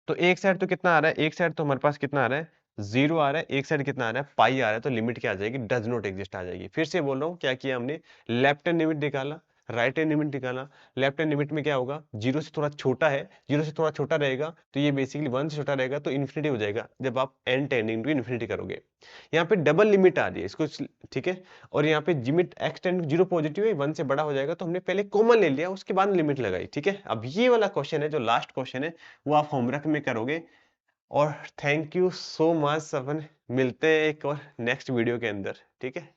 तो एक साइड तो कितना आ रहा है, एक साइड तो हमारे पास कितना आ रहा है, जीरो आ रहा है, एक साइड कितना आ रहा है, पाई आ रहा है, तो लिमिट क्या आ जाएगी, डज नॉट एग्जिस्ट आ जाएगी। फिर से बोल रहा हूँ, क्या किया हमने, लेफ्ट हैंड लिमिट निकाला, राइट हैंड लिमिट निकाला। लेफ्ट हैंड लिमिट में क्या होगा, जीरो से थोड़ा छोटा है, जीरो से थोड़ा छोटा रहेगा, तो ये बेसिकली 1 से छोटा रहेगा, तो इन्फिनिटी हो जाएगा जब आप एन टेंडिंग टू इन्फिनिटी करोगे। यहाँ पे डबल लिमिट आ रही है इसको, ठीक है, और यहाँ पे limit x tending zero positive है, 1 से बड़ा हो जाएगा, तो हमने पहले कॉमन ले लिया, उसके बाद लिमिट लगाई। ठीक है, अब ये वाला क्वेश्चन है जो लास्ट क्वेश्चन है, वो आप होमवर्क में करोगे। और थैंक यू सो मच, अपन मिलते हैं एक और नेक्स्ट वीडियो के अंदर। ठीक है।